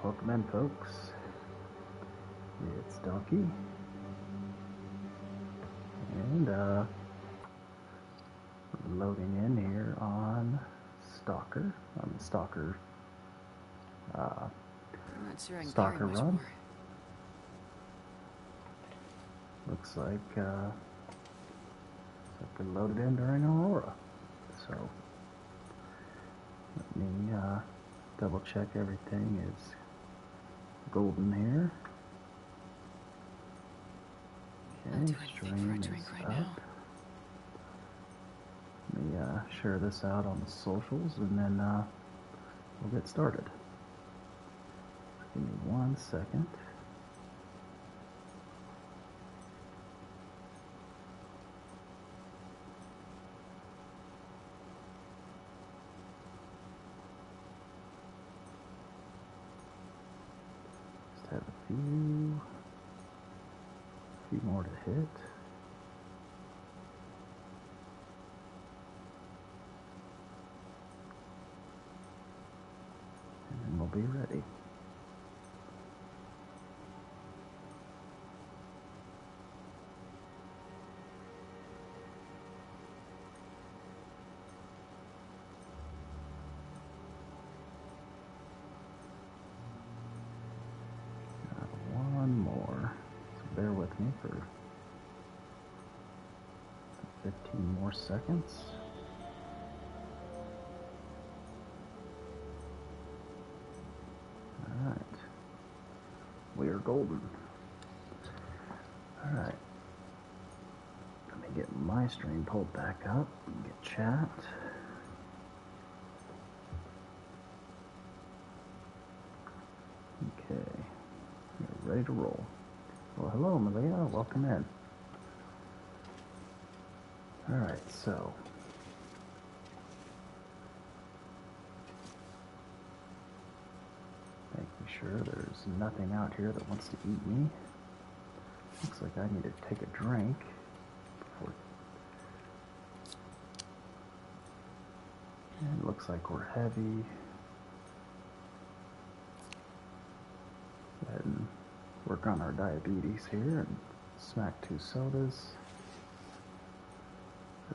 Welcome in, folks. It's Donkey. And, loading in here on Stalker. On the Stalker, I'm not sure I can Stalker carry much run. more. Looks like, we loaded in during Aurora. So, let me, double check everything is golden here. I'll do anything for a drink right now. Let me share this out on the socials, and then we'll get started. Give me 1 second. Just have a few more to hit. And then we'll be ready. One more. So bear with me for 15 more seconds. Alright. We are golden. Alright. Let me get my stream pulled back up and get chat. Okay. We're ready to roll. Well, hello, Malia. Welcome in. Alright, so. Making sure there's nothing out here that wants to eat me. Looks like I need to take a drink before. And it looks like we're heavy. Go ahead and work on our diabetes here and smack 2 sodas.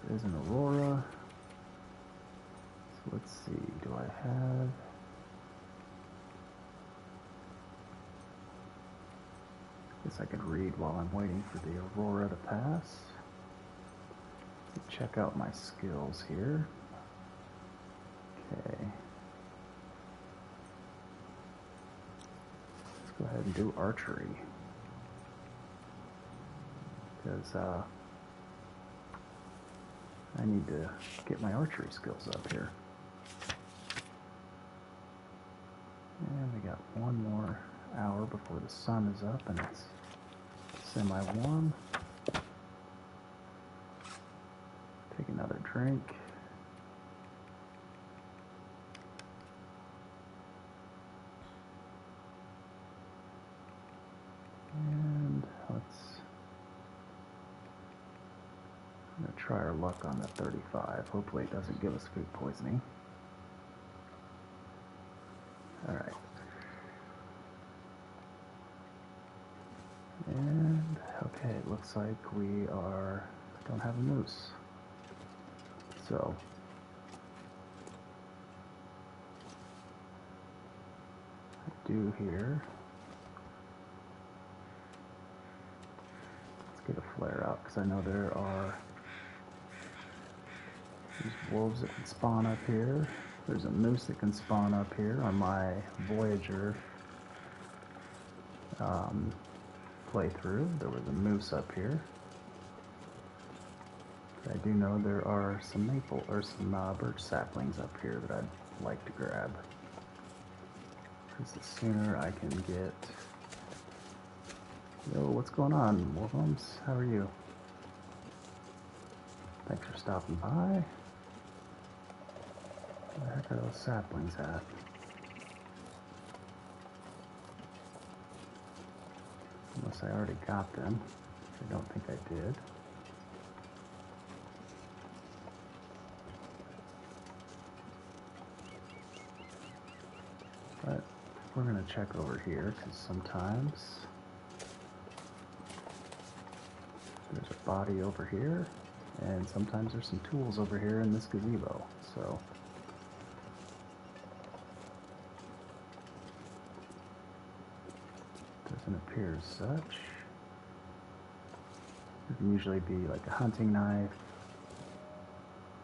There is an Aurora. So let's see, do I have... Guess I could read while I'm waiting for the Aurora to pass. Let's check out my skills here. Okay. Let's go ahead and do archery. Because I need to get my archery skills up here. And we got 1 more hour before the sun is up and it's semi-warm. Take another drink. And I'm gonna try our luck on the 35. Hopefully it doesn't give us food poisoning. Alright. And, okay, it looks like we don't have a moose. So, I do here. Let's get a flare out, because I know there are these wolves that can spawn up here. There's a moose that can spawn up here on my Voyager playthrough. There was a moose up here. I do know there are some maple or some birch saplings up here that I'd like to grab. Because the sooner I can get... Yo, what's going on, Wolfums? How are you? Thanks for stopping by. Where the heck are those saplings at? Unless I already got them, which I don't think I did. But we're going to check over here, because sometimes there's a body over here, and sometimes there's some tools over here in this gazebo, so doesn't appear as such. It can usually be like a hunting knife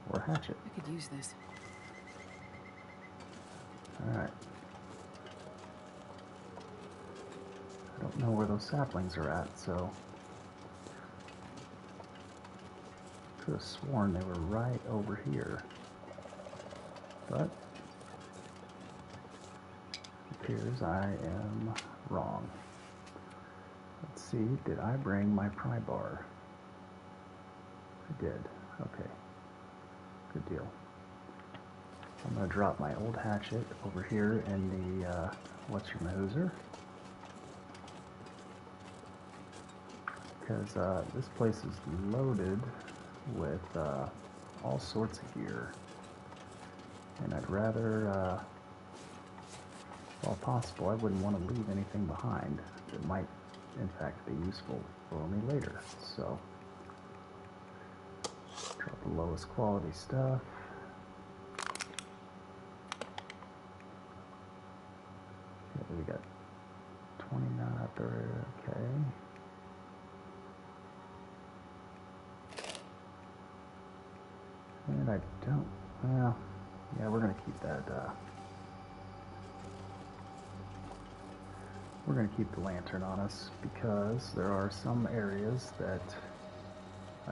or a hatchet. I could use this. Alright. I don't know where those saplings are at, so could have sworn they were right over here. But it appears I am wrong. Let's see, did I bring my pry bar? I did. Okay. Good deal. I'm going to drop my old hatchet over here in the, what's-your-mahoozer. Because this place is loaded with all sorts of gear. And I'd rather, if all possible, I wouldn't want to leave anything behind that might, in fact, be useful for me later. So, drop the lowest quality stuff. Okay, we got 29 up there, okay. And I don't, well, yeah, we're going to keep that, we're going to keep the lantern on us because there are some areas that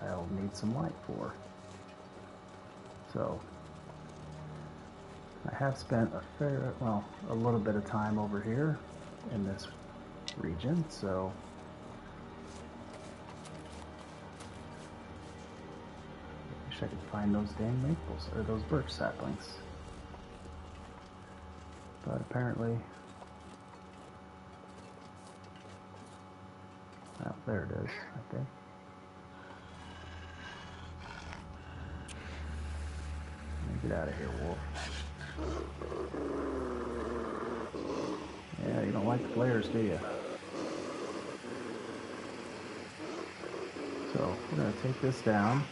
I'll need some light for. So, I have spent a little bit of time over here in this region, so I wish I could find those dang maples, or those birch saplings. But apparently, well, there it is, I think. Get out of here, wolf. Yeah, you don't like the flares, do you? So, we're going to take this down.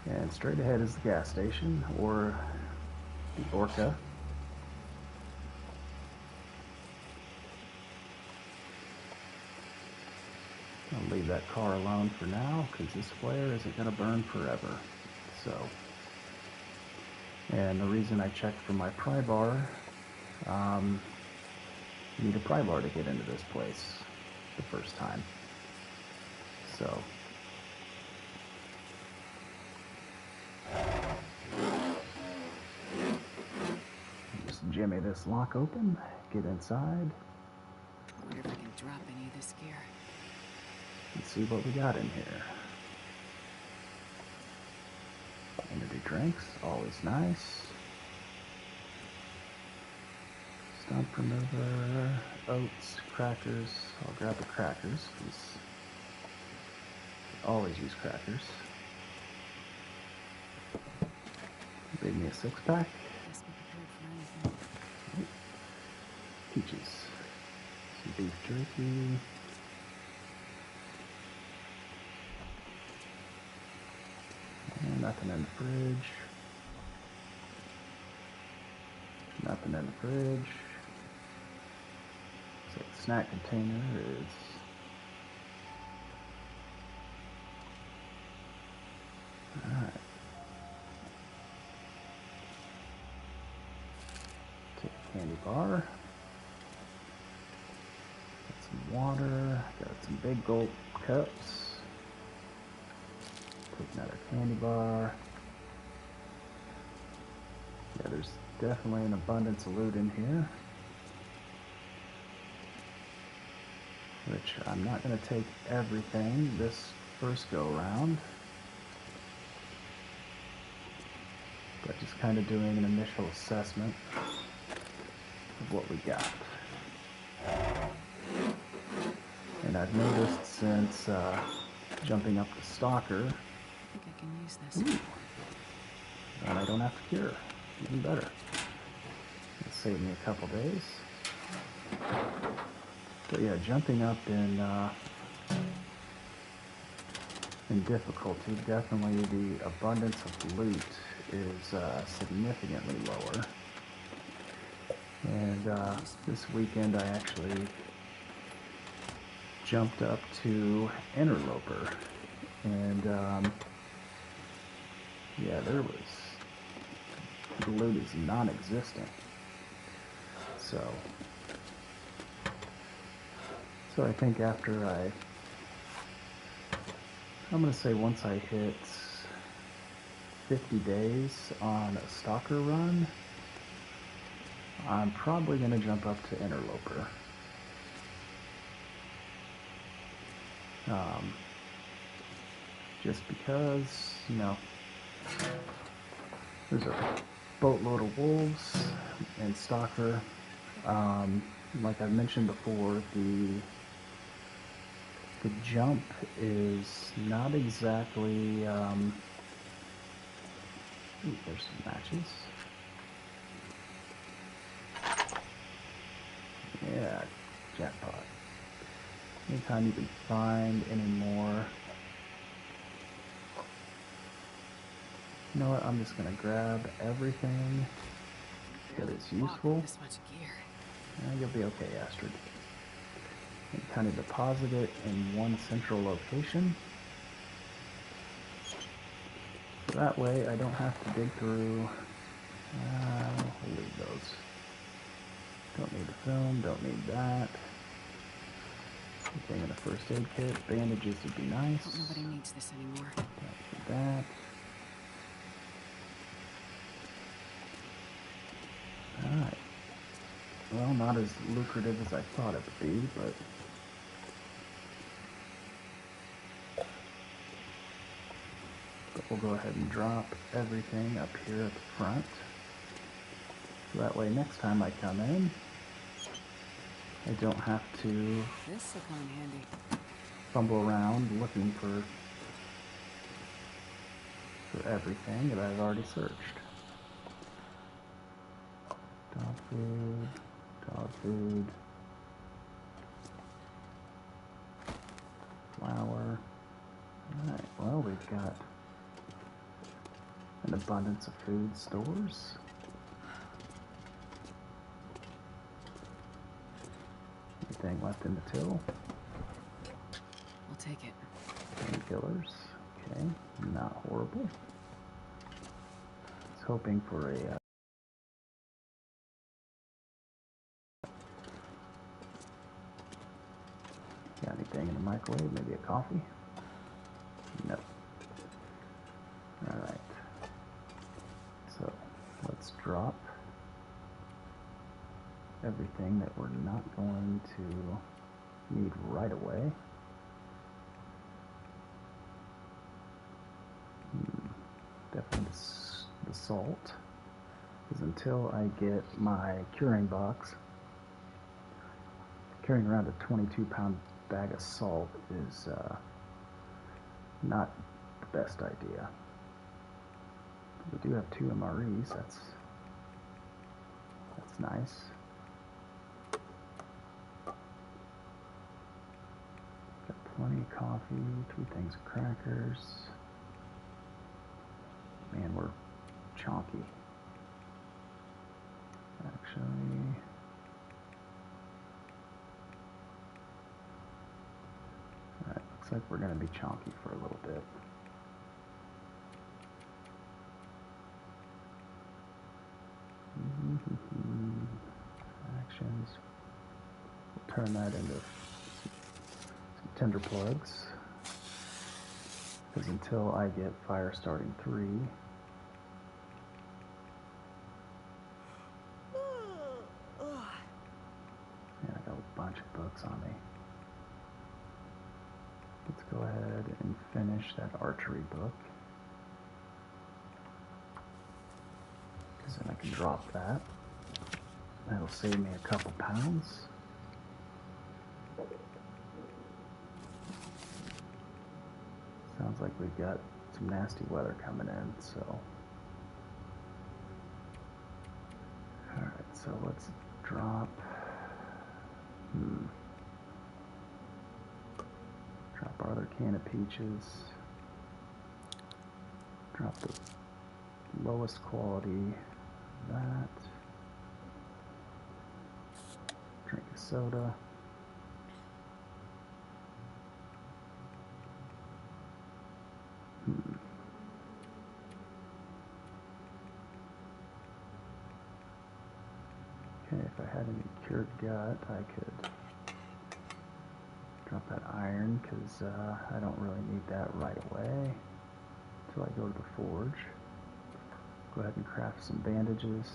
And straight ahead is the gas station, or the Orca. I'll leave that car alone for now, because this flare isn't going to burn forever. So, and the reason I checked for my pry bar, you need a pry bar to get into this place the first time. So, just jimmy this lock open, get inside. I wonder if I can drop any of this gear. Let's see what we got in here. Energy drinks, always nice. Stump remover, oats, crackers. I'll grab the crackers because I always use crackers. Made me a 6-pack. Best be prepared for anything. Peaches. Some beef jerky. And nothing in the fridge. Nothing in the fridge. So the snack container is alright. Take a candy bar. Got some water. Got some big gulp cups. Take another candy bar. Yeah, there's definitely an abundance of loot in here. Which I'm not going to take everything this first go around. But just kind of doing an initial assessment of what we got. And I've noticed since jumping up the Stalker, I think I can use this. and I don't have to cure. Even better. save me a couple days. But yeah, jumping up in difficulty, definitely the abundance of loot is significantly lower. And this weekend I actually jumped up to Interloper, and yeah, the loot is non-existent. So I think after I'm gonna say once I hit 50 days on a Stalker run, I'm probably gonna jump up to Interloper. Just because, you know, there's a boatload of wolves and Stalker. Like I mentioned before, the jump is not exactly. Ooh, there's some matches. Yeah, jackpot. Anytime you can find any more. You know what? I'm just gonna grab everything that is useful. This much gear. You'll be okay, Astrid. And kind of deposit it in one central location. So that way I don't have to dig through. We'll leave those. Don't need the film, don't need that. Anything in a first aid kit. Bandages would be nice. Hope nobody needs this anymore. That. Alright. Well, not as lucrative as I thought it would be, but we'll go ahead and drop everything up here at the front. So that way next time I come in, I don't have to This will come in handy. fumble around looking for everything that I've already searched. Dog food, dog food, flour. Alright, well, we've got an abundance of food stores. Anything left in the till? We'll take it. Painkillers. Okay, not horrible. I was hoping for a got anything in the microwave? Maybe a coffee? No. Alright. So, let's drop everything that we're not going to need right away. Definitely the salt. Because until I get my curing box, carrying around a 22-pound bag of salt is not the best idea. We do have 2 MREs. That's nice. Got plenty of coffee, 3 things of crackers. Man, we're chonky. Actually, alright, looks like we're going to be chonky for a little bit. Actions. We'll turn that into some tinder plugs. Because until I get fire starting 3, and I got a bunch of books on me. Let's go ahead and finish that archery book. Because then I can drop that. That'll save me a couple pounds. Sounds like we've got some nasty weather coming in, so. Alright, so let's drop. Drop our other can of peaches. Drop the lowest quality. That. Drink a soda. Okay, if I had any cured gut, I could drop that iron, because I don't really need that right away until I go to the forge. Go ahead and craft some bandages.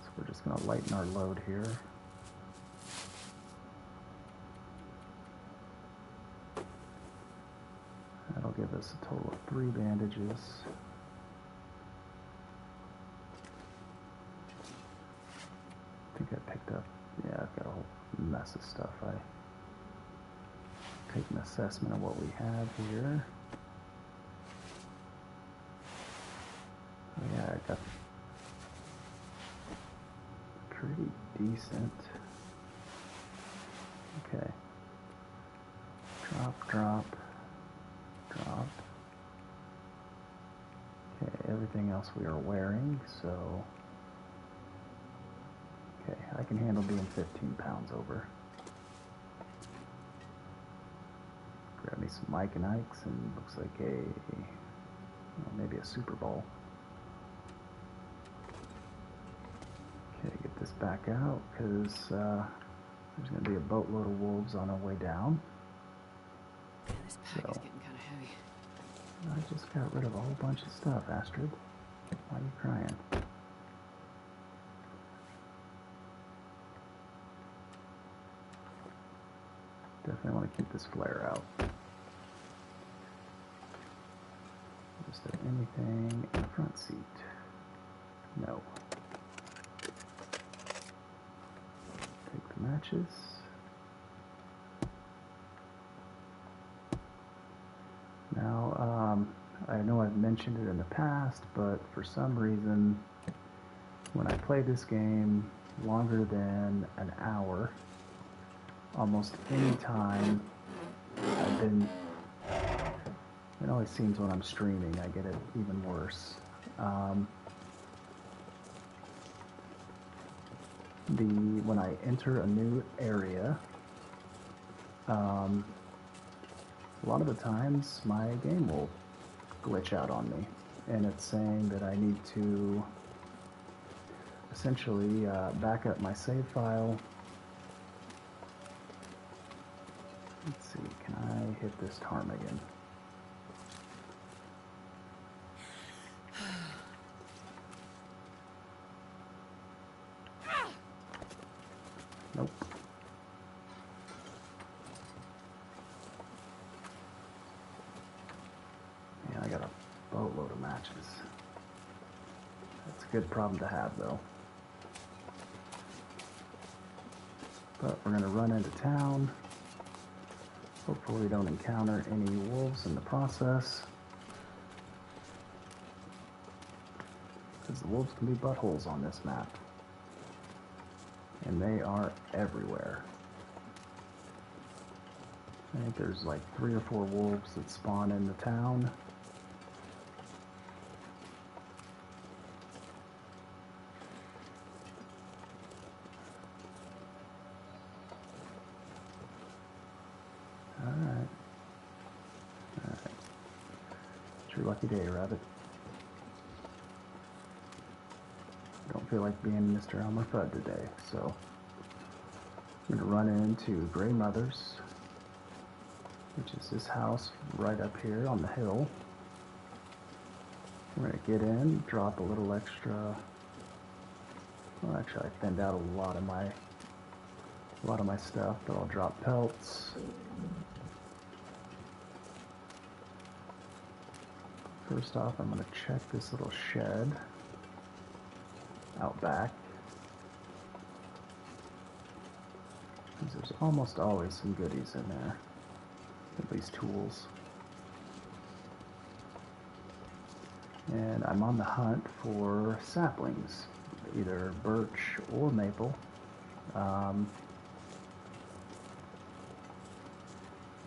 So we're just going to lighten our load here. That'll give us a total of 3 bandages. I think I picked up, yeah, I've got a whole mess of stuff. I take an assessment of what we have here. Oh yeah, I got pretty decent. Okay. Drop, drop, drop. Okay, everything else we are wearing, so... Okay, I can handle being 15 pounds over. Grab me some Mike and Ike's, and looks like a, well, maybe a Super Bowl. Okay, get this back out, because there's going to be a boatload of wolves on our way down. Yeah, this pack is getting kind of heavy. I just got rid of a whole bunch of stuff, Astrid. Why are you crying? Definitely want to keep this flare out. Is there anything in the front seat? No. Take the matches. Now, I know I've mentioned it in the past, but for some reason, when I play this game longer than an hour, almost any time I've been, it always seems when I'm streaming I get it even worse. When I enter a new area, a lot of the times my game will glitch out on me, and it's saying that I need to essentially back up my save file. Let's see, can I hit this ptarmigan? Nope. Yeah, I got a boatload of matches. That's a good problem to have, though. But we're going to run into town. Hopefully we don't encounter any wolves in the process. Because the wolves can be buttholes on this map. And they are everywhere. I think there's like 3 or 4 wolves that spawn in the town. Alright. Alright. It's your lucky day, Rabbit. Don't feel like being Mr. Elmer Fudd today, so I'm gonna run into Grey Mother's, which is this house right up here on the hill. We're gonna get in, drop a little extra. Well, actually, I thinned out a lot of my stuff, but I'll drop pelts. First off, I'm gonna check this little shed out back. Because there's almost always some goodies in there. At least tools. And I'm on the hunt for saplings, either birch or maple.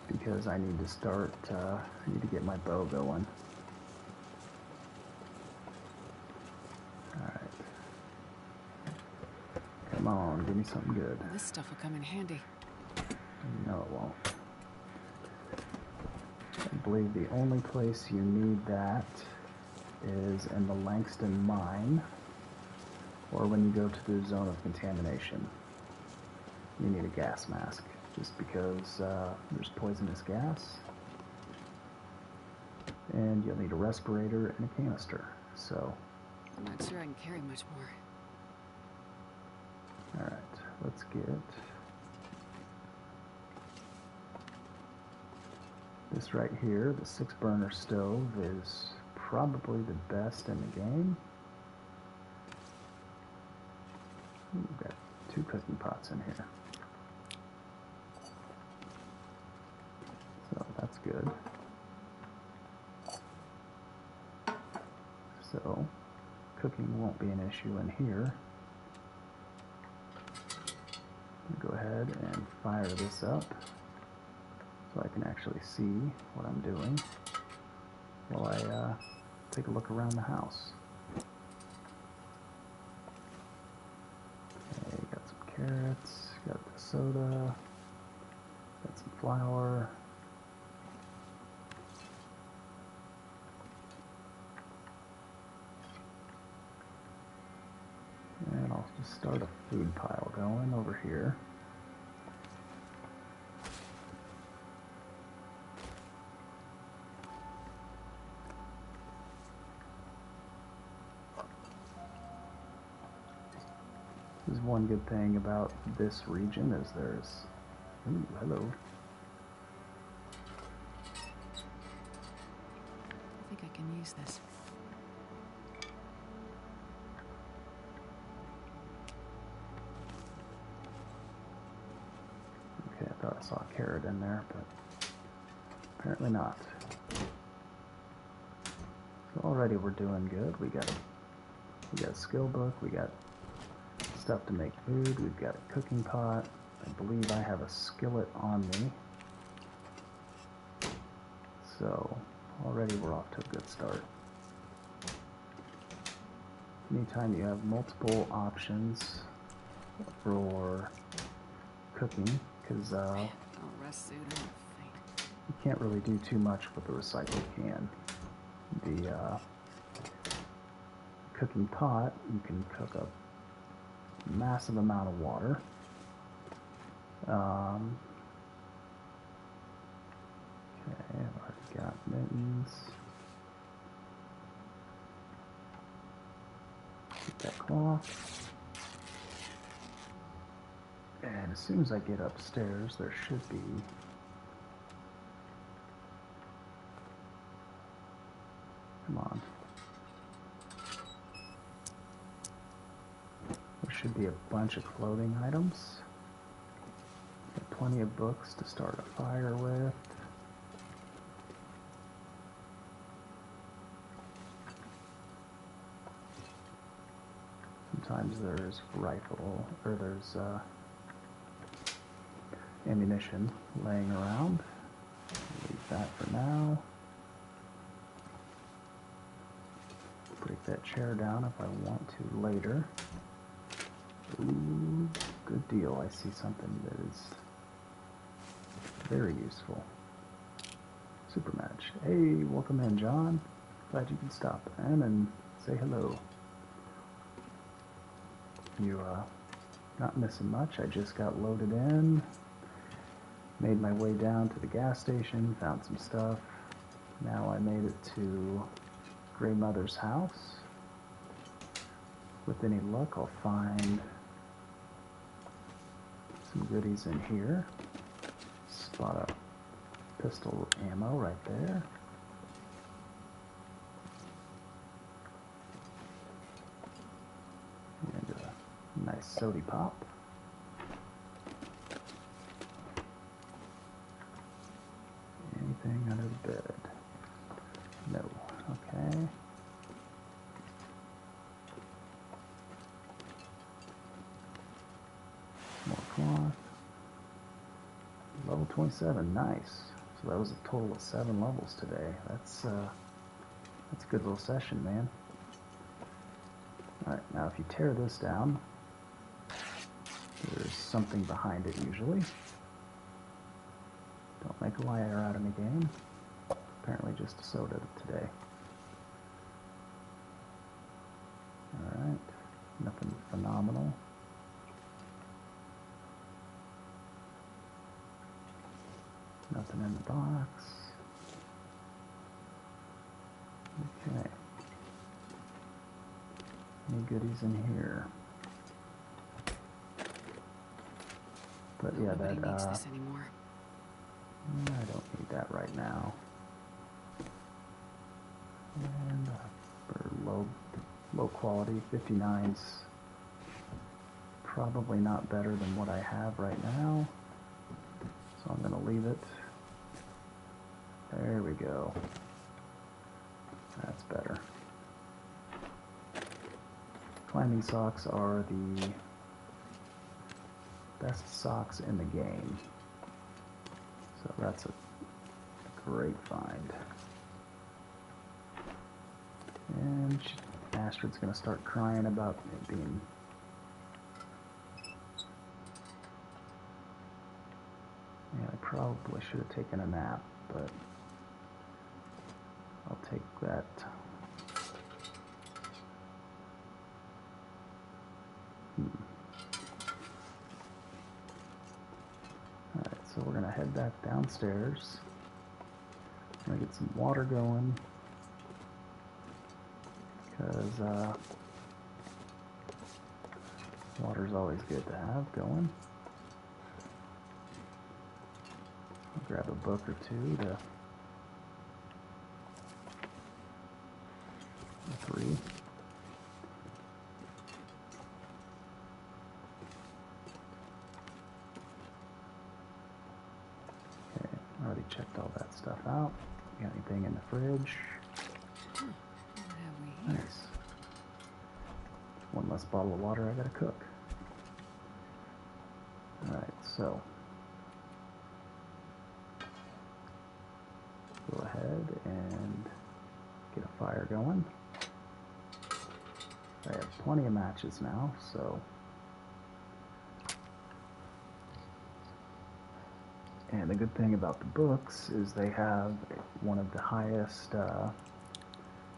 Because I need to start, I need to get my bow going. Alright. Come on, give me something good. This stuff will come in handy. No, it won't. I believe the only place you need that is in the Langston mine, or when you go to the zone of contamination. You need a gas mask, just because there's poisonous gas. And you'll need a respirator and a canister, so... I'm not sure I can carry much more. Alright, let's get... this right here, the 6-burner stove, is probably the best in the game. We've got 2 cooking pots in here. So that's good. So, cooking won't be an issue in here. Go ahead and fire this up so I can actually see what I'm doing while I take a look around the house. Okay, got some carrots, got the soda, got some flour. And I'll just start a food pile going over here. This is one good thing about this region is there's... Ooh, hello. I think I can use this. Okay, I thought I saw a carrot in there, but apparently not. So already we're doing good. We got a skill book, we got stuff to make food, we've got a cooking pot. I believe I have a skillet on me. So already we're off to a good start. Anytime you have multiple options for cooking, because I'll rest soon. I'm faint. you can't really do too much with the recycled can. The cooking pot, you can cook a massive amount of water. Okay, I've already got mittens. Get that cloth. And as soon as I get upstairs, there should be... Come on. There should be a bunch of clothing items. Got plenty of books to start a fire with. Sometimes there's rifle, or there's ammunition laying around. Leave that for now. Break that chair down if I want to later. Ooh, good deal. I see something that is very useful. Super match. Hey, welcome in, John. Glad you can stop in and say hello. You not missing much. I just got loaded in. Made my way down to the gas station, found some stuff. Now I made it to Grey Mother's house. With any luck, I'll find some goodies in here. Spot a pistol ammo right there. And a nice sody pop. Anything under the bed? No. Okay. 27, nice. So that was a total of 7 levels today. That's a good little session, man. Alright, now if you tear this down, there's something behind it usually. Don't make a liar out of me, game. Apparently just a soda today. Alright, nothing phenomenal. Nothing in the box. Okay. Any goodies in here? But yeah, Nobody needs this anymore. I don't need that right now. And for low quality, 59's probably not better than what I have right now. So I'm going to leave it. There we go. That's better. Climbing socks are the best socks in the game. So that's a great find. And Astrid's going to start crying about it being... Yeah, I probably should have taken a nap, but I'll take that. Alright, so we're going to head back downstairs. I'm going to get some water going, because water's always good to have going. I'll grab a book or two to... 3. Okay, already checked all that stuff out. Got anything in the fridge? What have we here? Nice. One less bottle of water I gotta cook. Alright, so go ahead and get a fire going. I have plenty of matches now, so... And the good thing about the books is they have one of the highest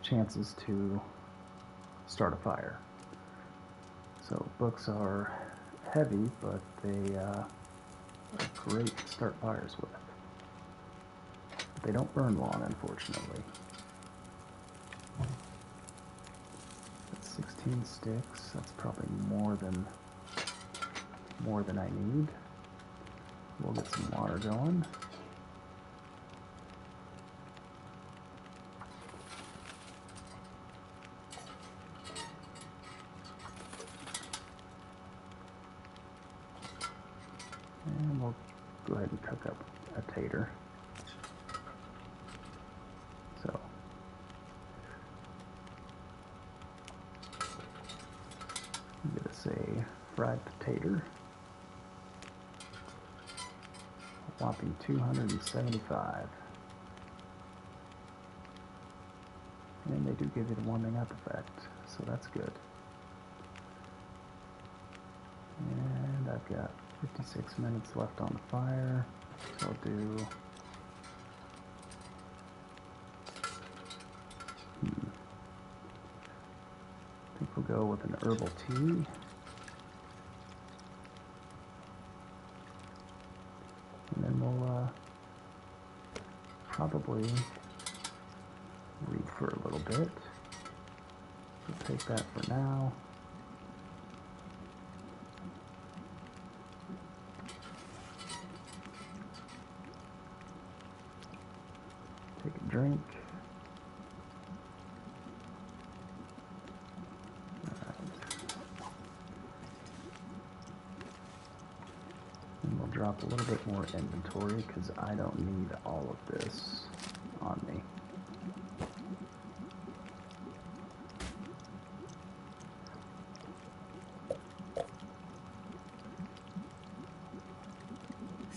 chances to start a fire. So books are heavy, but they are great to start fires with. They don't burn long, unfortunately. That's 16 sticks. That's probably more than I need. We'll get some water going. And we'll go ahead and cook up a tater. So, get us a fried potato. A whopping 275. And they do give you the warming up effect, so that's good. And I've got 56 minutes left on the fire, so I'll do... I think we'll go with an herbal tea. And then we'll probably read for a little bit. We'll take that for now. Take a drink. And we'll drop a little bit more inventory because I don't need all of this on me.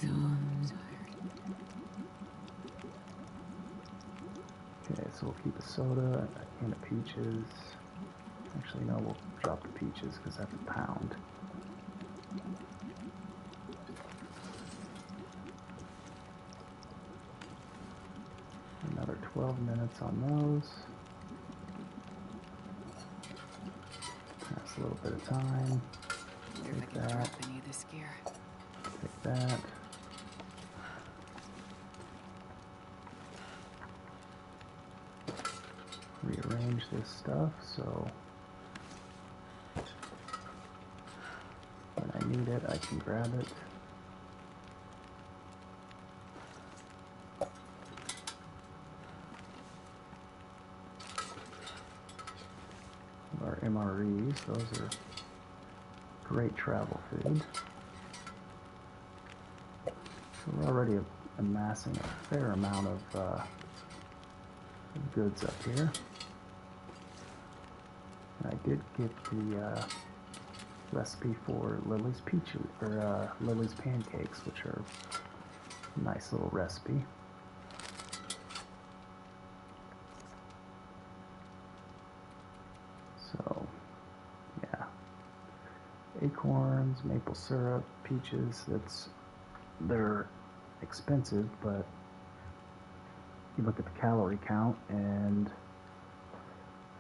So tired. so we'll keep a soda, a can of peaches. Actually, no, we'll drop the peaches because that's a pound. Another 12 minutes on those. That's a little bit of time. Take that. Any of this gear. Take that. Rearrange this stuff so when I need it, I can grab it. Our MREs, those are great travel food. So we're already amassing a fair amount of goods up here. I did get the recipe for Lily's Lily's pancakes, which are a nice little recipe. So, yeah, acorns, maple syrup, peaches. They're expensive, but you look at the calorie count, and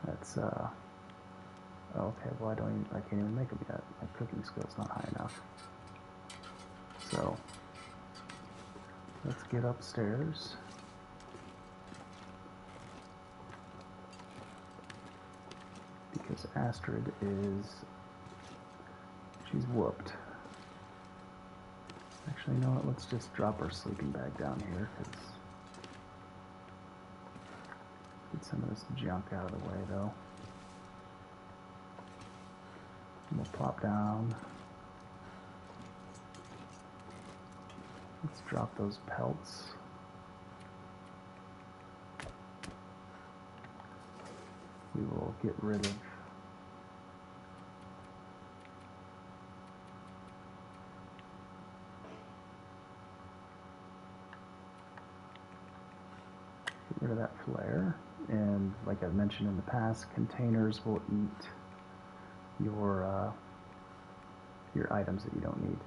that's okay. Well, I can't even make them yet. My cooking skill's not high enough. So let's get upstairs. Because Astrid she's whooped. Actually, you know what? Let's just drop our sleeping bag down here, because get some of this junk out of the way, though. And we'll plop down. Let's drop those pelts. We will get rid of that flare, and like I've mentioned in the past, containers will eat your items that you don't need.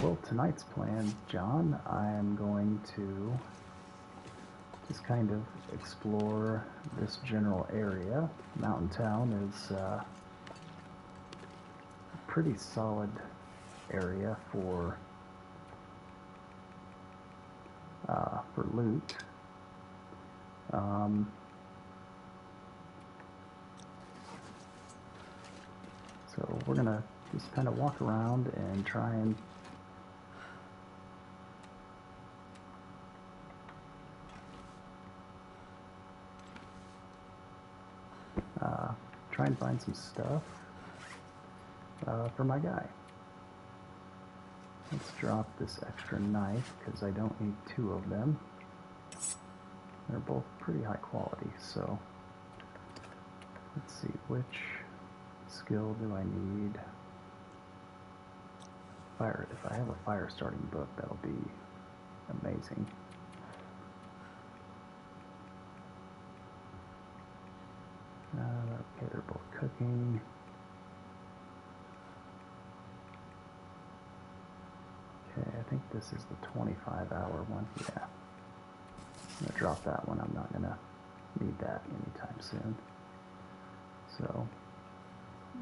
Well, tonight's plan, John, I am going to just kind of explore this general area. Mountain Town is a pretty solid area for loot. So we're gonna just kind of walk around and try and find some stuff for my guy. Let's drop this extra knife because I don't need two of them. They're both pretty high quality, so let's see, which skill do I need? Fire. If I have a fire starting book, that'll be amazing. Okay, they're both cooking. Okay, I think this is the 25-hour one. Yeah. I'm going to drop that one. I'm not going to need that anytime soon. So,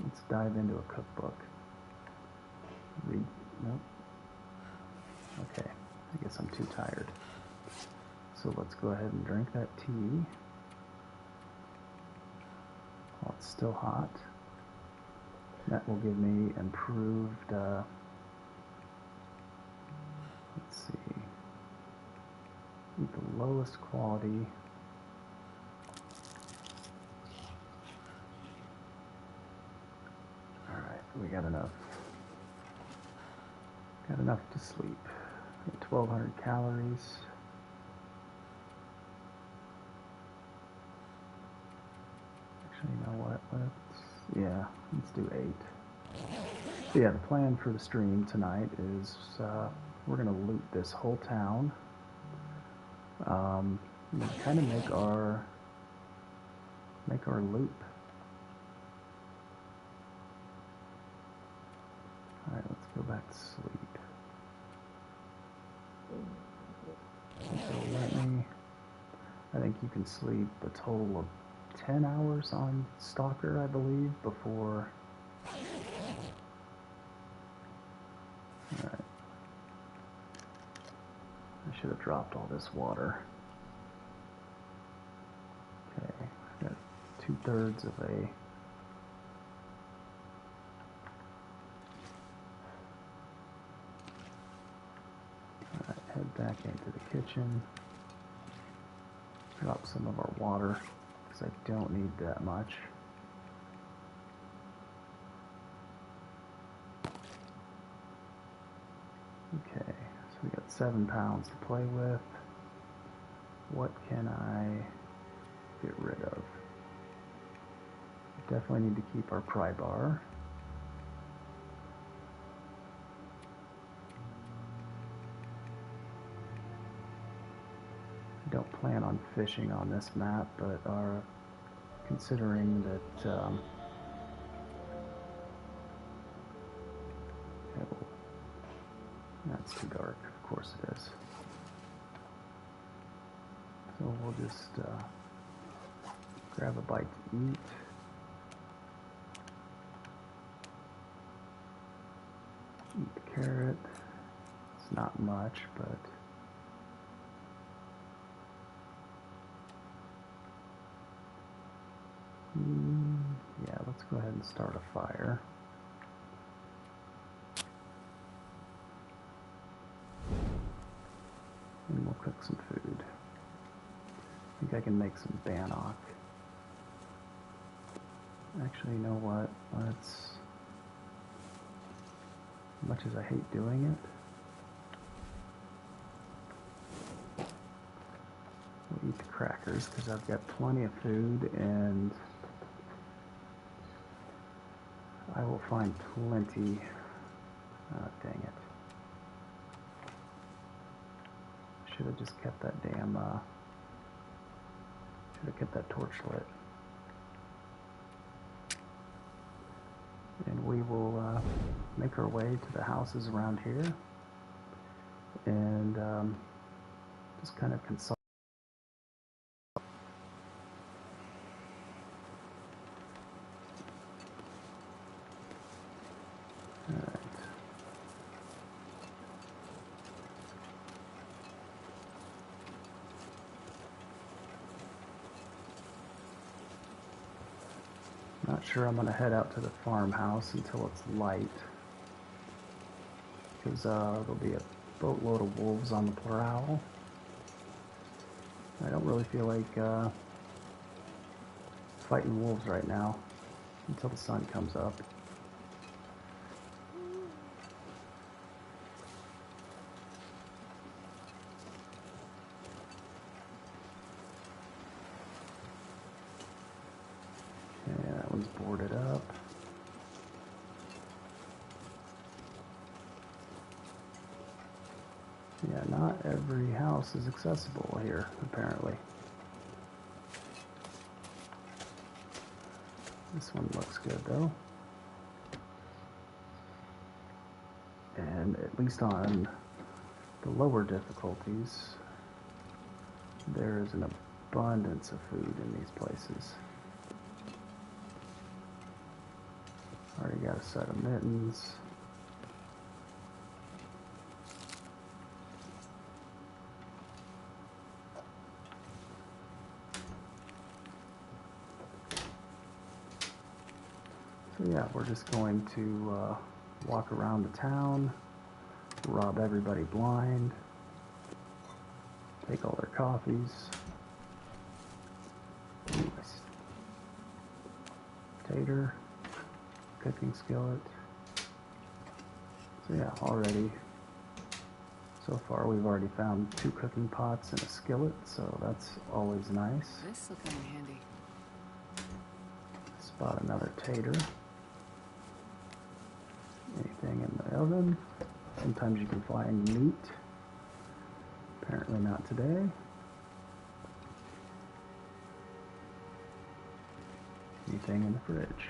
let's dive into a cookbook. Read. Nope. Okay, I guess I'm too tired. So let's go ahead and drink that tea while it's still hot. That will give me improved, let's see, the lowest quality. Alright, we got enough. Got enough to sleep. 1,200 calories. Actually, you know what? Let's do 8. So yeah, the plan for the stream tonight is we're gonna loot this whole town. I'm gonna kind of make our loop. All right, let's go back to sleep. So let me. I think you can sleep a total of 10 hours on Stalker, I believe, before. Alright. I should have dropped all this water. Okay, I've got 2/3 of a. Alright, head back into the kitchen. Drop some of our water, because I don't need that much. Okay, so we got 7 pounds to play with. What can I get rid of? Definitely need to keep our pry bar. I don't plan on fishing on this map, but are considering that okay, well, that's too dark. Of course it is. So we'll just grab a bite to eat. Eat the carrot. It's not much, but yeah, let's go ahead and start a fire. And we'll cook some food. I think I can make some bannock. Actually, you know what? Let's, as much as I hate doing it, we'll eat the crackers because I've got plenty of food and I will find plenty. Dang it. Should have just kept that damn, should have kept that torch lit. And we will make our way to the houses around here and just kind of consult. Not sure I'm going to head out to the farmhouse until it's light, because there'll be a boatload of wolves on the prowl. I don't really feel like fighting wolves right now until the sun comes up. Okay, that one's boarded up. Yeah, not every house is accessible here, apparently. This one looks good, though. And at least on the lower difficulties, there is an abundance of food in these places. Already got a set of mittens. So yeah, we're just going to walk around the town, rob everybody blind, take all their coffees. Nice. Tater, cooking skillet. So yeah, already, so far we've already found 2 cooking pots and a skillet, so that's always nice. This will come in handy. Spot another tater. Anything in the oven. Sometimes you can find meat. Apparently not today. Anything in the fridge?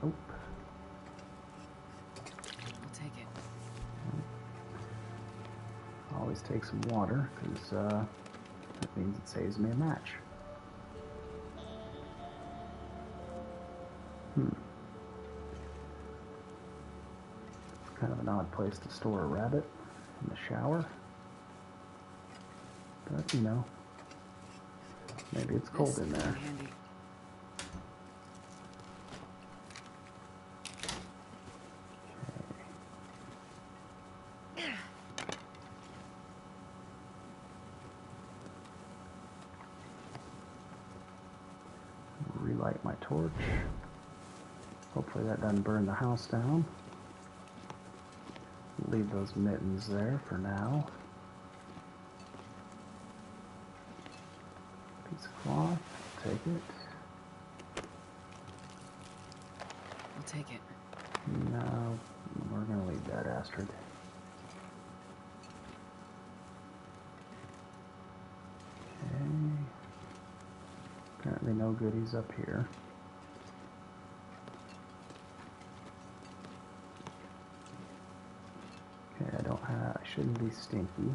Nope. I'll take it. Always take some water, because that means it saves me a match. It's kind of an odd place to store a rabbit, in the shower. But, you know, maybe it's cold in there. Handy. Relight my torch. Hopefully that doesn't burn the house down. Leave those mittens there for now. Piece of cloth, take it. I'll take it. No, we're gonna leave that, Astrid. Okay. Apparently no goodies up here. Okay, I shouldn't be stinky.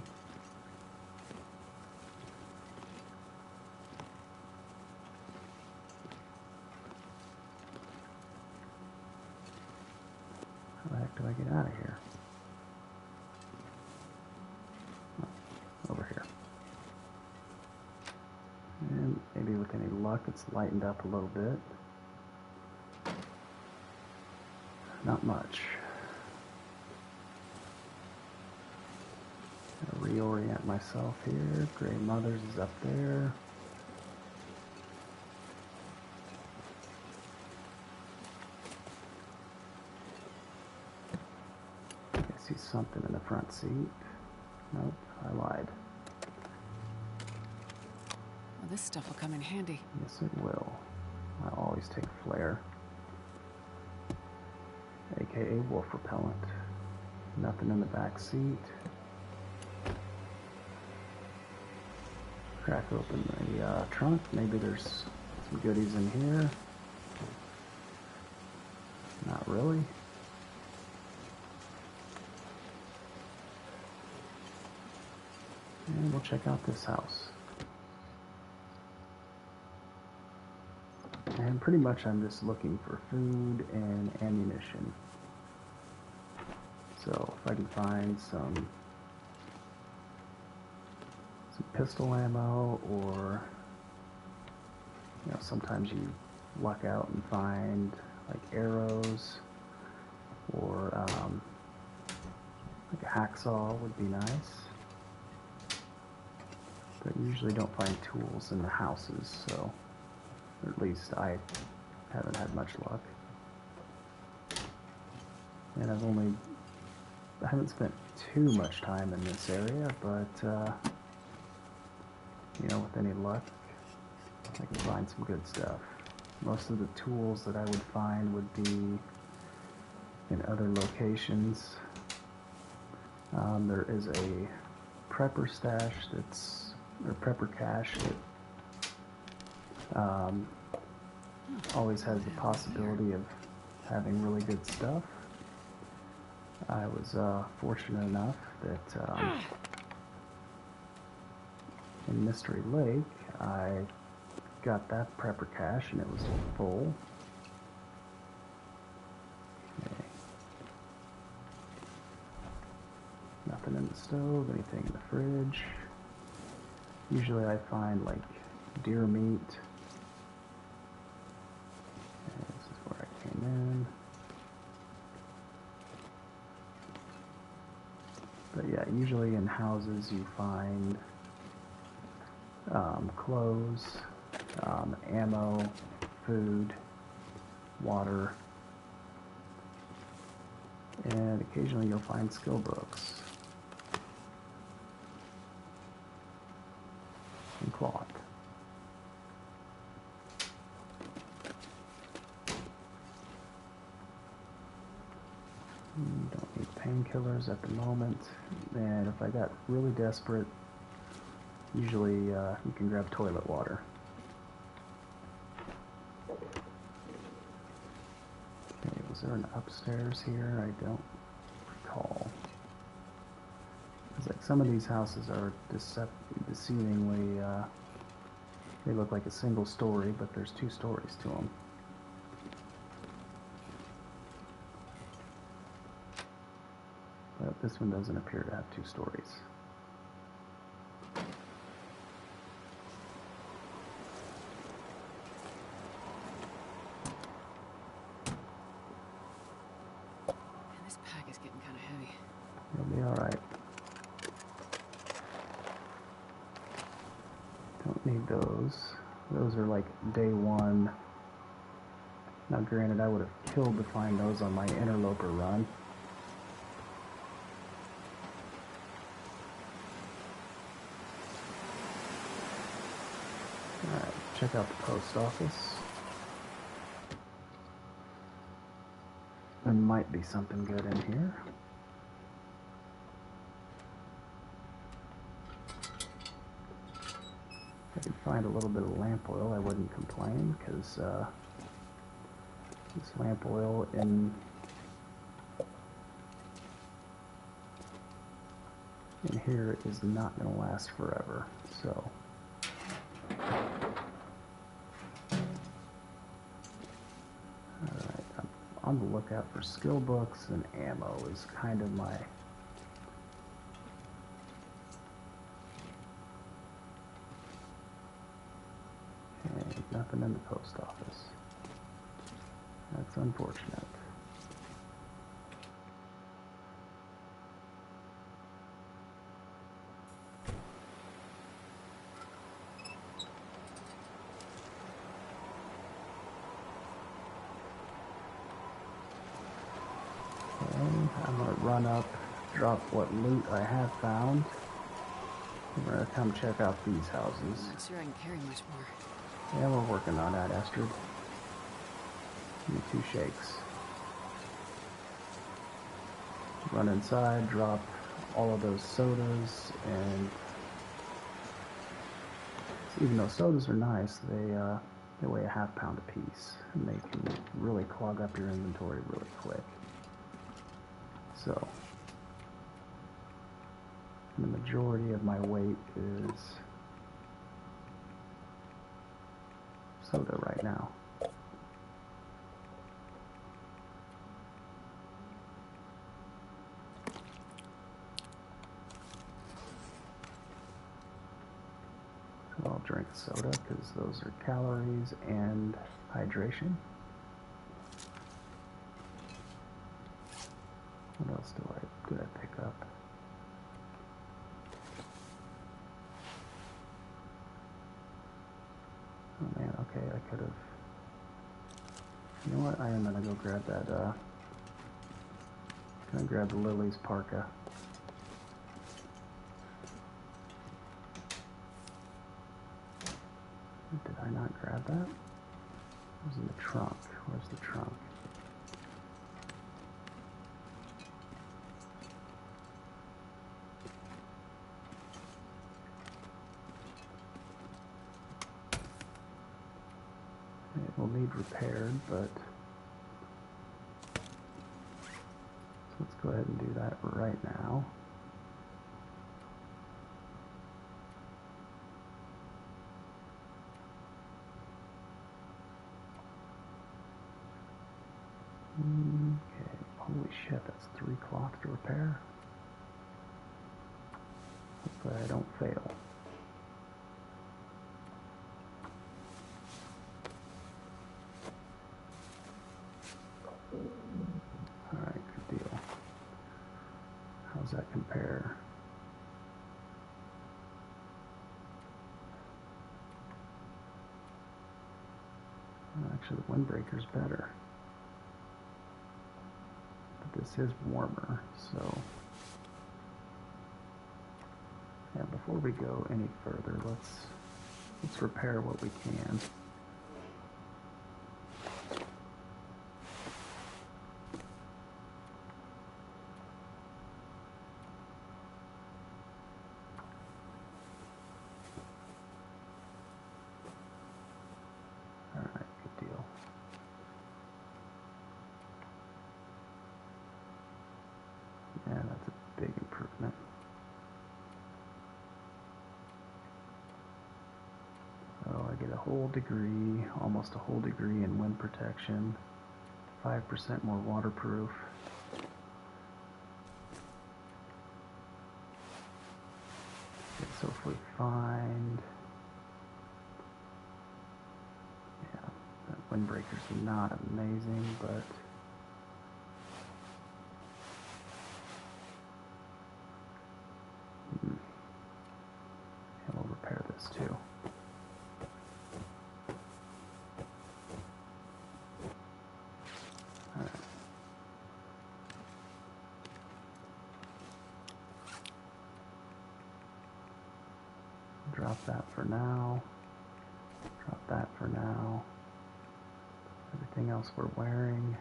How the heck do I get out of here? Oh, over here. And maybe with any luck, it's lightened up a little bit. Not much. Gonna reorient myself here. Gray Mothers is up there. I see something in the front seat. Nope, I lied. Well, this stuff will come in handy. Yes, it will. I always take flare. AKA wolf repellent. Nothing in the back seat. Crack open the trunk. Maybe there's some goodies in here. Not really. And we'll check out this house. And pretty much I'm just looking for food and ammunition. So if I can find some pistol ammo, or you know, sometimes you luck out and find like arrows, or like a hacksaw would be nice. But usually don't find tools in the houses, so or at least I haven't had much luck. And I haven't spent too much time in this area, but you know, with any luck, I can find some good stuff. Most of the tools that I would find would be in other locations. There is a prepper stash or prepper cache that always has the possibility of having really good stuff. I was fortunate enough that in Mystery Lake, I got that prepper cache and it was full. Okay. Nothing in the stove, anything in the fridge. Usually I find like deer meat. Okay, this is where I came in. But yeah, usually in houses you find clothes, ammo, food, water, and occasionally you'll find skill books and cloth. Don't need painkillers at the moment, and if I got really desperate, usually you can grab toilet water. is there an upstairs here? I don't recall. It's like some of these houses are deceivingly, they look like a single story, but there's 2 stories to them. But this one doesn't appear to have 2 stories. This pack is getting kind of heavy. You'll be alright. Don't need those. Those are like day 1. Now granted, I would have killed to find those on my interloper run. Alright, check out the post office. There might be something good in here. If I could find a little bit of lamp oil, I wouldn't complain, because this lamp oil in here is not going to last forever. So alright, I'm on the lookout for skill books, and ammo is kind of my nothing in the post office. That's unfortunate. Okay, I'm gonna run up, drop what loot I have found. I'm gonna come check out these houses. I'm not sure I can carry much more. Yeah, we're working on that, Astrid. Give me 2 shakes. Run inside, drop all of those sodas, and even though sodas are nice, they weigh a ½ pound a piece, and they can really clog up your inventory really quick. So, the majority of my weight is soda right now. So I'll drink soda because those are calories and hydration. What else did I pick up? Oh man, okay, I could have. You know what? I am gonna go grab that. Gonna grab the Lily's parka. Did I not grab that? It was in the trunk. Where's the trunk? It will need repaired, but so let's go ahead and do that right now. Okay, holy shit, that's 3 cloth to repair. Hopefully I don't fail. Alright, good deal. How's that compare? Actually, the windbreaker's better. But this is warmer, so yeah, before we go any further, let's repair what we can. Alright, good deal. get a whole degree, almost a whole degree in wind protection, 5% more waterproof. Okay, so if we find, yeah, that windbreaker's not amazing, but yeah, we'll repair this too. Drop that for now. Drop that for now. Everything else we're wearing.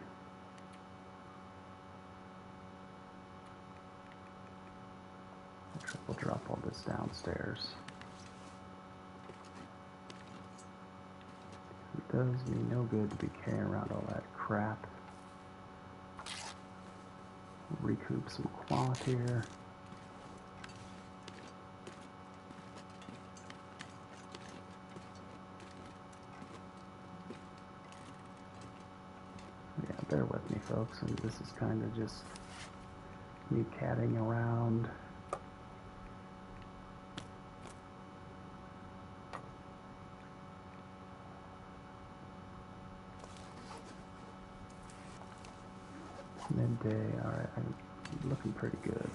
We'll drop all this downstairs. It does me no good to be carrying around all that crap. Recoup some cloth here. Yeah, bear with me, folks, and this is kind of just me catting around. Midday, alright, I'm looking pretty good.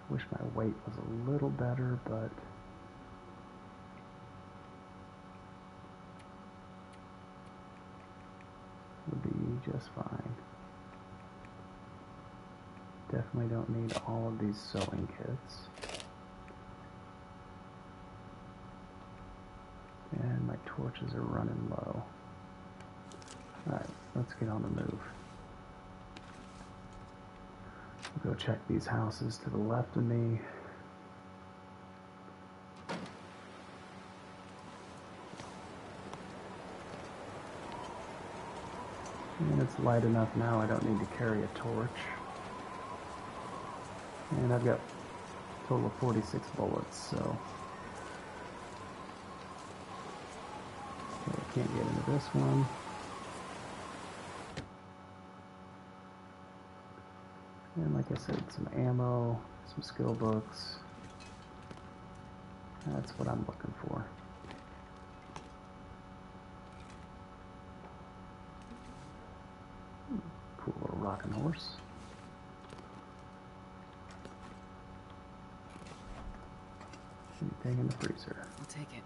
Wish my weight was a little better, but we'll be just fine. Definitely don't need all of these sewing kits. And my torches are running low. Alright, let's get on the move. We'll go check these houses to the left of me. And it's light enough now I don't need to carry a torch. And I've got a total of 46 bullets, so okay, I can't get into this one. And like I said, some ammo, some skill books. That's what I'm looking for. Cool little rocking horse. Anything in the freezer? I'll take it.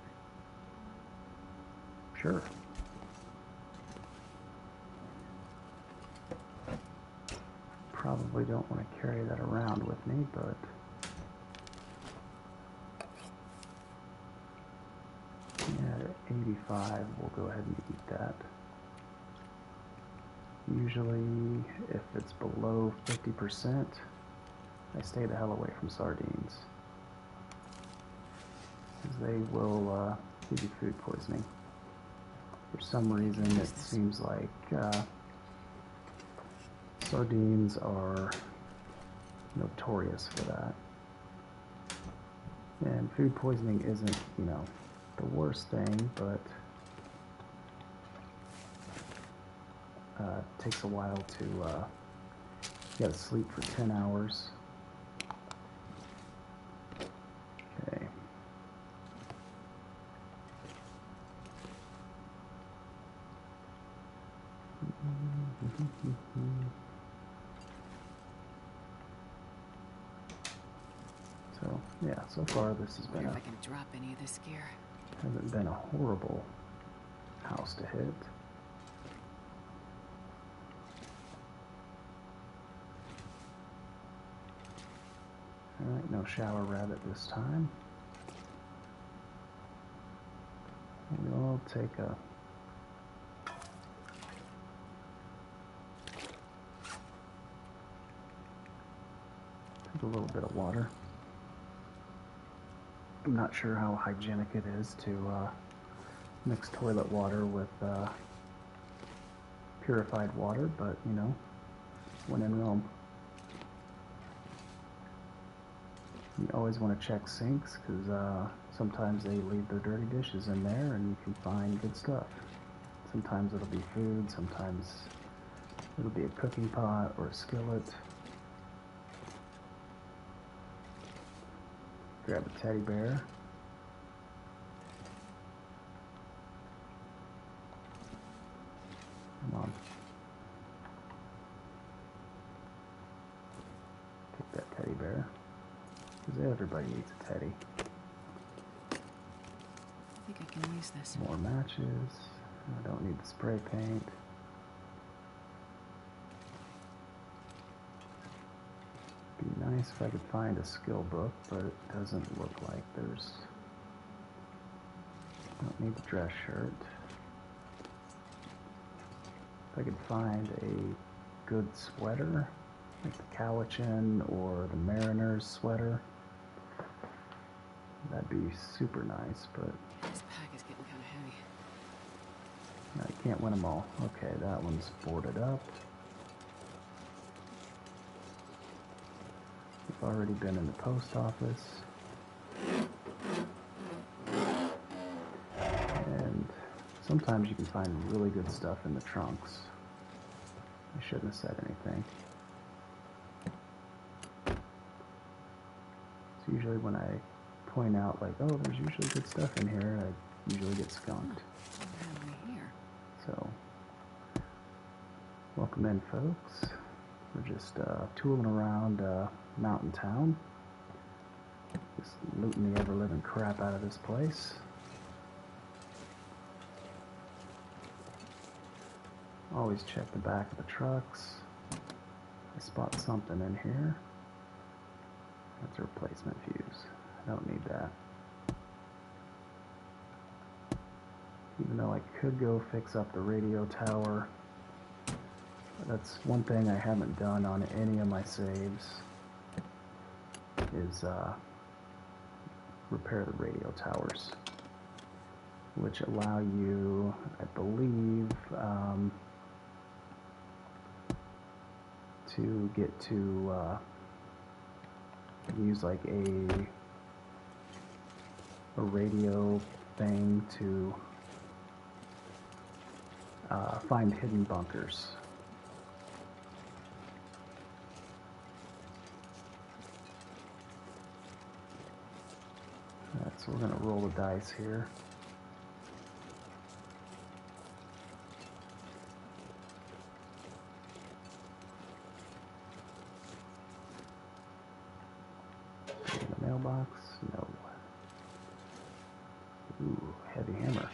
Sure. Probably don't want to carry that around with me, but yeah, at 85, we'll go ahead and eat that. Usually, if it's below 50%, I stay the hell away from sardines, because they will give you food poisoning. For some reason, it seems like sardines are notorious for that. And food poisoning isn't, you know, the worst thing, but it takes a while to, you gotta sleep for 10 hours. Okay. So, yeah, so far this has been If I can drop any of this gear. Hasn't been a horrible house to hit. Alright, no shower rabbit this time. We'll take a little bit of water. I'm not sure how hygienic it is to mix toilet water with purified water, but you know, when in Rome. You always want to check sinks, because sometimes they leave their dirty dishes in there and you can find good stuff. Sometimes it'll be food, sometimes it'll be a cooking pot or a skillet. Grab a teddy bear. Come on. Take that teddy bear. Because everybody needs a teddy. I think I can use this. More matches. I don't need the spray paint. Be nice if I could find a skill book, but it doesn't look like there's... Don't need the dress shirt. If I could find a good sweater, like the Cowichan or the Mariner's sweater, that'd be super nice, but This pack is getting kind of heavy. I can't win them all. Okay, that one's boarded up. We've already been in the post office. And sometimes you can find really good stuff in the trunks. I shouldn't have said anything. It's usually when I point out, like, oh, there's usually good stuff in here, I usually get skunked. What have we here? So, welcome in, folks. We're just tooling around Mountain Town. Just looting the ever-living crap out of this place. Always check the back of the trucks. I spot something in here. That's a replacement fuse. I don't need that. Even though I could go fix up the radio tower. That's one thing I haven't done on any of my saves, is repair the radio towers, which allow you, I believe, to get to use like a radio thing to find hidden bunkers. Alright, so we're going to roll the dice here. In the mailbox? No. Ooh, heavy hammer.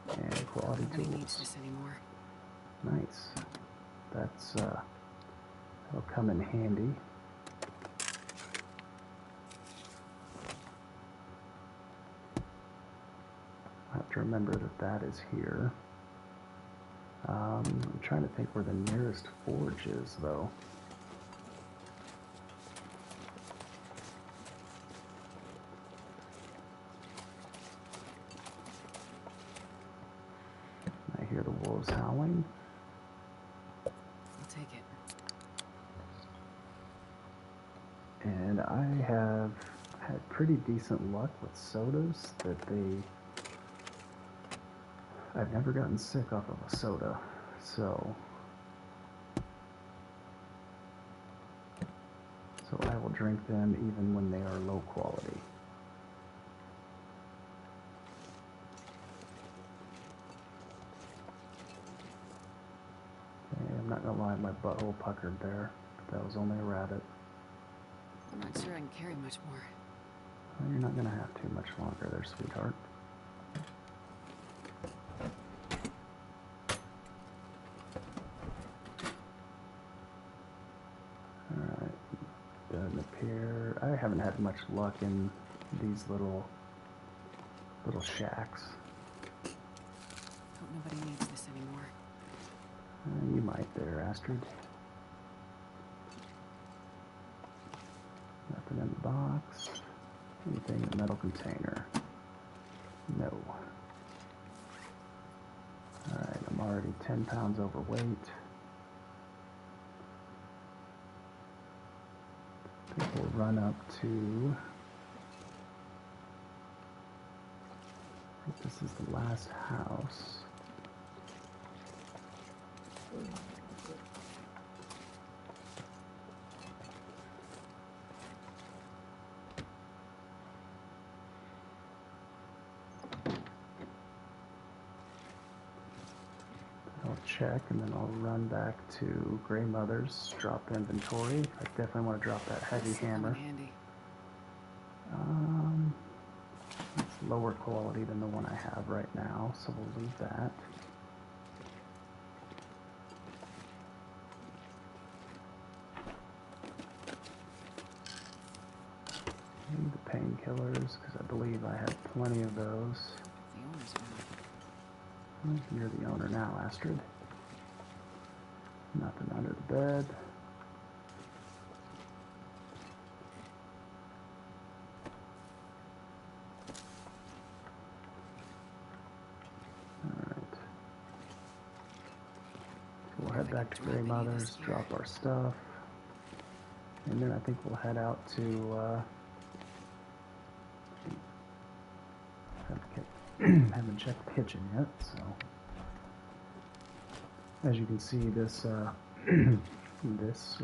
And quality Nobody tools. needs this anymore. Nice. That's, that'll come in handy. I have to remember that that is here. I'm trying to think where the nearest forge is, though. I hear the wolves howling. I'll take it. And I have had pretty decent luck with sodas that I've never gotten sick off of a soda, so I will drink them even when they are low quality. Okay, I'm not gonna lie, my butthole puckered there, but that was only a rabbit. I'm not sure I can carry much more. Well, you're not gonna have too much longer there, sweetheart. Alright, doesn't appear. I haven't had much luck in these little shacks. Hope nobody needs this anymore. You might there, Astrid. Nothing in the box. Anything in the metal container? No. Alright, I'm already 10 pounds overweight. I think we'll run up to This is the last house. I'll check and then I'll run back to Grey Mother's, drop inventory. I definitely want to drop that heavy hammer. Handy. It's lower quality than the one I have right now, so we'll leave that. Need the painkillers, because I believe I have plenty of those. The owner's room. You're the owner now, Astrid. Nothing under the bed. Alright. So we'll head back to Grey Mother's, drop our stuff. And then I think we'll head out to, haven't checked the kitchen yet, so. As you can see, this, this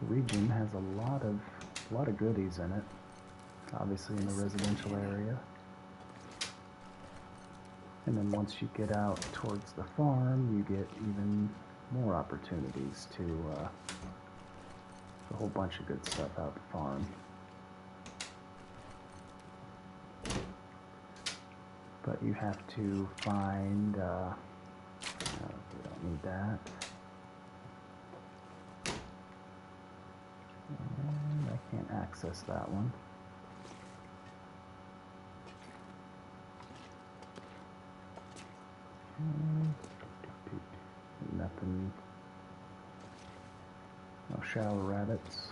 region has a lot of goodies in it. Obviously in the residential area. And then once you get out towards the farm, you get even more opportunities to, a whole bunch of good stuff out the farm. But you have to find, we don't need that. And I can't access that one. Nothing. No shower rabbits.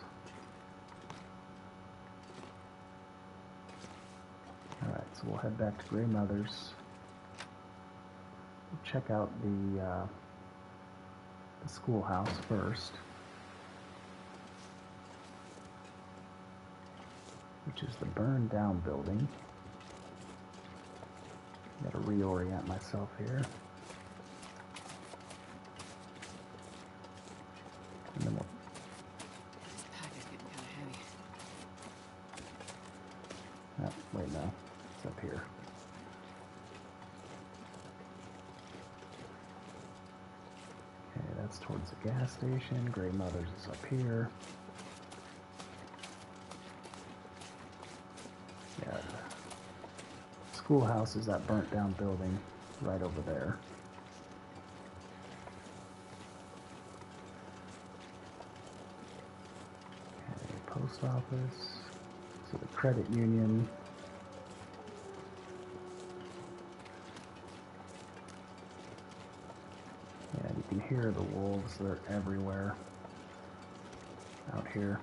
Alright, so we'll head back to Grey Mother's. We'll check out the schoolhouse first, which is the burned down building. Gotta reorient myself here. And then we'll... This pack is getting kind of heavy. Oh, wait, no. It's up here. Okay, that's towards the gas station. Grey Mother's is up here. Yeah. Schoolhouse is that burnt down building right over there. Okay, post office. So the credit union. Yeah, you can hear the wolves. They're everywhere out here.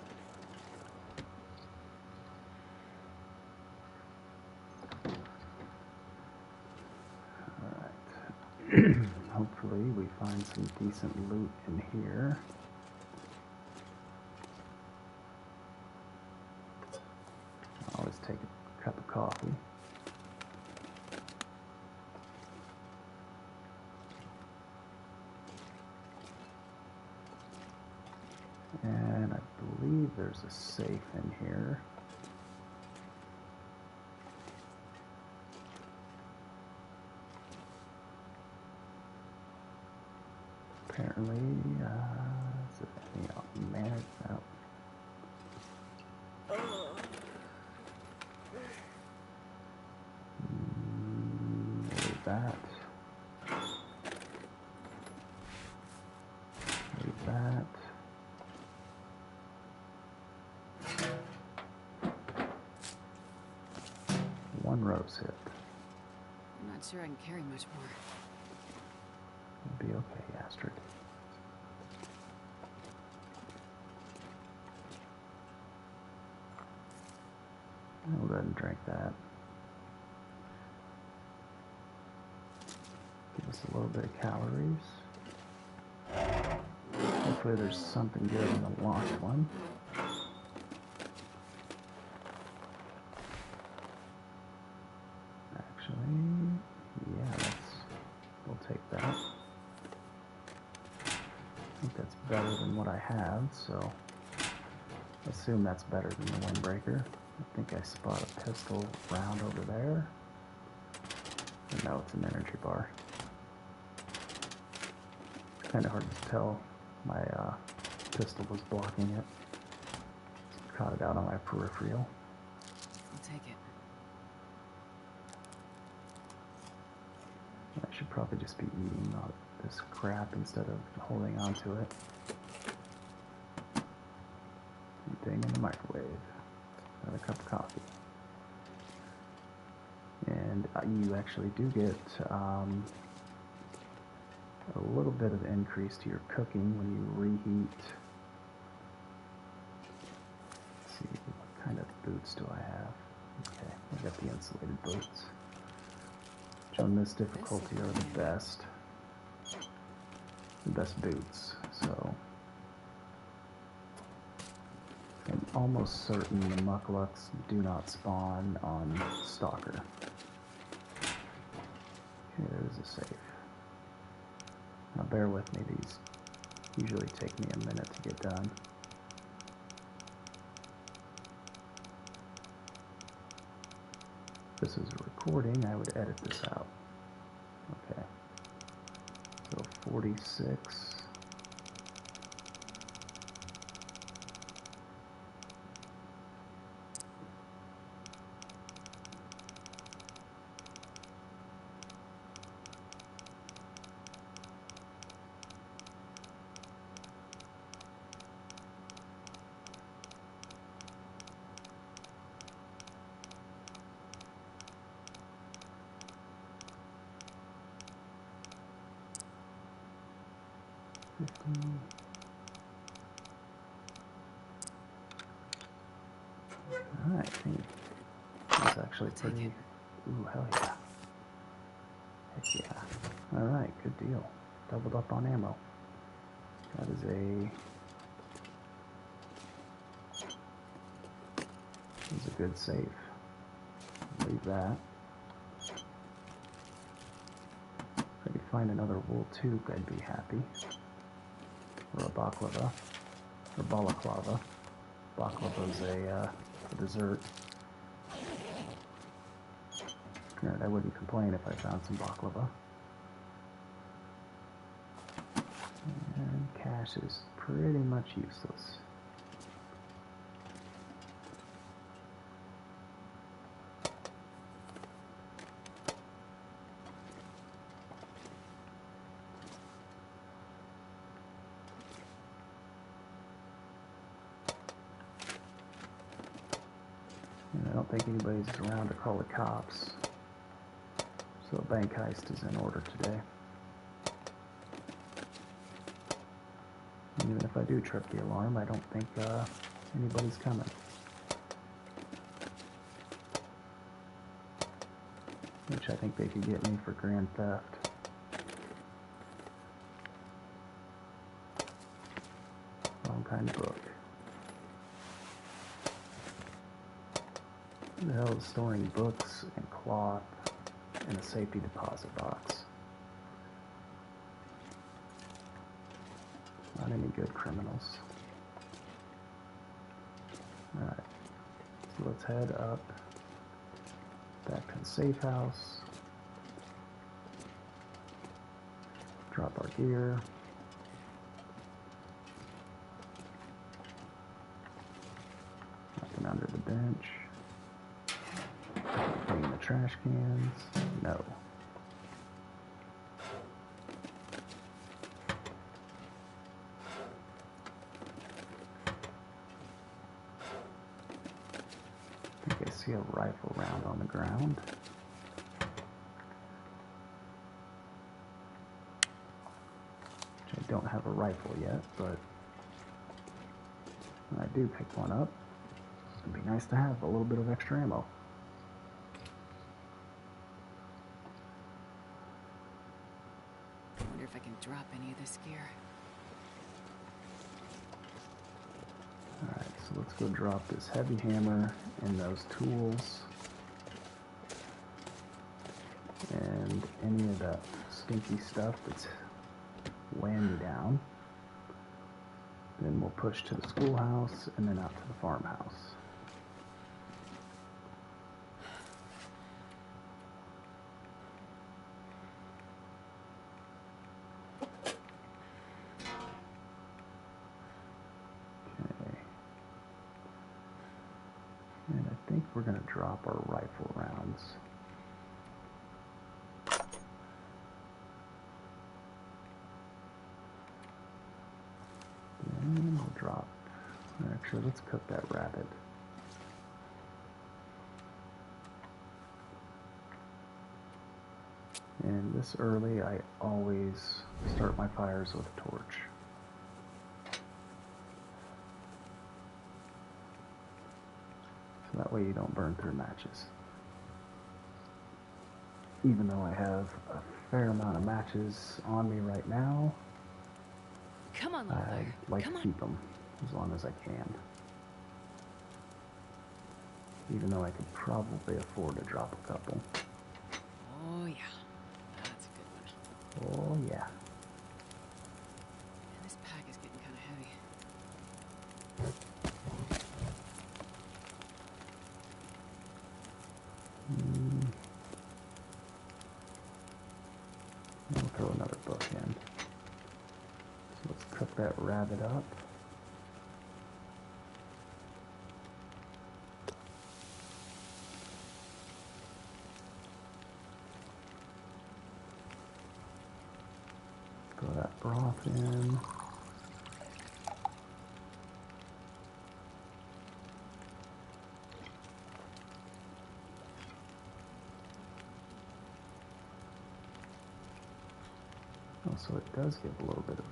Hopefully we find some decent loot in here. I'll always take a cup of coffee. And I believe there's a safe in here. Apparently, is it any man? No. There's that. There's that. One rose hit. I'm not sure I can carry much more. It'll be okay, Astrid. I'll go ahead and drink that. Give us a little bit of calories. Hopefully there's something good in the locked one. think that's better than what I have, so I assume that's better than the windbreaker. I think I spot a pistol round over there. And no, it's an energy bar. It's kind of hard to tell. My pistol was blocking it. Caught it out on my peripheral. I'll take it. I should probably just be eating all this crap instead of holding on to it. Anything in the microwave. Another cup of coffee. And you actually do get a little bit of increase to your cooking when you reheat. Let's see, what kind of boots do I have? Okay, I got the insulated boots. Which on this difficulty are the best boots. So I'm almost certain the mucklucks do not spawn on Stalker. Okay, there's a safe. Now bear with me, these usually take me a minute to get done. If this is a recording, I would edit this out. Okay. So 46. Alright, that's actually pretty. Ooh, hell yeah. Heck yeah. Alright, good deal. Doubled up on ammo. That is a good save. Leave that. If I could find another wool toque, I'd be happy. Or a baklava. Or balaclava. Baklava's a dessert. Granted, I wouldn't complain if I found some baklava. And cash is pretty much useless. And I don't think anybody's around to call the cops. So a bank heist is in order today. And even if I do trip the alarm, I don't think anybody's coming. Which I think they could get me for grand theft. Wrong kind of book. Who the hell is storing books and cloth in a safety deposit box? Not any good criminals. Alright, so let's head up back to the safe house. Drop our gear. Nothing under the bench. Clean the trash cans. No. I think I see a rifle round on the ground. Which I don't have a rifle yet, but when I do pick one up, it'd be nice to have a little bit of extra ammo. I wonder if I can drop any of this gear. Alright, so let's go drop this heavy hammer and those tools. And any of that stinky stuff that's weighing me down. Then we'll push to the schoolhouse and then out to the farmhouse. Okay. And I think we're going to drop our rifle rounds. And we'll drop. Actually, let's cook that rabbit. And this early, I always start my fires with a torch. So that way you don't burn through matches. Even though I have a fair amount of matches on me right now, Come on, I like to keep them as long as I can. Even though I could probably afford to drop a couple. Oh yeah, that's a good one. Oh yeah. Man, this pack is getting kind of heavy. I'll throw another book in. So let's cook that rabbit up. Throw that broth in. Oh, so it does give a little bit of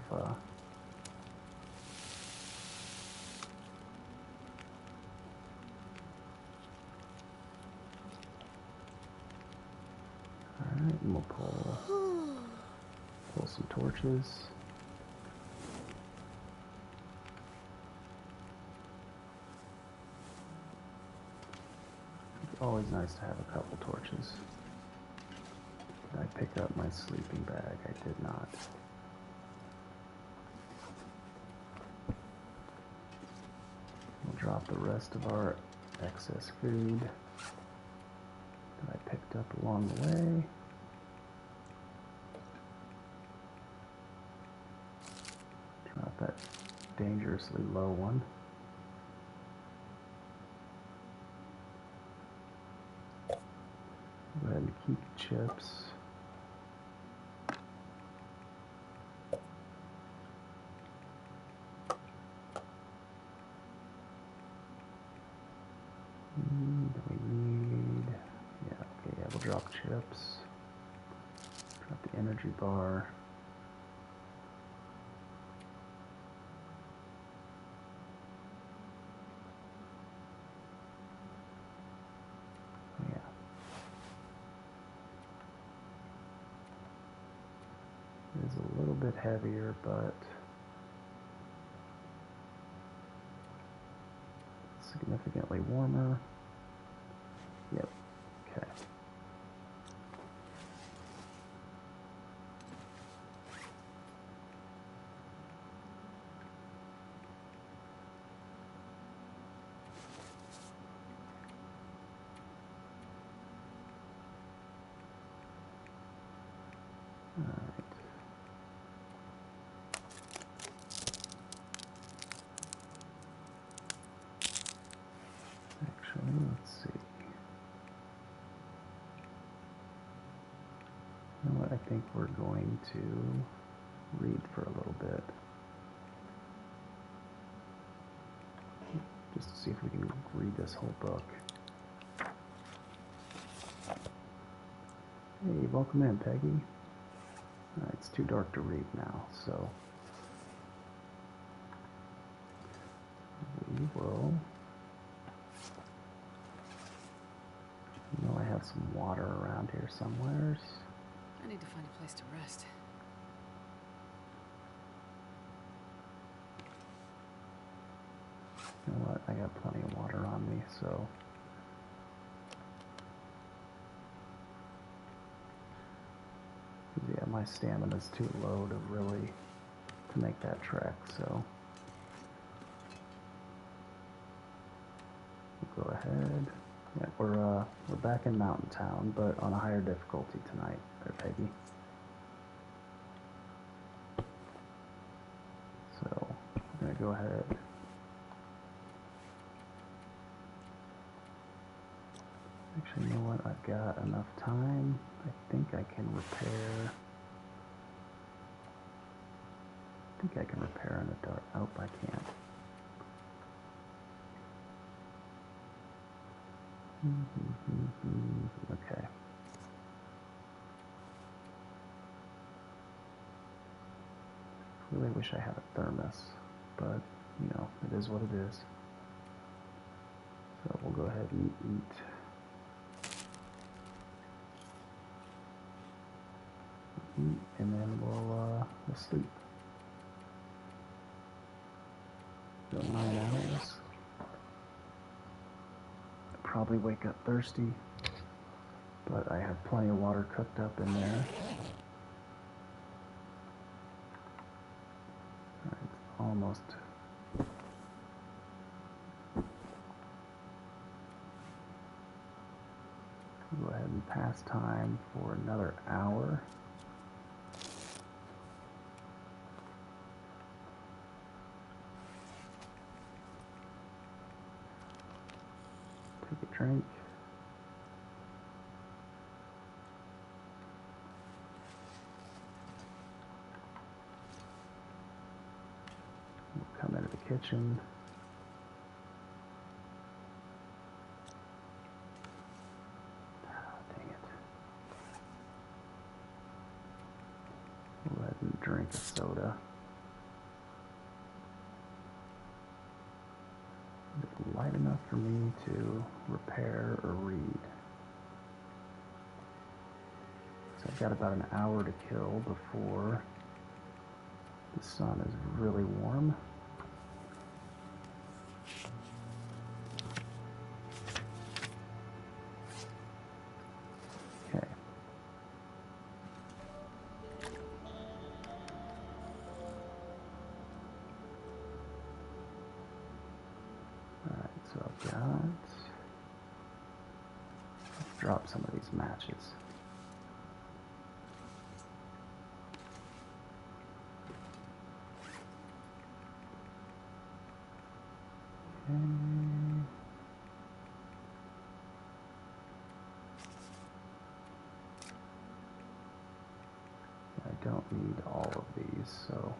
Alright, and we'll pull some torches. It's always nice to have a couple torches. Did I pick up my sleeping bag? I did not. We'll drop the rest of our excess food that I picked up along the way. Drop that dangerously low one. Go ahead and keep chips. We need, yeah, we'll drop chips. Drop the energy bar. Yeah. It is a little bit heavier, but significantly warmer. Yep. Okay. All right. Actually, let's see. You know what? I think we're going to read for a little bit. Just to see if we can read this whole book. Hey, welcome in, Peggy. It's too dark to read now, so we will. You know, I have some water around here somewhere. I need to find a place to rest. You know what? I got plenty of water on me, so. Yeah, my stamina's too low to make that trek, so. ahead. Yeah, we're back in Mountain Town, but on a higher difficulty tonight, there, Peggy. So we're gonna go ahead. Actually, you know what? I've got enough time. I think I can repair. I think I can repair in the dark. Oh, I can't. Okay. Really wish I had a thermos, but you know, it is what it is. So we'll go ahead and eat. And then we'll sleep. So 9 hours. I'll probably wake up thirsty, but I have plenty of water cooked up in there. Alright, it's almost. Go ahead and pass time for another hour. Take a drink. We'll come into the kitchen. Dang it. We'll go ahead and drink a soda. It's light enough for me to repair or read. So I've got about an hour to kill before the sun is really warm. Okay. Alright, so I've got. Let's drop some of these matches. I don't need all of these, so.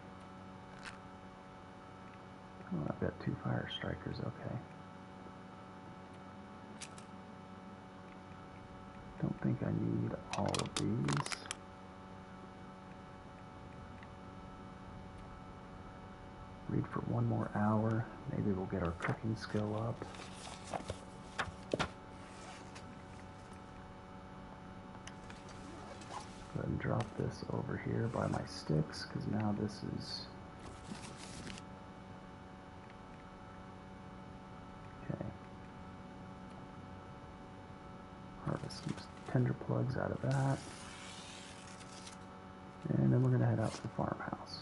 Oh, I've got 2 fire strikers, okay. Don't think I need all of these. Read for 1 more hour. Maybe we'll get our cooking skill up. Go ahead and drop this over here by my sticks, because now this is. Okay. Harvest some tender plugs out of that. And then we're going to head out to the farmhouse.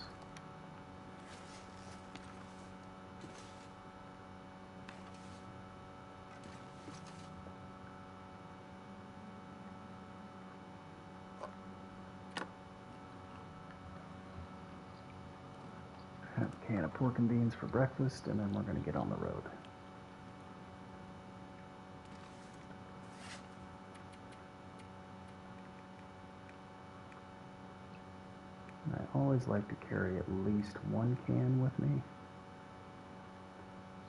Have a can of pork and beans for breakfast, and then we're going to get on the road. I always like to carry at least 1 can with me.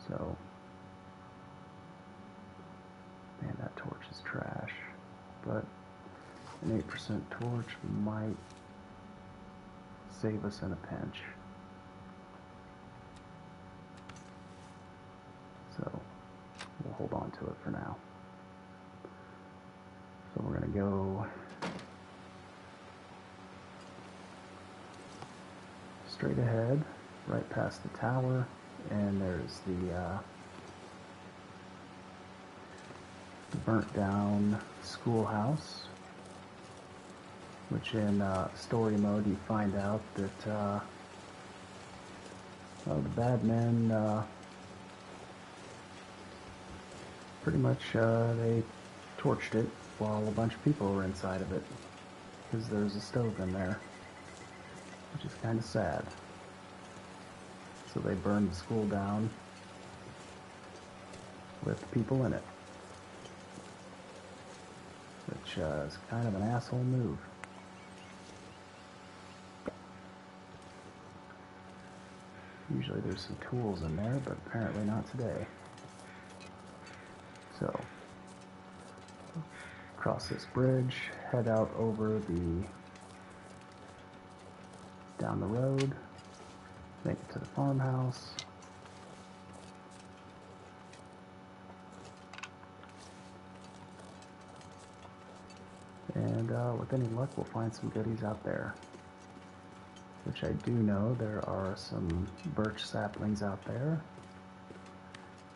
So, man, that torch is trash. But an 8% torch might save us in a pinch. So, we'll hold on to it for now. So we're going to go straight ahead, right past the tower, and there's the burnt down schoolhouse, which in story mode you find out that the bad men pretty much they torched it while a bunch of people were inside of it because there's a stove in there, which is kind of sad. So they burned the school down with people in it, which is kind of an asshole move. Usually there's some tools in there, but apparently not today. So, cross this bridge, head out over down the road, make it to the farmhouse. And with any luck, we'll find some goodies out there. Which I do know there are some birch saplings out there.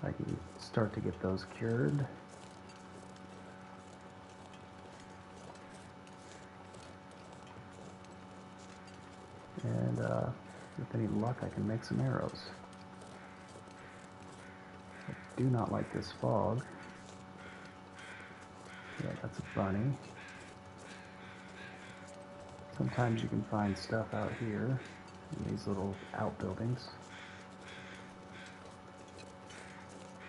I can start to get those cured. And with any luck, I can make some arrows. I do not like this fog. Yeah, that's a bunny. Sometimes you can find stuff out here in these little outbuildings.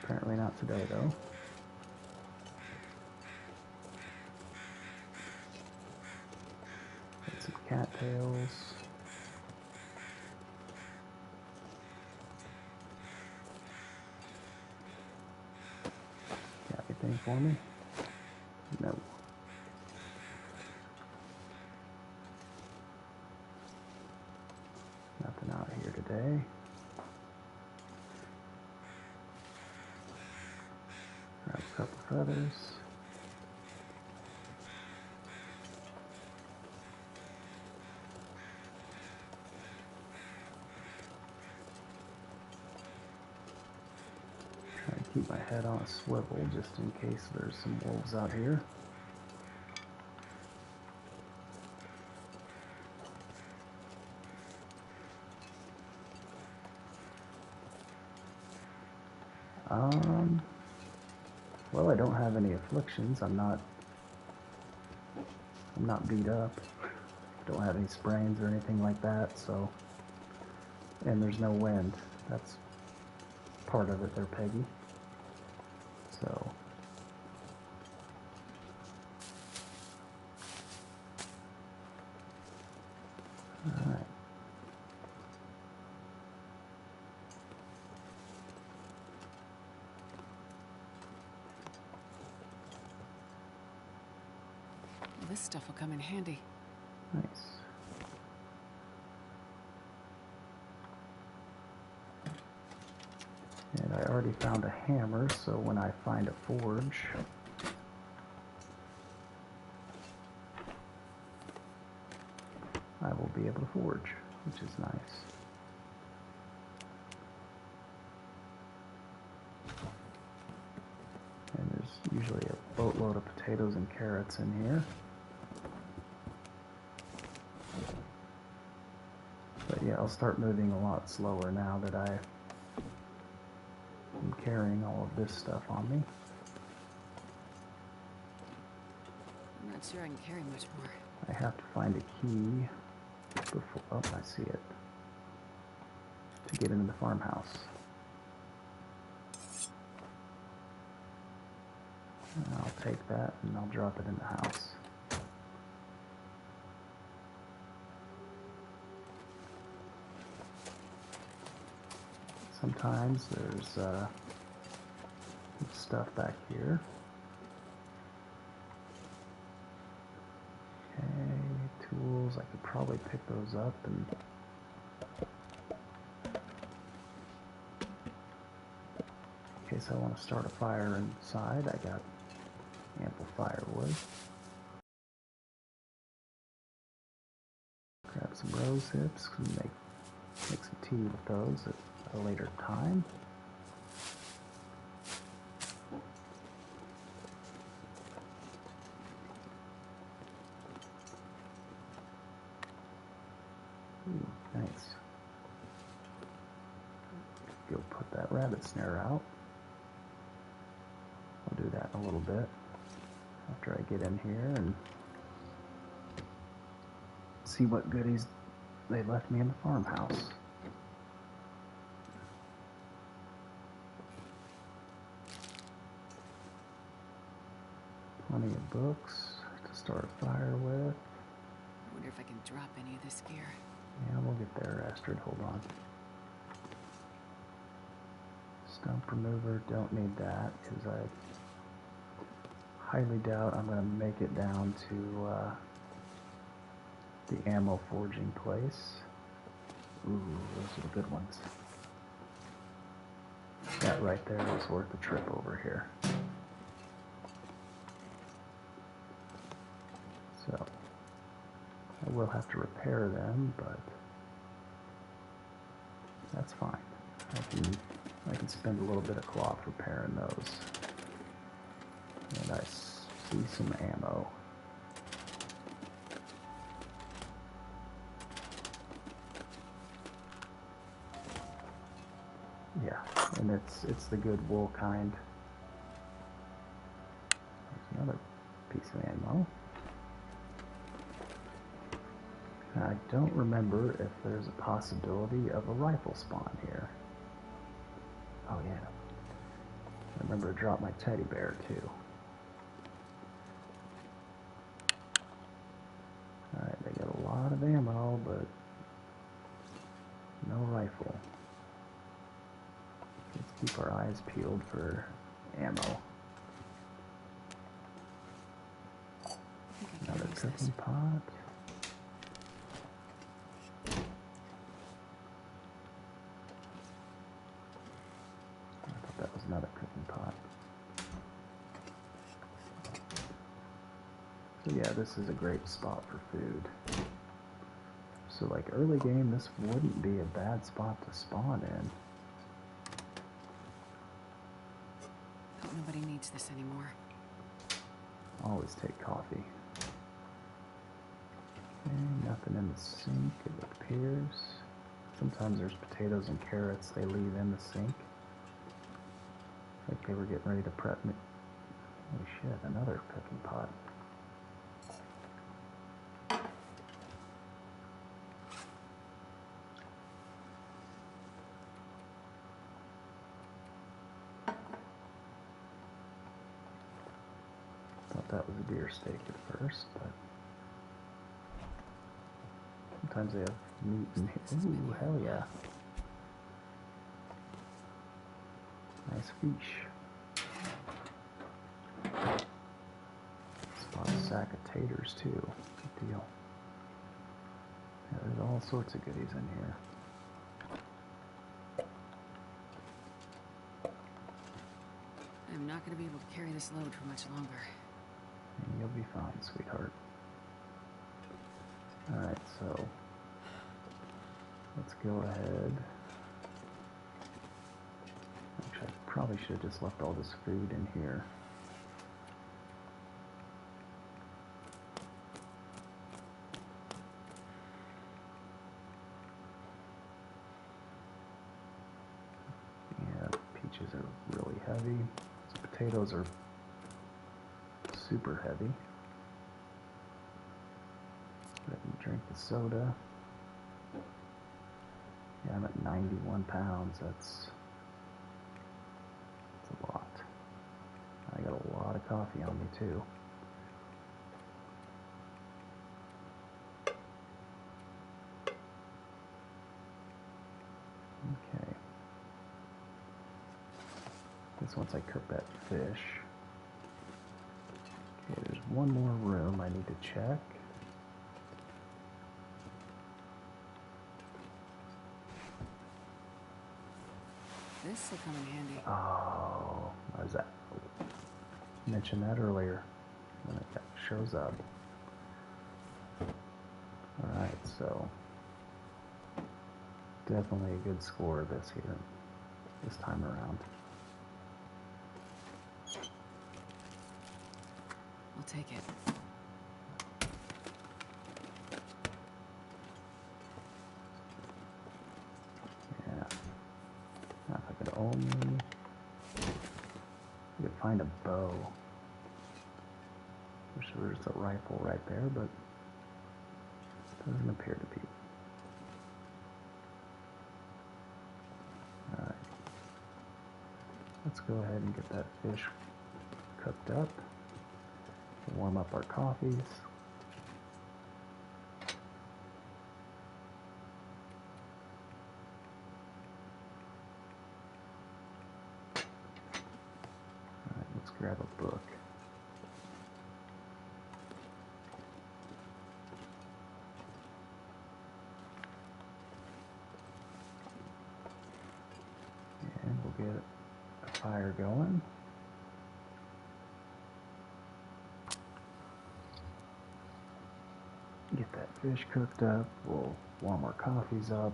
Apparently not today, though. Got some cattails. Got anything for me? No. Nothing out here today. Grab a couple feathers. Try to keep my head on a swivel just in case there's some wolves out here. Well, I don't have any afflictions. I'm not beat up. I don't have any sprains or anything like that, so. And there's no wind. That's part of it there, Peggy. So. Alright. This stuff will come in handy. Nice. And I already found a hammer, so when I find a forge, I will be able to forge, which is nice. And there's usually a boatload of potatoes and carrots in here. But yeah, I'll start moving a lot slower now that I am carrying all of this stuff on me. I'm not sure I can carry much more. I have to find a key before, oh, I see it, to get into the farmhouse. And I'll take that and I'll drop it in the house. Sometimes there's stuff back here. Okay, tools, I could probably pick those up and in case I want to start a fire inside, I got ample firewood. Grab some rose hips and make some tea with those at a later time. Ooh, nice. Go put that rabbit snare out. a little bit after I get in here and see what goodies they left me in the farmhouse. Plenty of books to start a fire with. I wonder if I can drop any of this gear. Yeah, we'll get there, Astrid. Hold on. Stump remover, don't need that, because I highly doubt I'm going to make it down to the ammo forging place. Ooh, those are the good ones. That right there was worth the trip over here. So, I will have to repair them, but that's fine. I can spend a little bit of cloth repairing those. And I see some ammo. Yeah, and it's the good wool kind. There's another piece of ammo. I don't remember if there's a possibility of a rifle spawn here. Oh yeah. I remember to drop my teddy bear too. Alright, they got a lot of ammo, but no rifle. Let's keep our eyes peeled for ammo. Another cooking pot. I thought that was another cooking pot. So yeah, this is a great spot for food. So like early game, this wouldn't be a bad spot to spawn in. Hope nobody needs this anymore. Always take coffee. Okay, nothing in the sink, it appears. Sometimes there's potatoes and carrots they leave in the sink. Like they were getting ready to prep me. Holy shit, another cooking pot. Thought that was a deer steak at first, but sometimes they have meat in here. Ooh, hell yeah. Nice fish. Spot a sack of taters too. Good deal. Yeah, there's all sorts of goodies in here. I'm not going to be able to carry this load for much longer. And you'll be fine, sweetheart. Alright, so let's go ahead. Actually, I probably should have just left all this food in here. Yeah, peaches are really heavy. These potatoes are super heavy. Go ahead and drink the soda. Yeah, I'm at 91 pounds. That's a lot. I got a lot of coffee on me too. Okay. Guess once I cook that fish. Okay, there's one more room I need to check. This will come in handy. Oh, what is that? I mentioned that earlier when it shows up. Alright, so definitely a good score this time around. I'll take it. Yeah. Now if I could only find a bow. there's a rifle right there, but doesn't appear to be. Alright. Let's go ahead and get that fish cooked up. Warm up our coffees. Alright, let's grab a book. And we'll get a fire going. Get that fish cooked up. We'll warm our coffees up.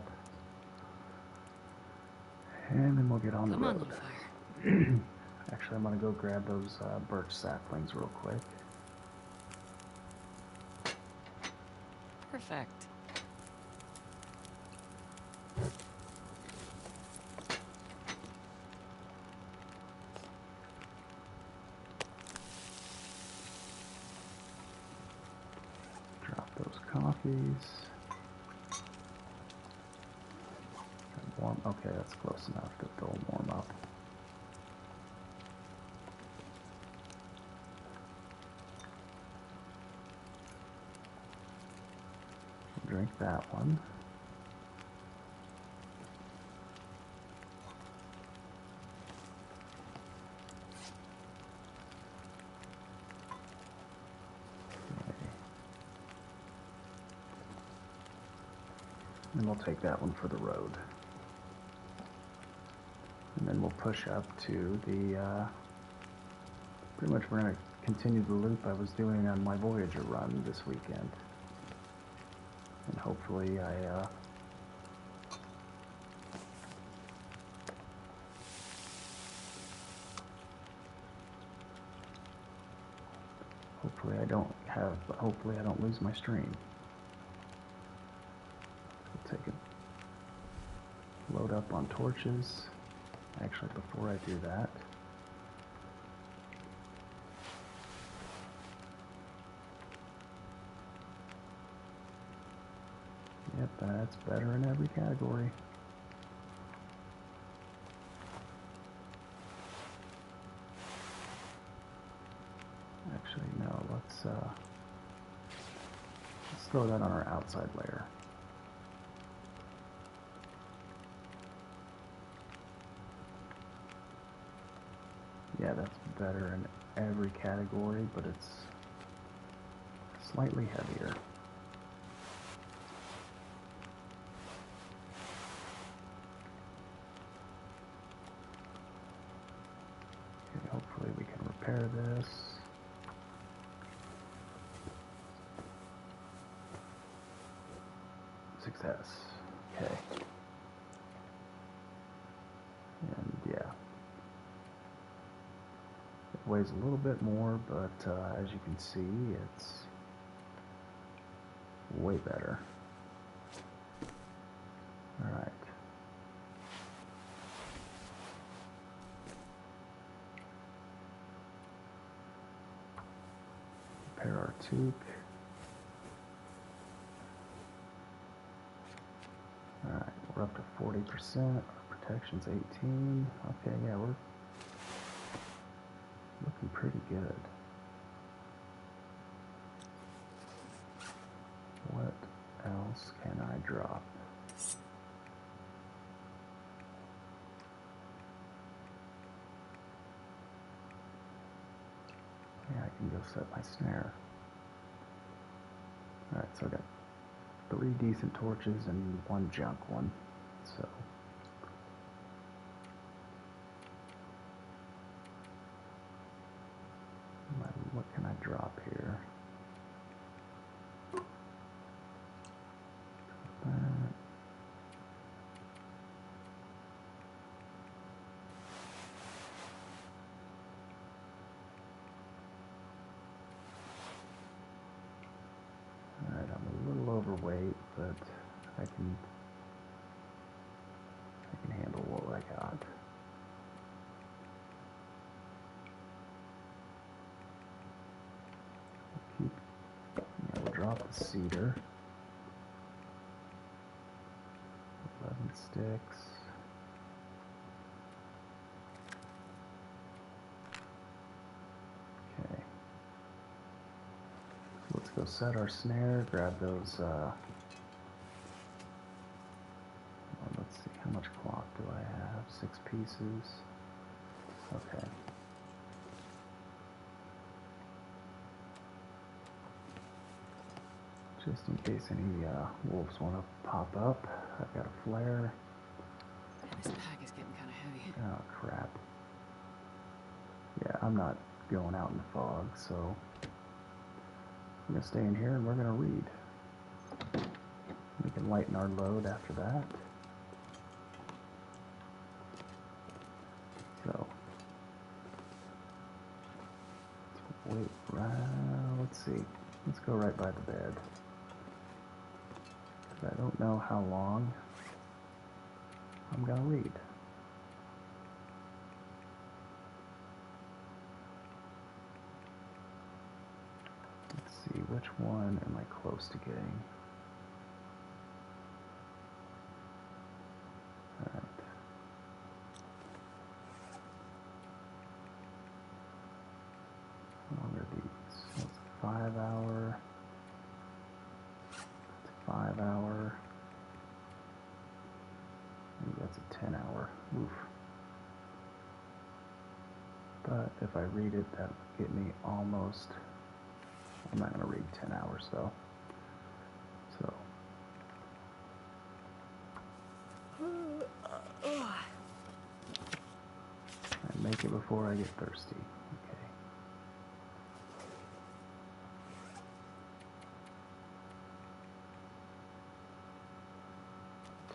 And then we'll get on the road. Come on, little fire. Actually, I'm going to go grab those birch saplings real quick. Perfect. Drop those coffees. And warm. Okay, that's close enough that they'll warm up. Drink that one. Okay. And we'll take that one for the road. And then we'll push up to the, pretty much we're going to continue the loop I was doing on my Voyager run this weekend. And hopefully hopefully I don't lose my stream. We'll take a load up on torches. Actually, before I do that, yep, that's better in every category. Actually, no, let's throw that on our outside layer. Yeah, that's better in every category, but it's slightly heavier. Okay, hopefully we can repair this. Success. Okay. And yeah. It weighs a little bit more, but as you can see, it's way better. Alright. Repair our toque. Alright, we're up to 40%. Our protection's 18. Okay, yeah, we're looking pretty good. What else can I drop? Yeah, I can go set my snare. Alright, so I got 3 decent torches and 1 junk one. So what can I drop here? That. Alright, I'm a little overweight, but I can handle what I got. Keep out the cedar. 11 sticks. Okay. Let's go set our snare, grab those, let's see, how much cloth do I have? 6 pieces. Okay. Just in case any wolves want to pop up, I've got a flare. This pack is getting kind of heavy. Oh, crap. Yeah, I'm not going out in the fog, so I'm going to stay in here and we're going to read. We can lighten our load after that. So, wait, let's see. Let's go right by the bed. Because I don't know how long I'm going to read. Let's see, which one am I close to getting? Alright. How long are these? That's a 5 hour. That's a 5 hour. Maybe that's a 10 hour. Oof. But if I read it, that would get me almost. I'm not going to read 10 hours though. So. I make it before I get thirsty. Okay.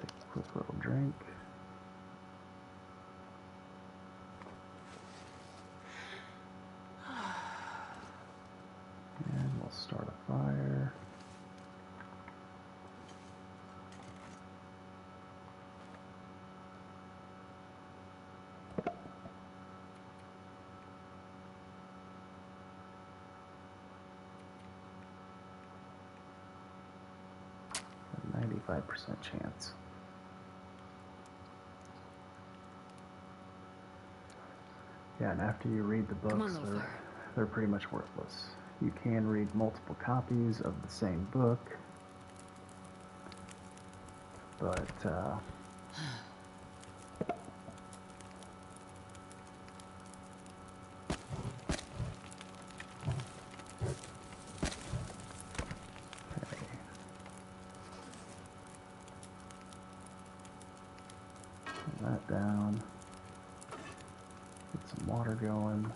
Take a quick little drink. And we'll start a fire. A 95% chance. Yeah, and after you read the books, they're pretty much worthless. You can read multiple copies of the same book, but that down. Get some water going.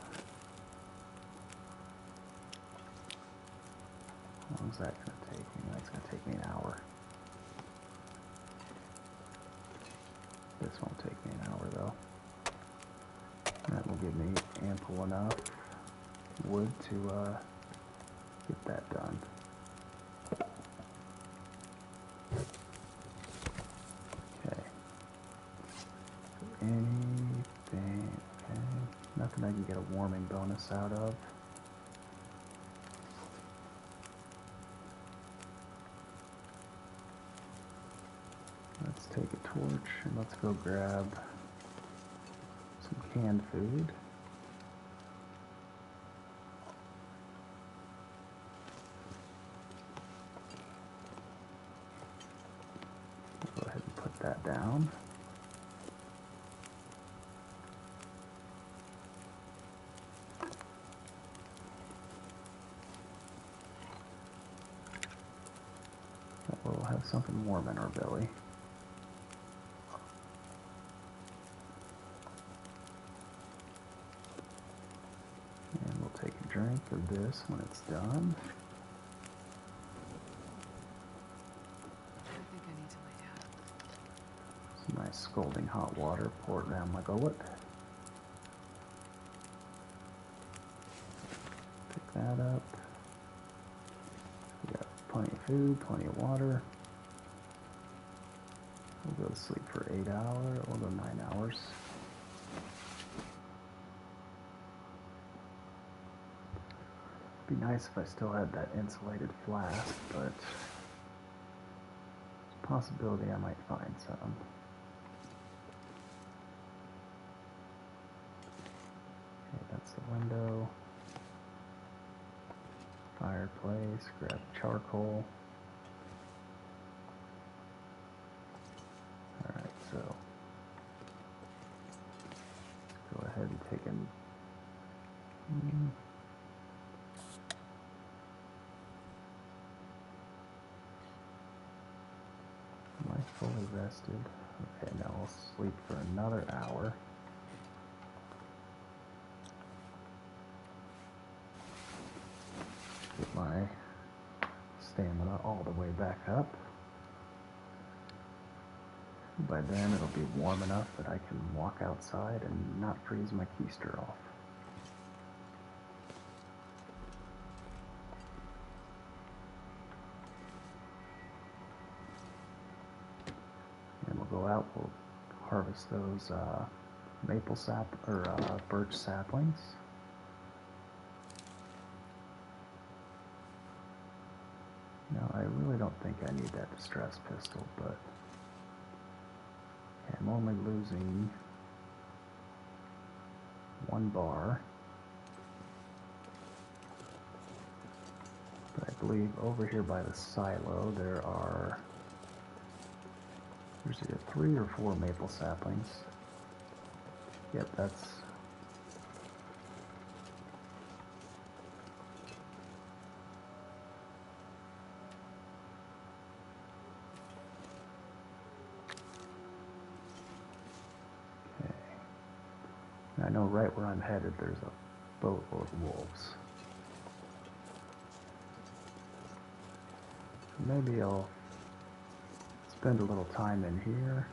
How long is that going to take me? That's going to take me an hour. This won't take me an hour though. That will give me ample enough wood to get that done. Okay. Anything, okay. Nothing I can get a warming bonus out of. Let's take a torch and let's go grab some canned food. Go ahead and put that down. That will have something warm in our belly. And we'll take a drink of this when it's done. I think I need to lay down. Some nice scalding hot water poured around my gullet. Pick that up. We got plenty of food, plenty of water. We'll go to sleep for 8 hours. We'll go 9 hours. Be nice if I still had that insulated flask, but there's a possibility I might find some. Okay, that's the window. Fireplace, grab charcoal. Alright, so let's go ahead and take in. Am I fully rested? Okay, now I'll sleep for another hour. Get my stamina all the way back up. By then it'll be warm enough that I can walk outside and not freeze my keister off. And we'll go out, we'll harvest those birch saplings. Now I really don't think I need that distress pistol, but I'm only losing 1 bar. But I believe over here by the silo there's either 3 or 4 maple saplings. Yep, that's... Okay. I know right where I'm headed there's a boatload of wolves. Maybe I'll spend a little time in here.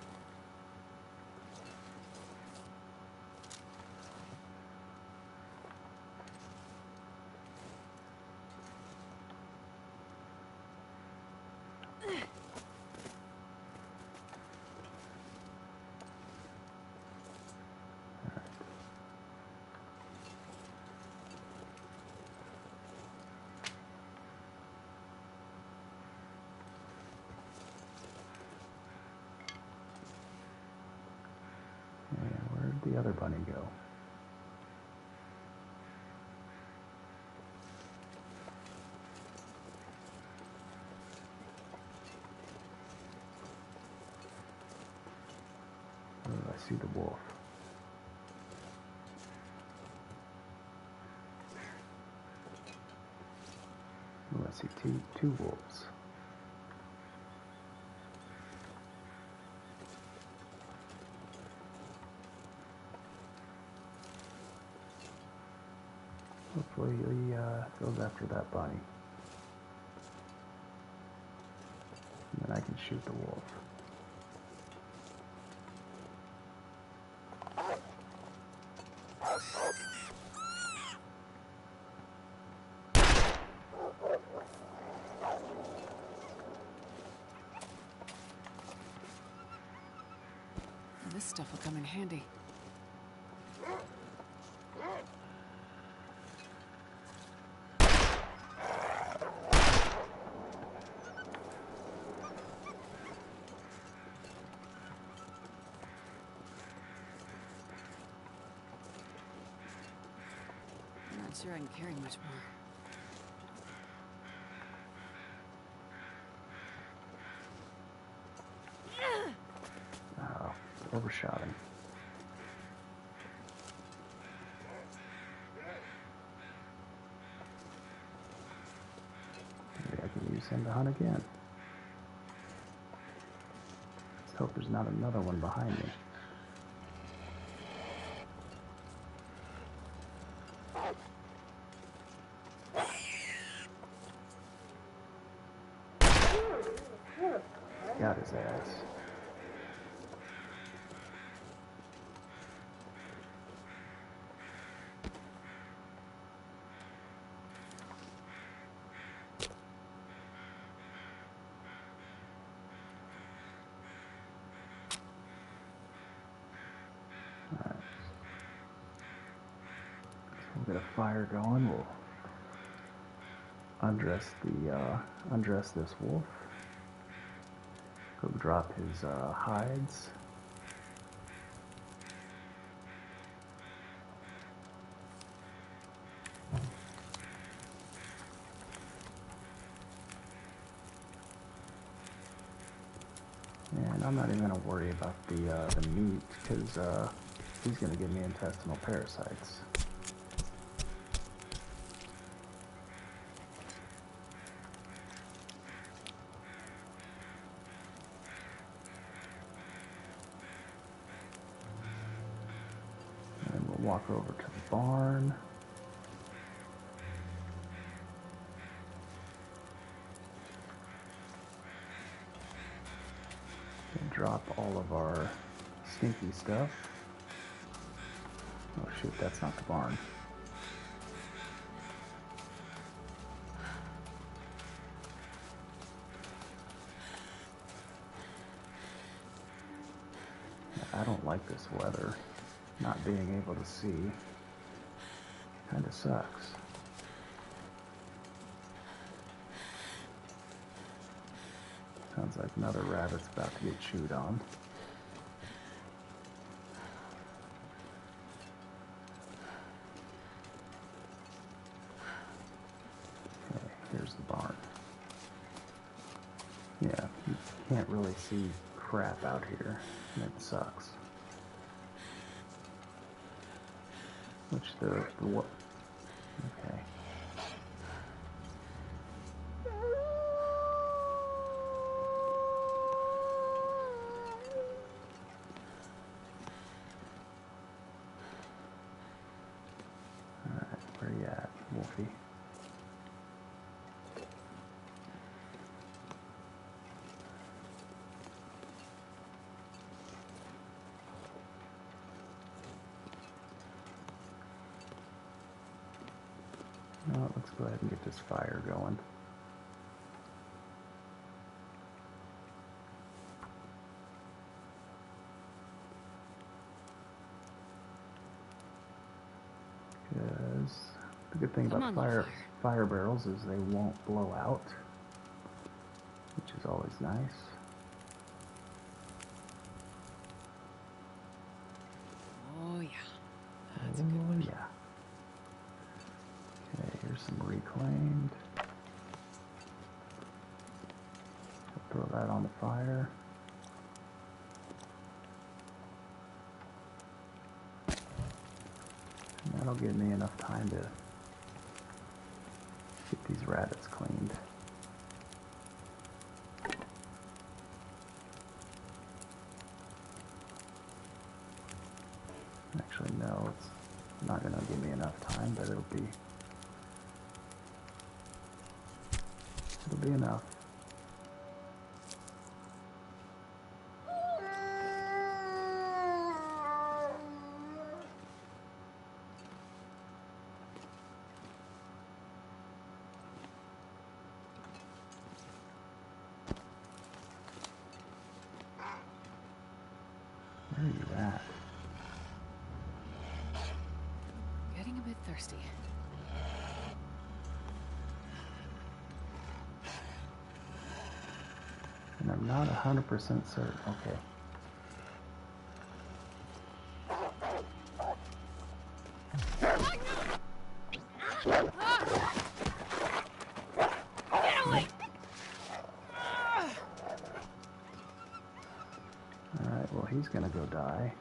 Where'd the other bunny go? Oh, I see the wolf. Oh, I see two wolves. Hopefully he goes after that bunny. And then I can shoot the wolf. This stuff will come in handy. I'm not sure I can carry much more. Overshot him. Maybe I can use him to hunt again. Let's hope there's not another one behind me. Got his ass. Alright. So we'll get a fire going. We'll undress this wolf. Go drop his hides. And I'm not even going to worry about the meat, because he's going to give me intestinal parasites. And we'll walk over to the barn. And drop all of our stinky stuff. Oh shoot, that's not the barn. I don't like this weather. Not being able to see kind of sucks. Sounds like another rabbit's about to get chewed on. Okay, here's the barn. Yeah, you can't really see crap out here, and it sucks. Which the what? Okay. Alright, where you at, Wolfie? Well, let's go ahead and get this fire going. Because the good thing about fire barrels is they won't blow out, which is always nice. Oh yeah, that's a good one. Yeah. Okay, here's some reclaimed. Throw that on the fire. And that'll give me enough time to get these rabbits cleaned. Actually, no, it's not going to give me enough time, but it'll be enough. Where are you at? Getting a bit thirsty. And I'm not 100% certain. Okay. Get away! Alright, well, he's gonna go die.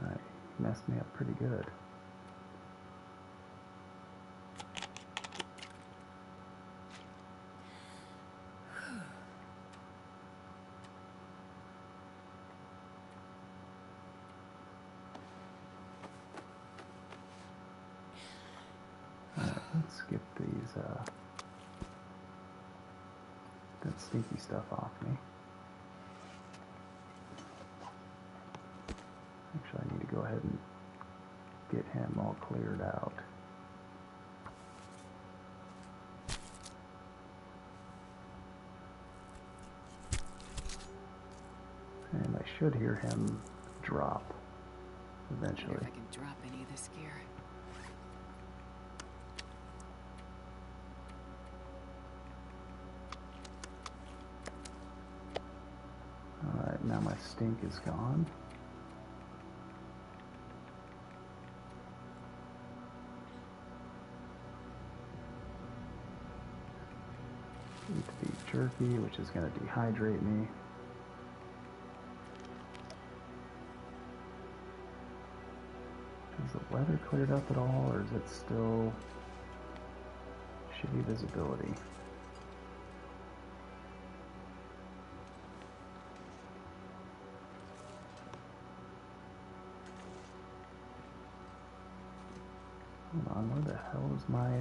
Alright, messed me up pretty good. Alright, let's get these, that stinky stuff off me. Actually, I need to go ahead and get him all cleared out. And I should hear him drop eventually. Wonder if I can drop any of this gear. Alright, now my stink is gone. Eat the beef jerky, which is going to dehydrate me. Has the weather cleared up at all, or is it still shitty visibility? Hold on, where the hell is my,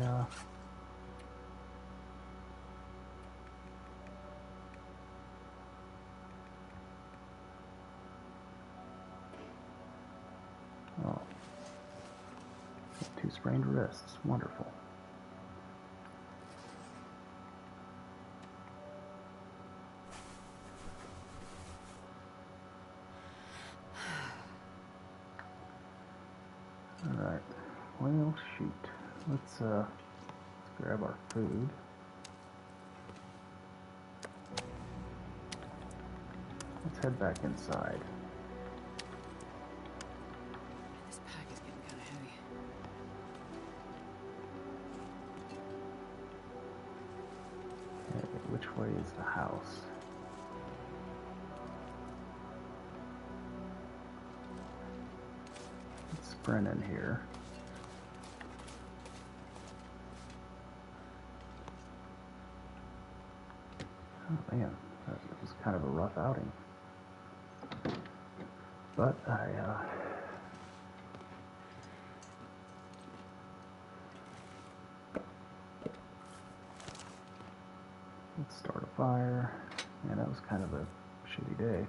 oh, 2 sprained wrists, wonderful. Alright, well, shoot. Let's grab our food. Let's head back inside. This pack is getting kind of heavy. Okay, which way is the house? Let's sprint in here. Oh man, that was kind of a rough outing. But let's start a fire. Yeah, that was kind of a shitty day.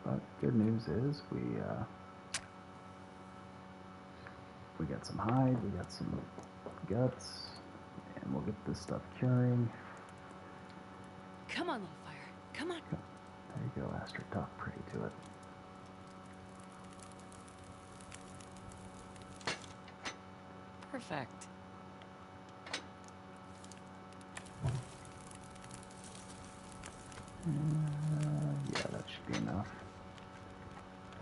But good news is we got some hide, we got some guts, and we'll get this stuff curing. Come on, little fire. Come on. There you go, Astrid. Talk pretty to it. Perfect. Yeah, that should be enough.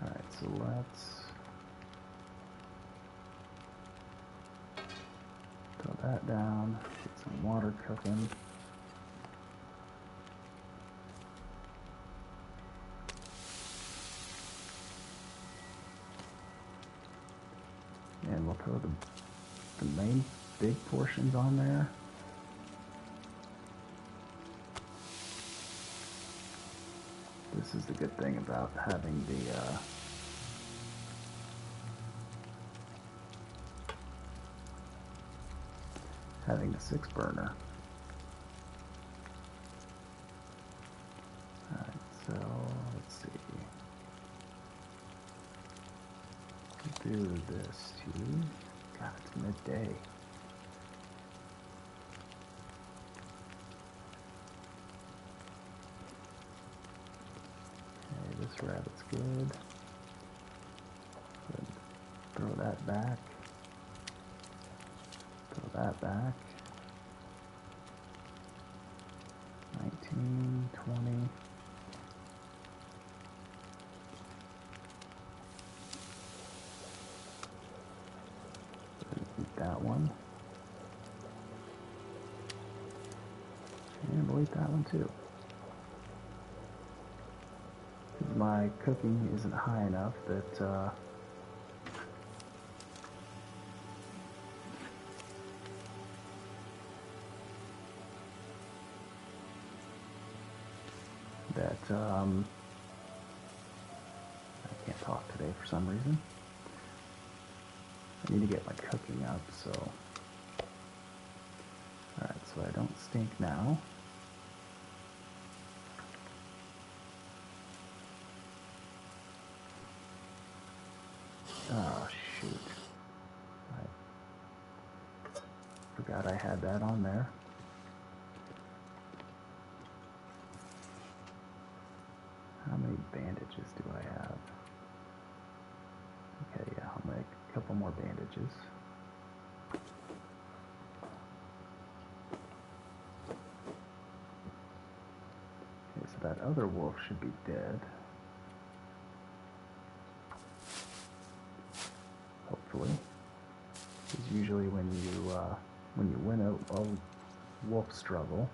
Alright, so let's throw that down, get some water cooking. And we'll throw the main big portions on there. This is the good thing about having the 6 burner. Alright, so let's see. Do this too. God, it's midday. Okay, this rabbit's good. Good. Throw that back. Throw that back. 19, 20. Eat that one. And we'll eat that one too. My cooking isn't high enough that I can't talk today for some reason. I need to get my cooking up, so. Alright, so I don't stink now. Oh, shoot. I forgot I had that on there. How many bandages do I have? more bandages. Okay, so that other wolf should be dead. Hopefully. Because usually when you win a wolf struggle,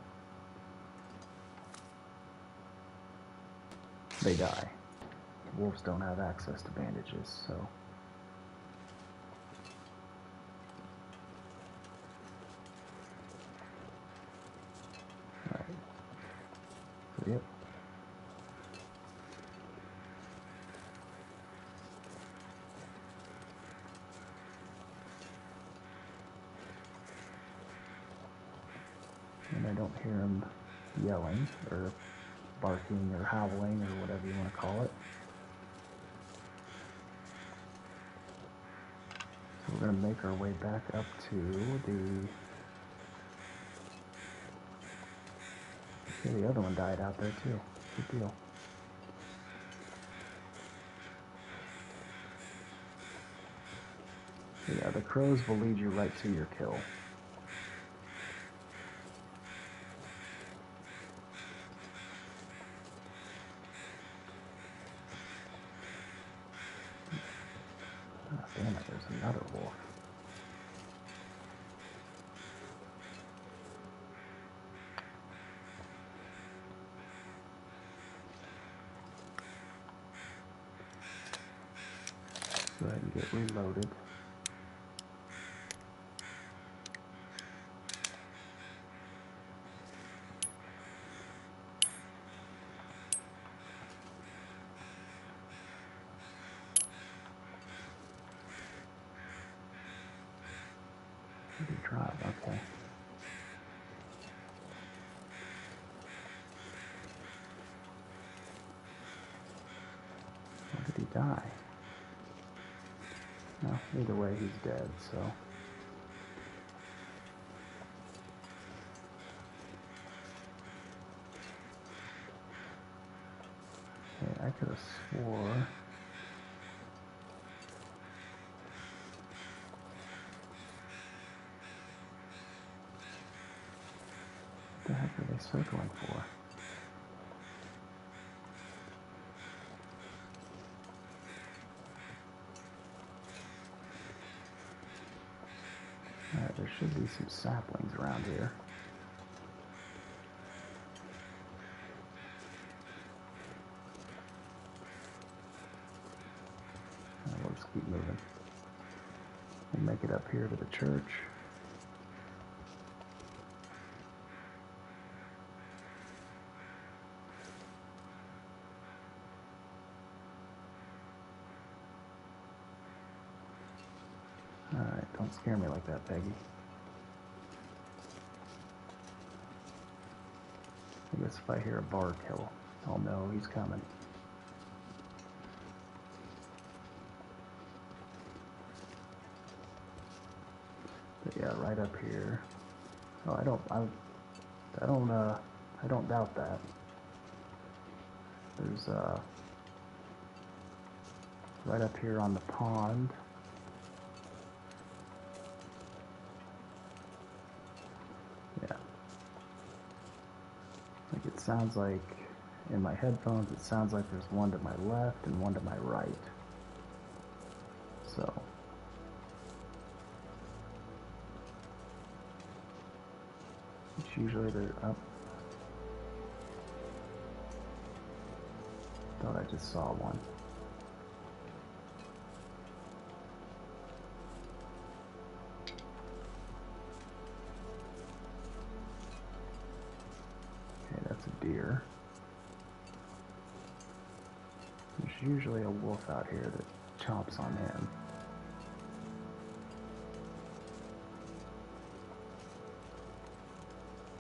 they die. Wolves don't have access to bandages, so. Alright. So, yep. And I don't hear him yelling or barking or howling or whatever you want to call it. So we're going to make our way back up to the... Okay, the other one died out there too. Good deal. Yeah, the crows will lead you right to your kill. Oh, damn it, there's another wolf. Go ahead and get reloaded. Where did he drive? Okay. Where did he die? No, either way, he's dead, so. Okay, I could have swore. What the heck are they circling for? Alright, there should be some saplings around here. We'll just keep moving. We'll make it up here to the church. Alright, don't scare me like that, Peggy. I guess if I hear a bark, I'll know he's coming. But yeah, right up here. Oh, I don't doubt that. There's right up here on the pond. Yeah. Like it sounds like in my headphones, it sounds like there's one to my left and one to my right. So. It's usually they're up. Thought I just saw one. Okay, that's a deer. There's usually a wolf out here that chomps on him.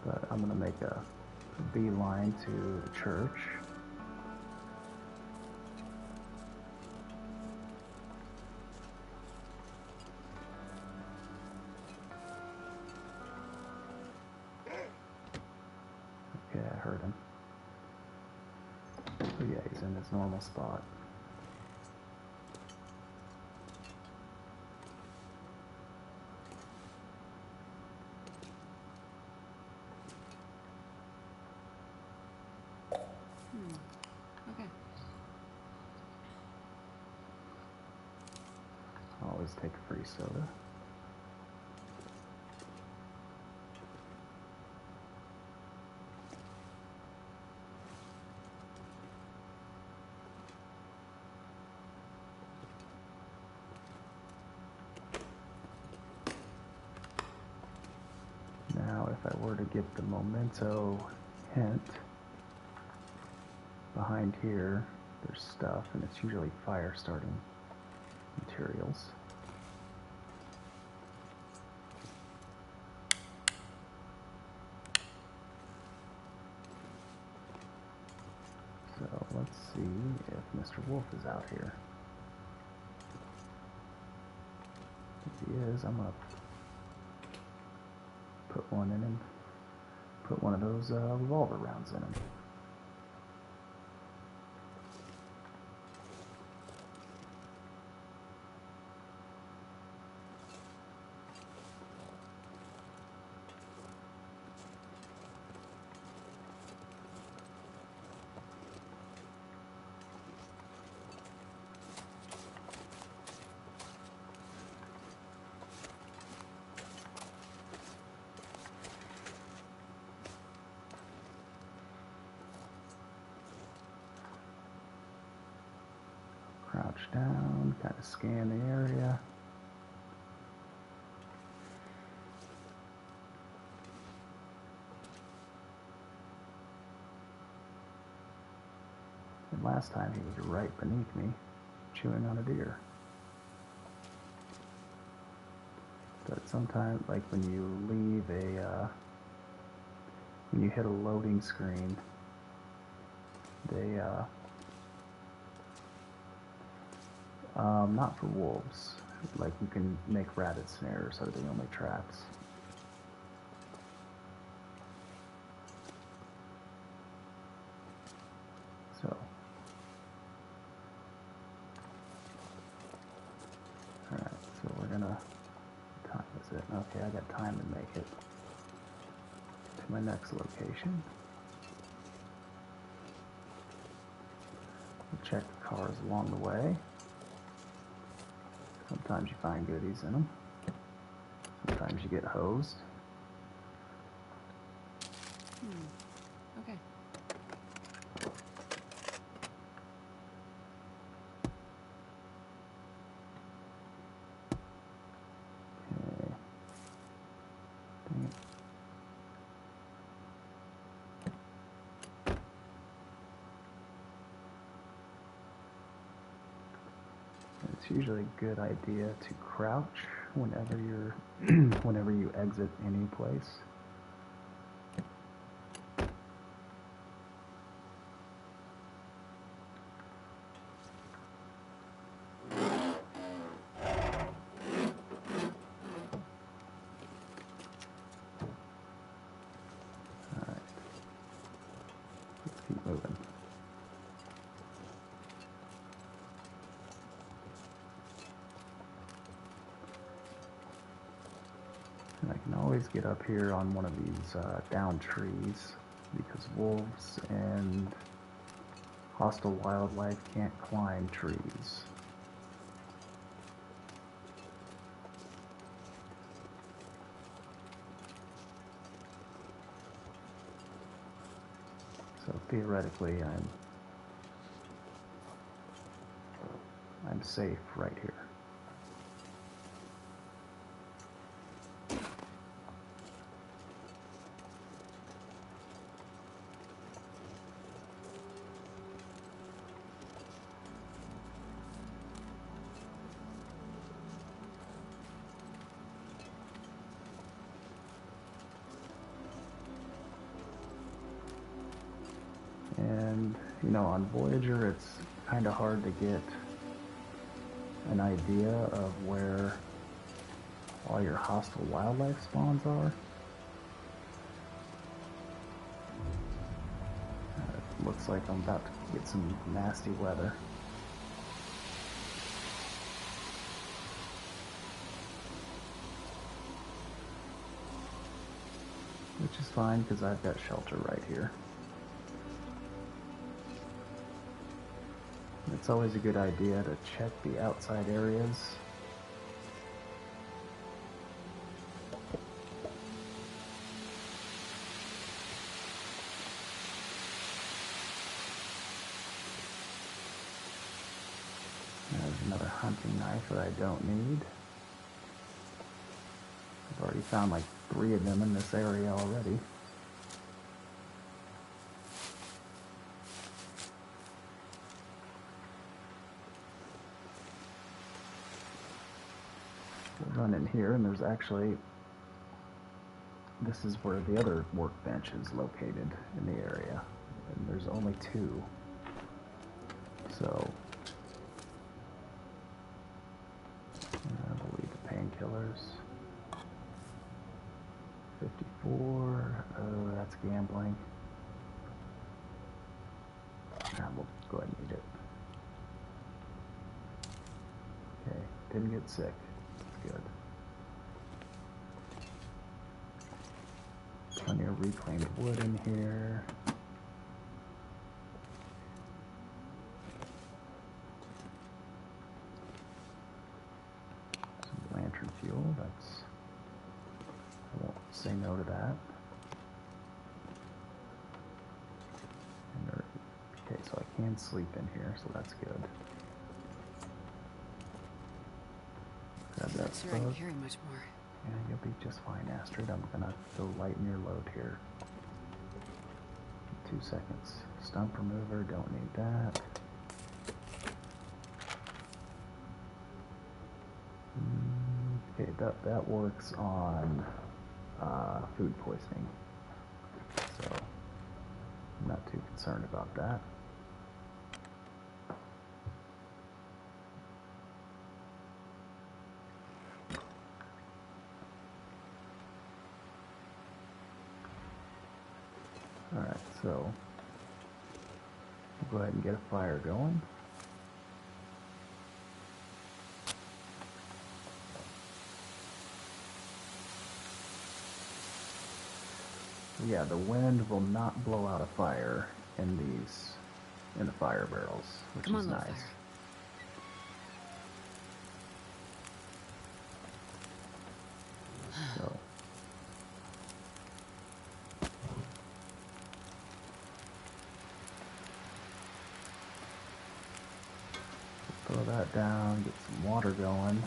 But I'm gonna make a beeline to the church. Okay, I heard him. Oh yeah, he's in his normal spot. Always take a free soda. Now, if I were to get the memento hint, behind here, there's stuff, and it's usually fire starting materials. So let's see if Mr. Wolf is out here. If he is, I'm gonna put one in him. Put one of those revolver rounds in him. Crouch down, kind of scan the area. And last time he was right beneath me, chewing on a deer. But sometimes, like when you leave when you hit a loading screen, they, not for wolves. Like you can make rabbit snares are the only traps. So, alright, so we're gonna, what time is it? Okay, I got time to make it to my next location. We'll check the cars along the way. Sometimes you find goodies in them. Sometimes you get hosed. Okay. Okay. Dang it. It's usually a good idea to crouch whenever you're whenever you exit any place. Alright. Let's keep moving. And I can always get up here on one of these down trees because wolves and hostile wildlife can't climb trees. So theoretically, I'm safe right here. And, you know, on Voyager, it's kind of hard to get an idea of where all your hostile wildlife spawns are. It looks like I'm about to get some nasty weather. Which is fine because I've got shelter right here. It's always a good idea to check the outside areas Another hunting knife that I don't need. I've already found like 3 of them in this area already. We'll run in here, and there's actually, this is where the other workbench is located in the area, and there's only 2. So, I believe the painkillers. 54, oh, that's gambling. We'll go ahead and eat it. Okay, didn't get sick. That's good. Plenty of reclaimed wood in here. Some lantern fuel, that's, I won't say no to that. And there, okay, so I can sleep in here, so that's good. Grab that Not sure I can bug. carry much more. Yeah, you'll be just fine, Astrid. I'm gonna go lighten your load here. 2 seconds. Stump remover, don't need that. Okay, that works on food poisoning, so I'm not too concerned about that. Alright, so we'll go ahead and get a fire going. Yeah, the wind will not blow out a fire in the fire barrels, which is nice. So throw that down, get some water going.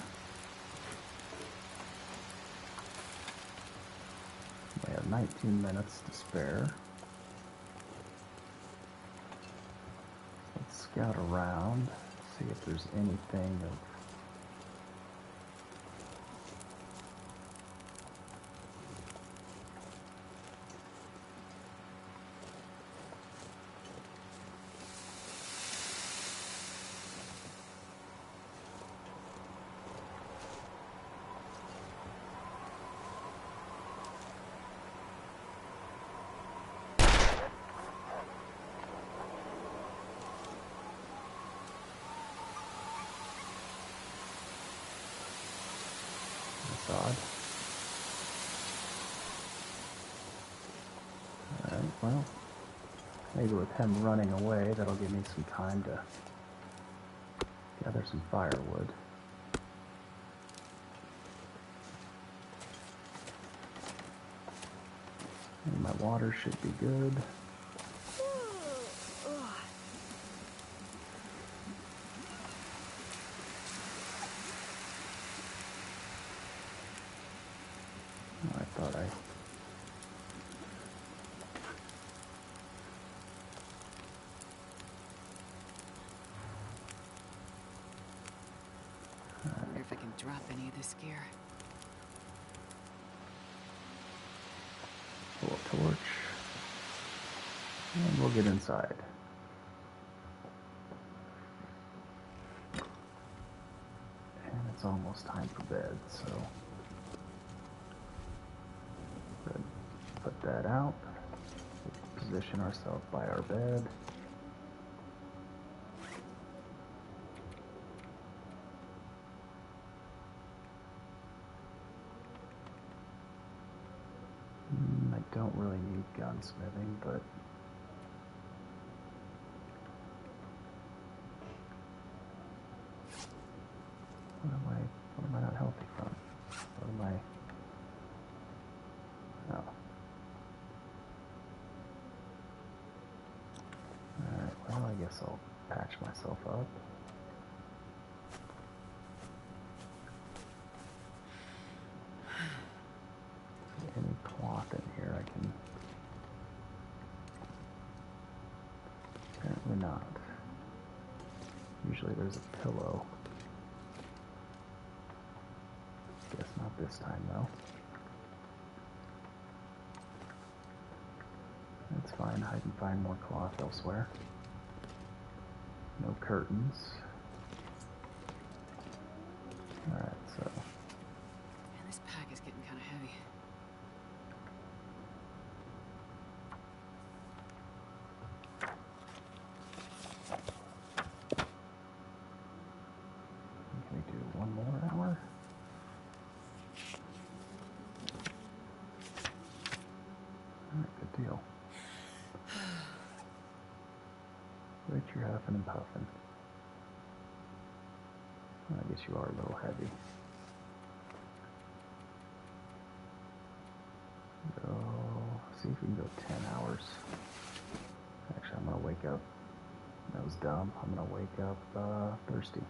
We have 19 minutes to spare. Let's scout around, see if there's anything of odd. Alright, well, maybe with him running away, that'll give me some time to gather some firewood. And my water should be good. I thought I... I wonder if I can drop any of this gear. Pull a torch. And we'll get inside. And it's almost time for bed, so... Good. Put that out. Position ourselves by our bed. I don't really need gunsmithing, but what am I not healthy from? What am I? Oh. Alright, well, I guess I'll patch myself up. is a pillow. Guess not this time, though. That's fine. I can find more cloth elsewhere. No curtains. Alright, so... Man, this pack is getting kind of heavy. Can we do one more hour? Alright, good deal. Wait, you're huffing and puffing. I guess you are a little heavy. Go, see if we can go 10 hours. Actually, I'm gonna wake up. That was dumb. I'm gonna wake up thirsty.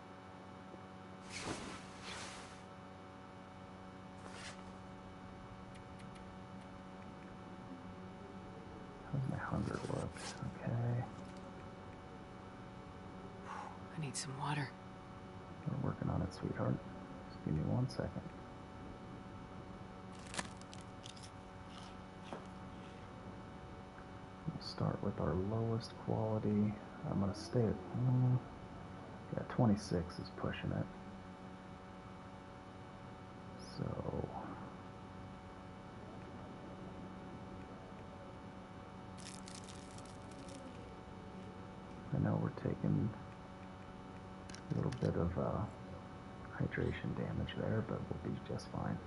How's my hunger look? Okay. I need some water. We're working on it, sweetheart. Just give me 1 second. We'll start with our lowest quality. I'm gonna stay at, yeah, 26 is pushing it. So, I know we're taking a little bit of hydration damage there, but we'll be just fine.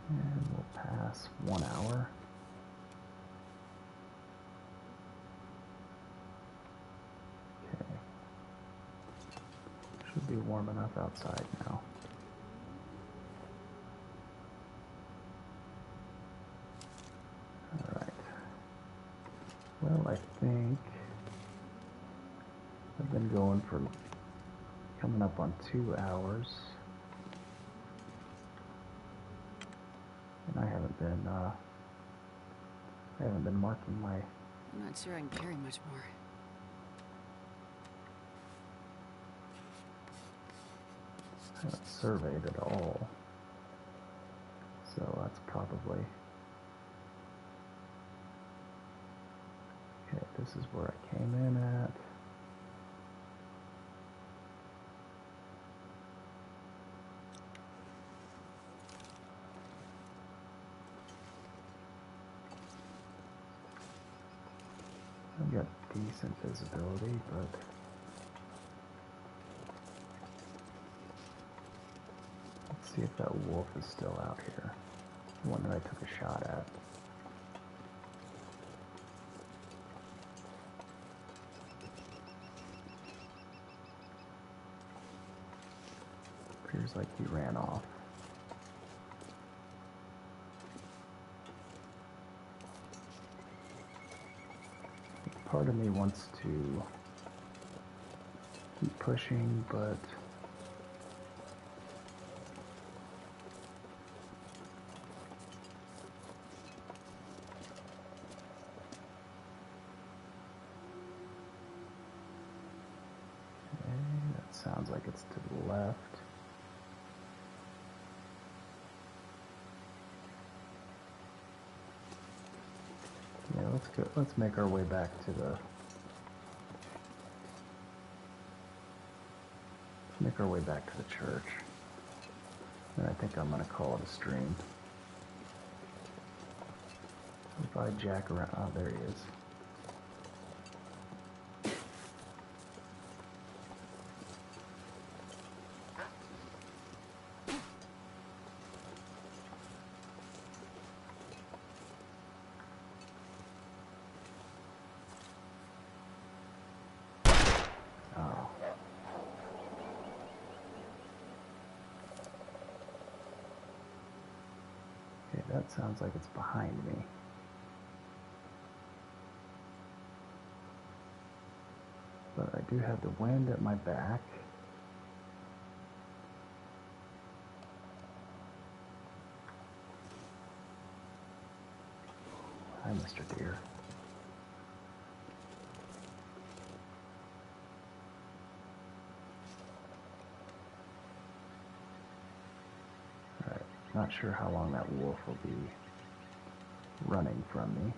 And we'll pass 1 hour. Okay. Should be warm enough outside now. Alright. Well, I think I've been going for coming up on 2 hours. And I haven't been marking my... I'm not sure I can carry much more. I haven't surveyed at all. So that's probably... Okay, this is where I came in at. I've got decent visibility, but let's see if that wolf is still out here. The one that I took a shot at. Appears like he ran off. Part of me wants to keep pushing, but okay, that sounds like it's to the left. Yeah, let's go. Let's make our way back to the. Make our way back to the church. And I think I'm gonna call it a stream. If I jack around, oh, there he is. Oh. Okay, that sounds like it's behind me. But I do have the wind at my back. Hi, Mr. Deer. Not sure how long that wolf will be running from me.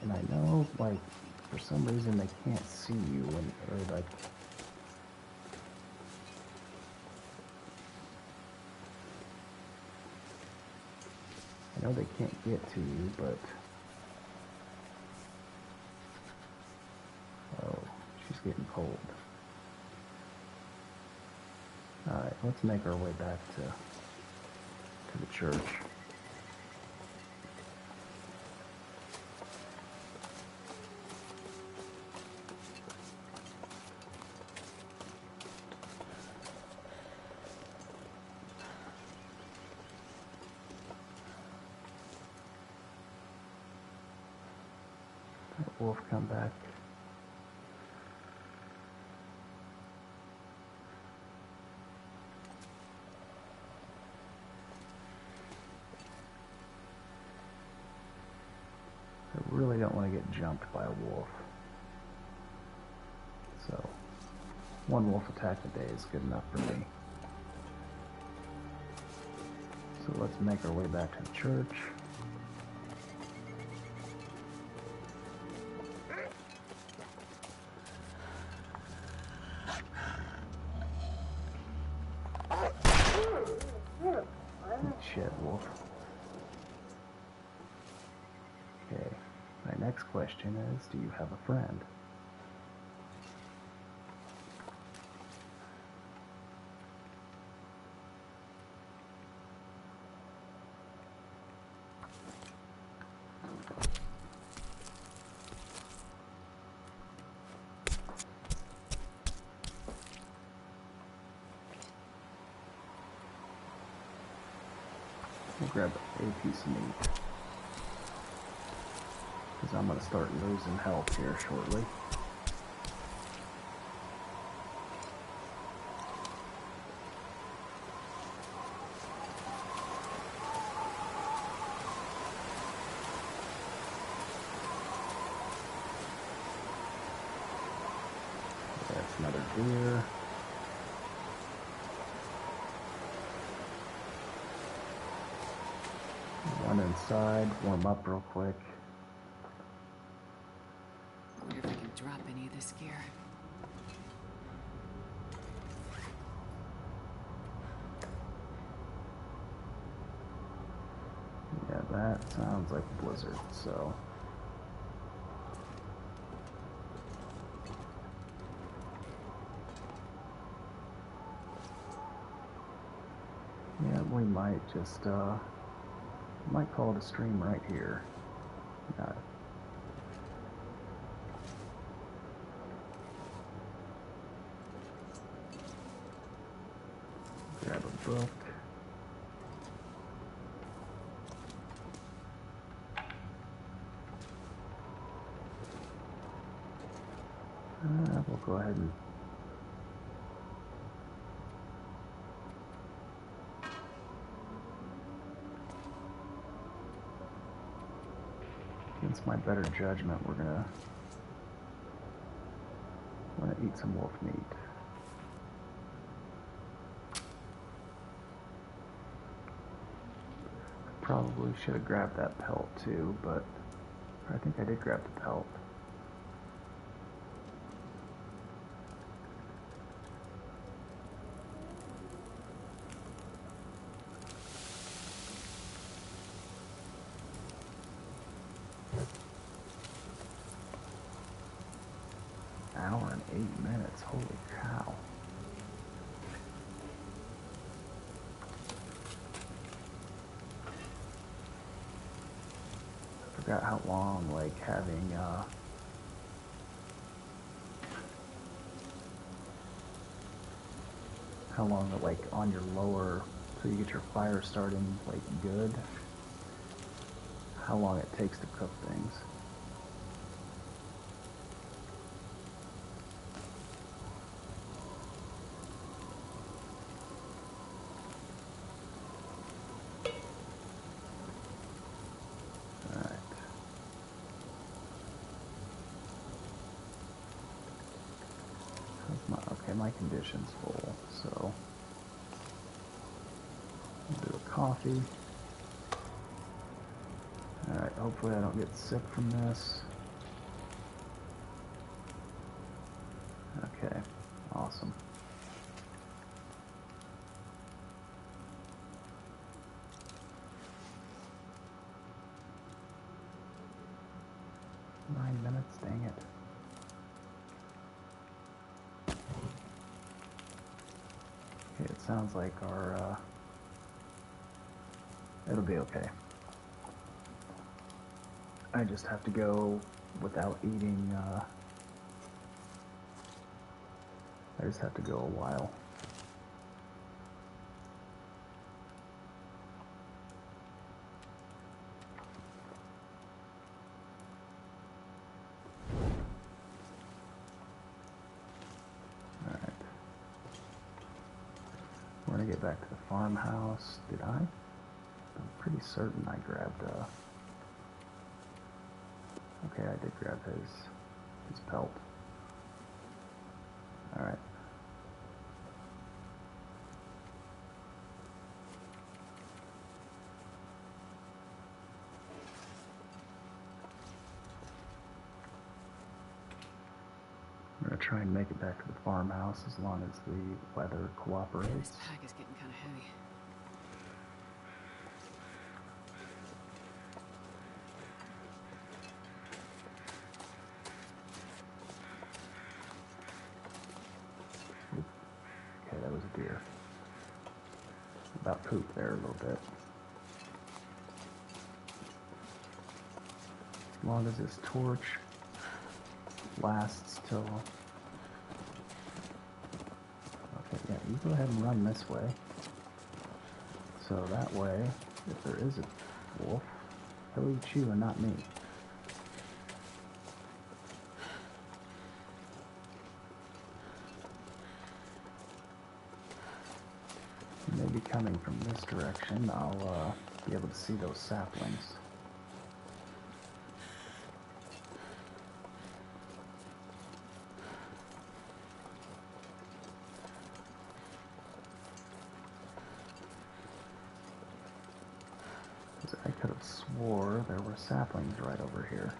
And I know, like, for some reason they can't see you when, or like, I know they can't get to you, but, oh, she's getting cold. Alright, let's make our way back to the church. Wolf come back. I really don't want to get jumped by a wolf. So, one wolf attack a day is good enough for me. So let's make our way back to the church. Shit, wolf. Okay, my next question is, do you have a friend? We'll grab a piece of meat, because I'm going to start losing health here shortly. That's another deer. One inside, warm up real quick. Wonder if I can drop any of this gear. Yeah, that sounds like a blizzard, so. Yeah, we might just, might call it a stream right here. Grab a book. We'll go ahead and against my better judgment, we're gonna eat some wolf meat. Probably should have grabbed that pelt too, but I think I did grab the pelt. Hour and 8 minutes, holy cow. I forgot how long, like, having, how long, like, on your lower so you get your fire starting like good. How long it takes to cook things. My condition's full, so I'll do a coffee. Alright, hopefully I don't get sick from this. Okay, awesome. Nine minutes, dang it. Okay, it sounds like our, it'll be okay. I just have to go without eating, I just have to go a while. Alright. We're gonna get back to the farmhouse. Did I? I'm pretty certain I grabbed, okay, I did grab his pelt. Alright. I'm gonna try and make it back to the farmhouse as long as the weather cooperates. This pack is getting kind of heavy. Okay, that was a deer. About pooped there a little bit. As long as this torch lasts till... Okay, yeah, you go ahead and run this way. So that way, if there is a wolf, he'll eat you and not me. Maybe coming from this direction, I'll be able to see those saplings. I could have swore there were saplings right over here.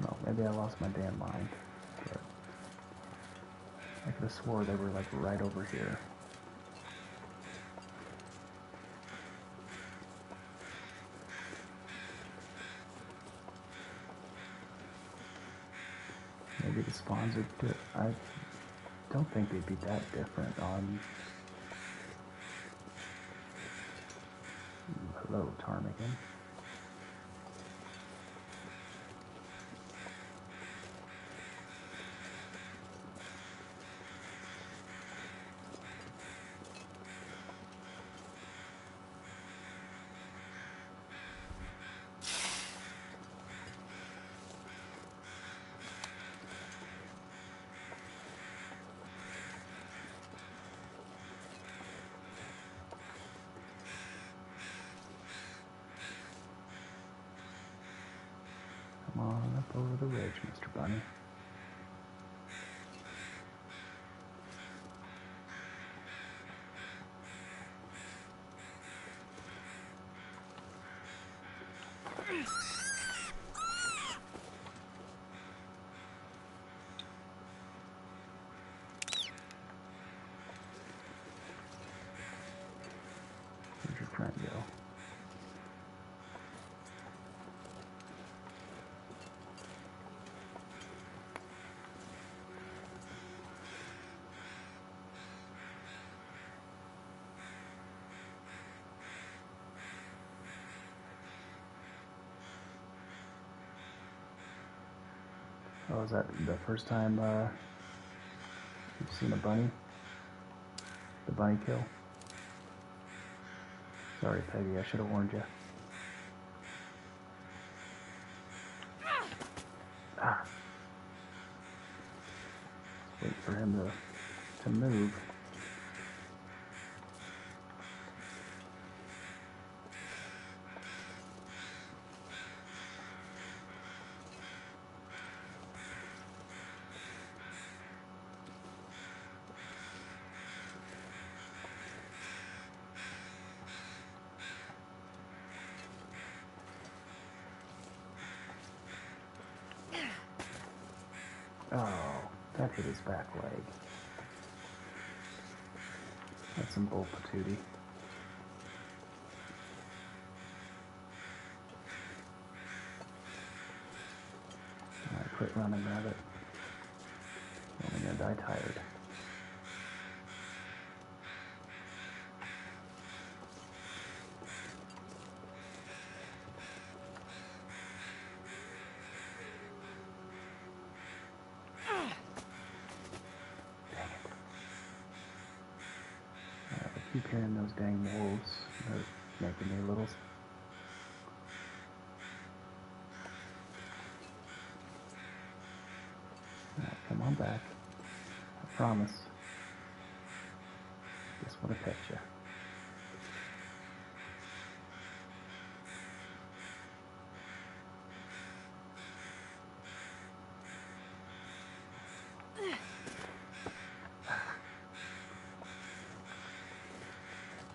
No, maybe I lost my damn mind. But I could have swore they were like right over here. Maybe the spawns are I don't think they'd be that different on... Hello, ptarmigan. Come on up over the ridge, Mr. Bunny. Where'd your friend go? Oh, is that the first time You've seen a bunny? The bunny kill? Sorry, Peggy, I should have warned you. Ah. Wait for him to move. Oh, that hit his back leg. That's some bull patootie. Alright, quit running, rabbit. You're only gonna die tired. I keep hearing those dang wolves. They're making me a little... Right, come on back. I promise. Just want to pet you.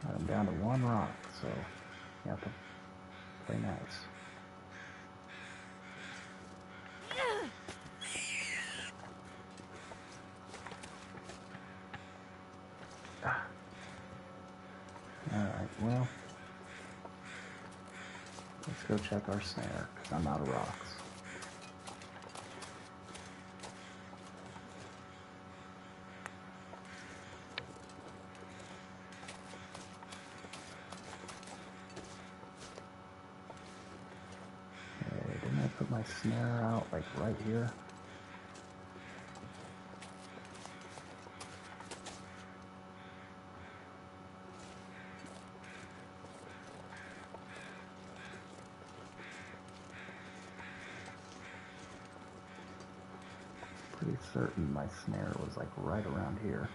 I'm down to one rock, so you have to play nice. Alright, well, let's go check our snare, because I'm out of rocks. Okay, didn't I put my snare out, like, right here? Pretty certain my snare was like right around here.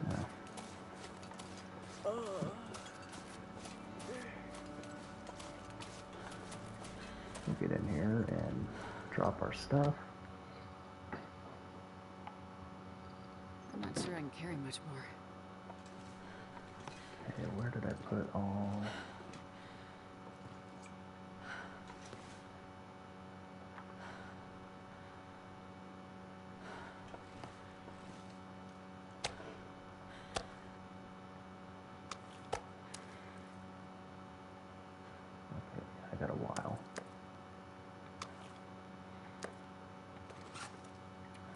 Yeah. We'll get in here and drop our stuff. I'm not sure I can carry much more. Okay, where did I put all... Okay, I got a while.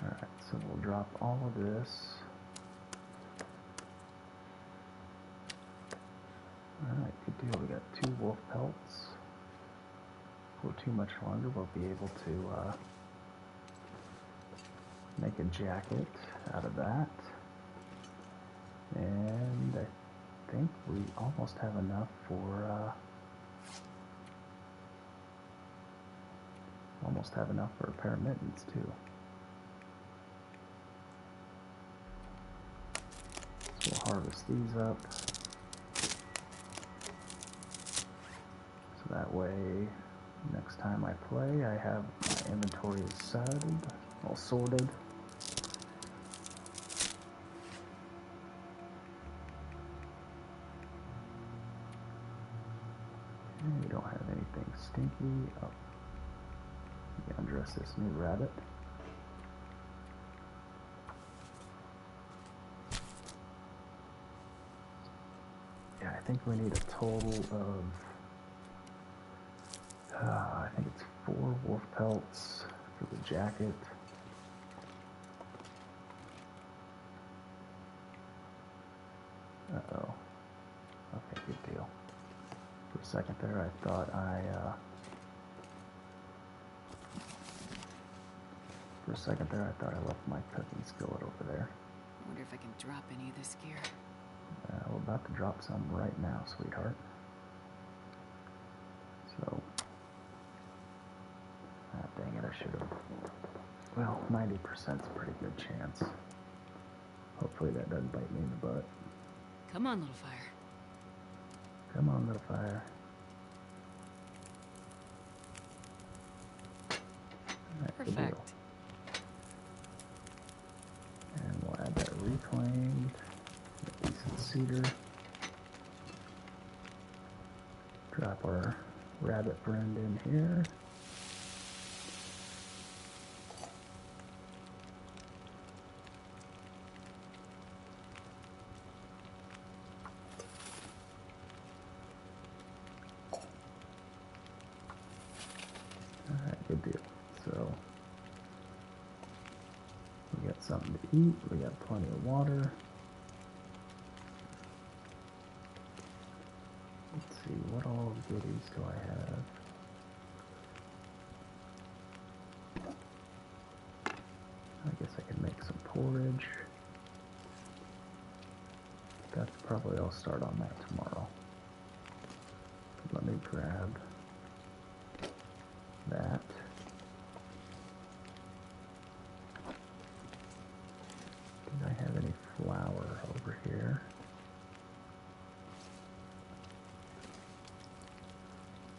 Alright, so we'll drop all of this. Alright, good deal. We got 2 wolf pelts. For too much longer, we'll be able to make a jacket out of that. And I think we almost have enough for a pair of mittens too. So we'll harvest these up. So that way, next time I play, I have my inventory all sorted. And we don't have anything stinky. Oh, let me undress this new rabbit. Yeah, I think we need a total of, I think it's 4 wolf pelts for the jacket. Uh-oh. Okay, good deal. For a second there, I thought I left my cooking skillet over there. I wonder if I can drop any of this gear. We're about to drop some right now, sweetheart. So, dang it, I should have. Well, 90% is a pretty good chance. Hopefully that doesn't bite me in the butt. Come on, little fire. Come on, little fire. Right, good deal. Perfect. And we'll add that reclaimed, a decent cedar. Drop our rabbit friend in here. Alright, good deal. So, we got something to eat, we got plenty of water. Let's see, what all goodies do I have? I guess I can make some porridge. That's probably, I'll start on that tomorrow. Let me grab that. Did I have any flour over here?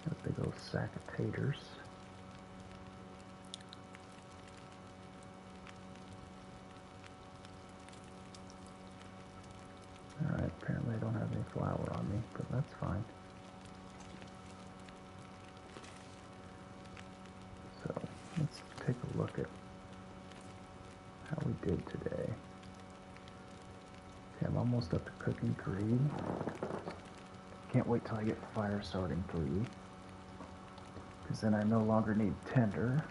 A big old sack of taters. Alright, apparently I don't have any flour on me, but that's fine. So, let's take a look at how we did today. Okay, I'm almost up to cooking 3. Can't wait till I get fire starting 3. Because then I no longer need tinder.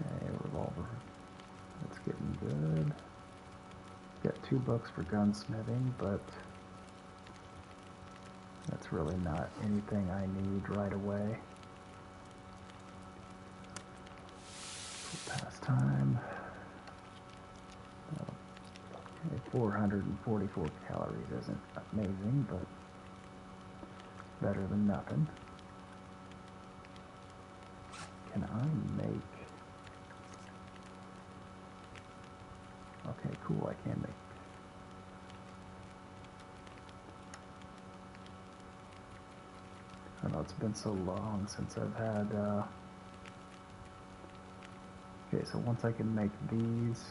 Okay, revolver. That's getting good. Got $2 for gunsmithing, but that's really not anything I need right away. For pastime. Okay, 444 calories isn't amazing, but better than nothing. Can I make... Okay, cool, I can make... I don't know, it's been so long since I've had, Okay, so once I can make these...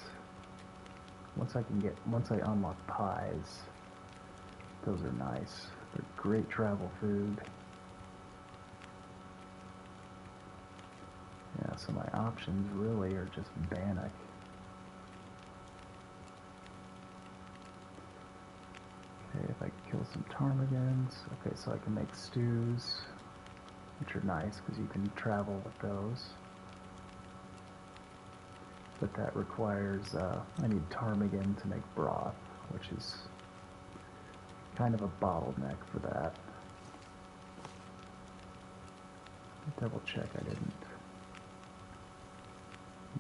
Once I unlock pies, those are nice. They're great travel food. Yeah, so my options really are just bannock. Okay, if I can kill some ptarmigans. Okay, so I can make stews, which are nice because you can travel with those. But that requires, I need ptarmigan to make broth, which is kind of a bottleneck for that. Double check I didn't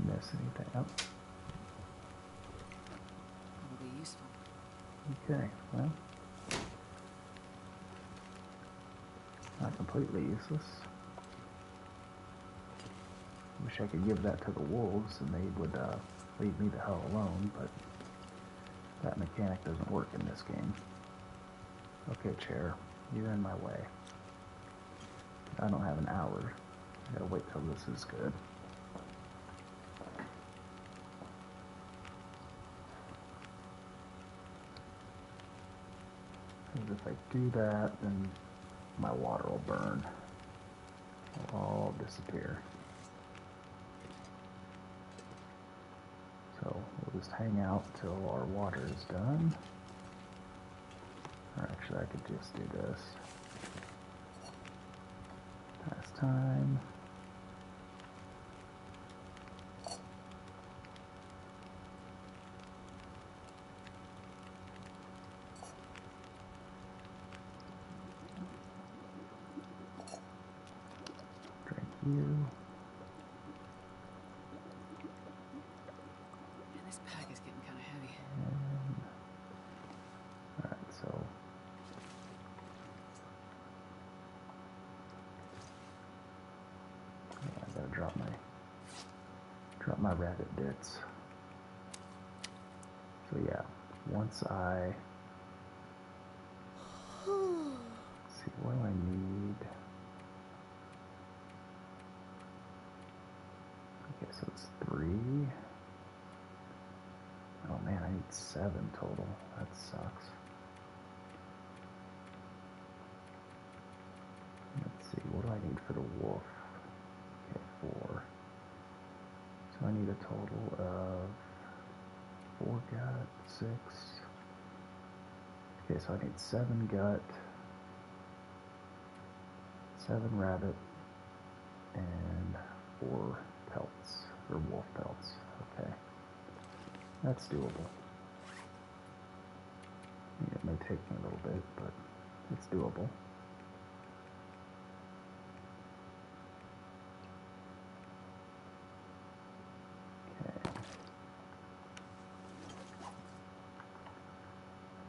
miss anything. Oh. Probably useful. Okay, well, not completely useless. Wish I could give that to the wolves and they would leave me the hell alone, but that mechanic doesn't work in this game. Okay, chair, you're in my way. I don't have an hour. I gotta wait till this is good. Because if I do that, then my water will burn. It'll all disappear. So we'll just hang out till our water is done. Or actually I could just do this. Pastime. you. Man, this pack is getting kind of heavy. Alright, so yeah, I gotta drop my rabbit bits. So yeah, once I see what do I need. Okay, so it's 3. Oh man, I need 7 total. That sucks. Let's see, what do I need for the wolf? Okay, 4. So I need a total of 4 gut, 6. Okay, so I need 7 gut, 7 rabbit, and 4 pelts, or wolf pelts. Okay, that's doable. It may take me a little bit, but it's doable. Okay.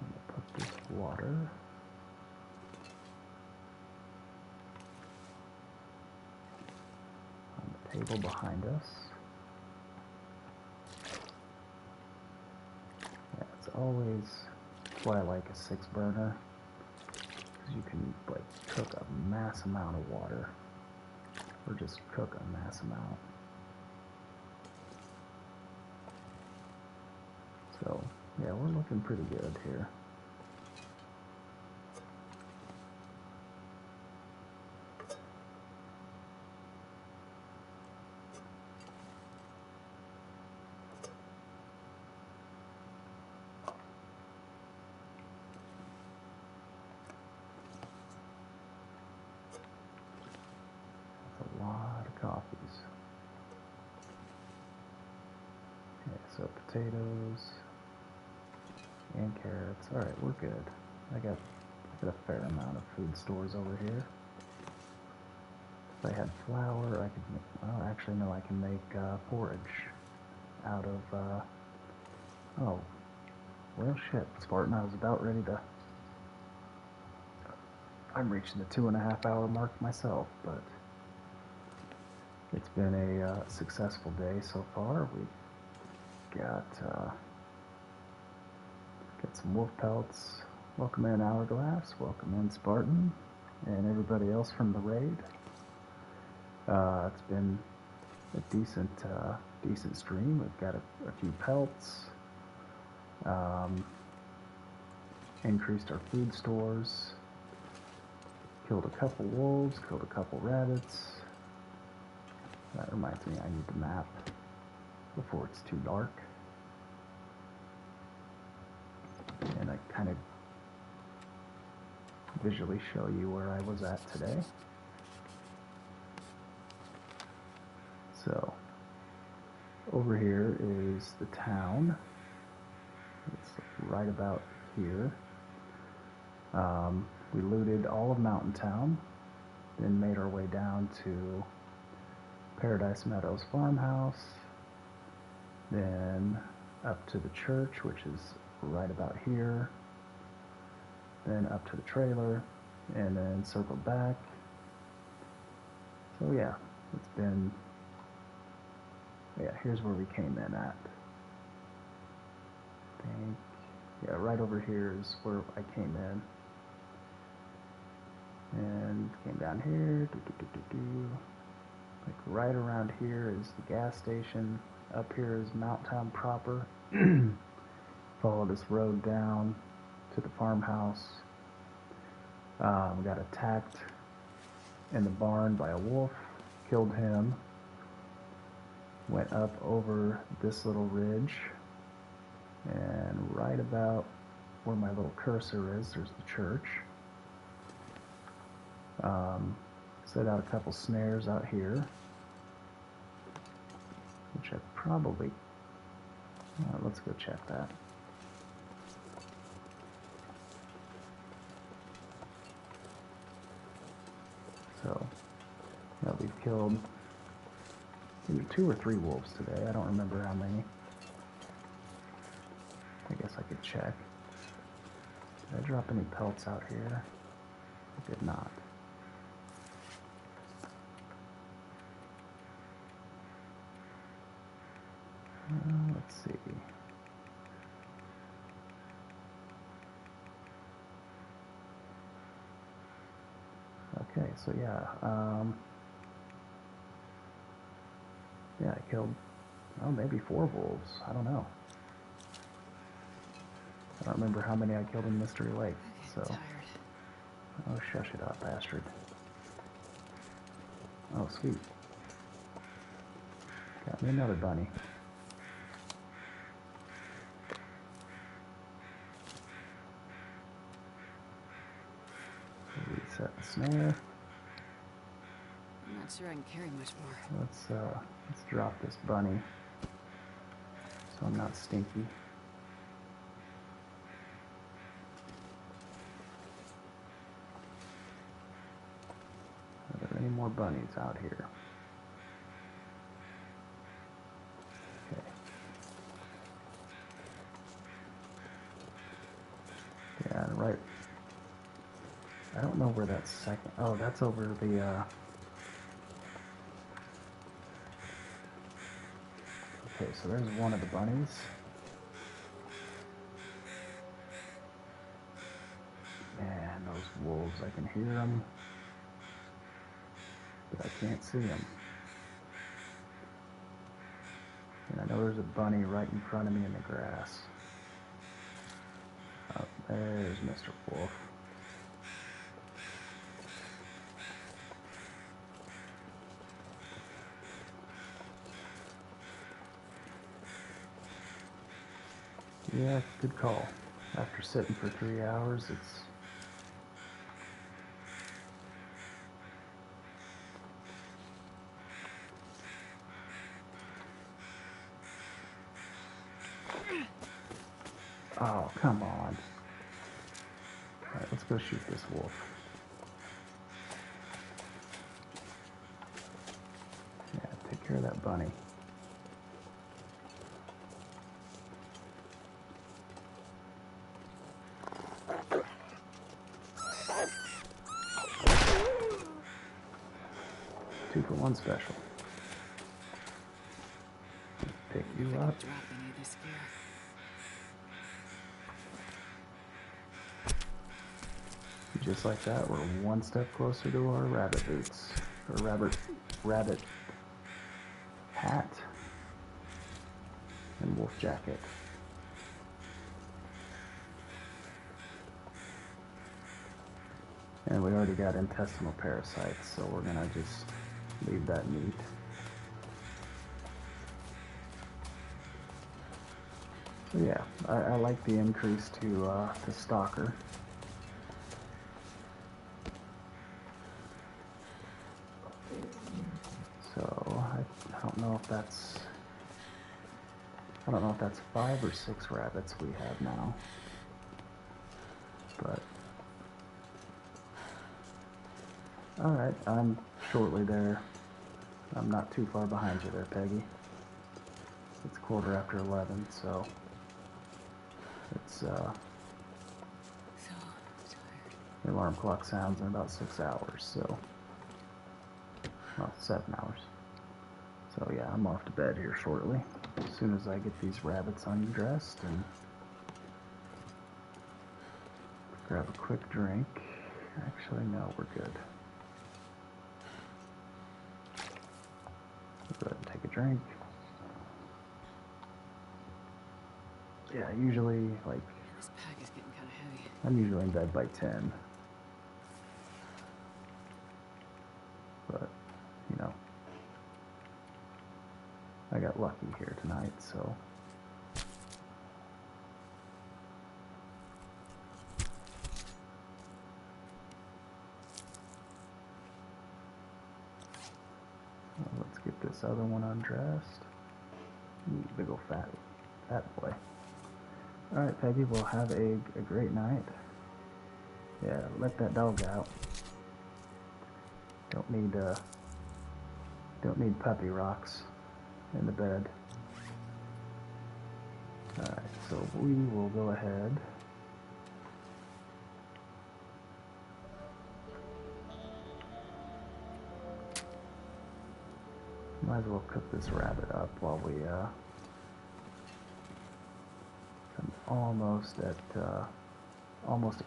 I'm going to put this water on the table behind us. Yeah, it's always why I like a 6 burner, because you can like cook a mass amount of water, or just cook a mass amount. So yeah, we're looking pretty good here. That's a lot of coffees. Okay, so potatoes and carrots. All right, we're good. I got a fair amount of food stores over here. If I had flour, I could make, well, actually no, I can make porridge out of, oh, well shit, Spartan, I was about ready to, I'm reaching the 2.5 hour mark myself, but it's been a successful day so far. We got some wolf pelts. Welcome in Hourglass, welcome in Spartan, and everybody else from the raid. It's been a decent stream. We've got a few pelts, increased our food stores, killed a couple wolves, killed a couple rabbits. That reminds me, I need the map before it's too dark. And I kind of visually show you where I was at today. So, over here is the town. It's right about here. We looted all of Mountain Town, then made our way down to Paradise Meadows farmhouse, then up to the church, which is right about here, then up to the trailer, and then circled back. So yeah, it's been, yeah, here's where we came in at. I think, yeah, right over here is where I came in. And came down here, like right around here is the gas station. Up here is Mount Town proper. Follow this road down to the farmhouse. We got attacked in the barn by a wolf, killed him. Went up over this little ridge, and right about where my little cursor is, there's the church. Set out a couple snares out here, which I probably, let's go check that. So, Yeah, we've killed either 2 or 3 wolves today. I don't remember how many. I guess I could check. Did I drop any pelts out here? I did not. Let's see. Okay, so yeah, yeah, I killed, oh, maybe 4 wolves. I don't know. I don't remember how many I killed in Mystery Lake. So, Tired. oh, shush it up, bastard. Oh, sweet. Got me another bunny. Reset the snare. I'm not sure I can carry much more. Let's drop this bunny so I'm not stinky. Are there any more bunnies out here? Okay. Yeah, right. I don't know where that second... Oh, that's over the... Okay, so there's one of the bunnies. Man, those wolves, I can hear them, but I can't see them. And I know there's a bunny right in front of me in the grass. Oh, there's Mr. Wolf. Yeah, good call. After sitting for 3 hours, it's... Oh, come on. Alright, let's go shoot this wolf. Yeah, take care of that bunny. Two for one special. Pick you up. Drop any of this gear. Just like that, we're one step closer to our rabbit boots. Or rabbit hat and wolf jacket. And we already got intestinal parasites, so we're gonna just leave that meat. So yeah, I like the increase to Stalker. So I don't know if that's 5 or 6 rabbits we have now, but all right, I'm shortly there. I'm not too far behind you there, Peggy. It's 11:15, so it's So tired. the alarm clock sounds in about 6 hours, so well, 7 hours. So yeah, I'm off to bed here shortly. As soon as I get these rabbits undressed and grab a quick drink. Actually, no, we're good. Go ahead and take a drink. Yeah, usually, like, This pack is getting kind of heavy. I'm usually in bed by 10. But, you know, I got lucky here tonight, so. Well, let's get this other one undressed. Ooh, big ol' fat boy. Alright, Peggy, we'll have a great night. Yeah, let that dog out. Don't need Don't need puppy rocks in the bed. Alright, so we will go ahead. Might as well cook this rabbit up while we, I'm almost at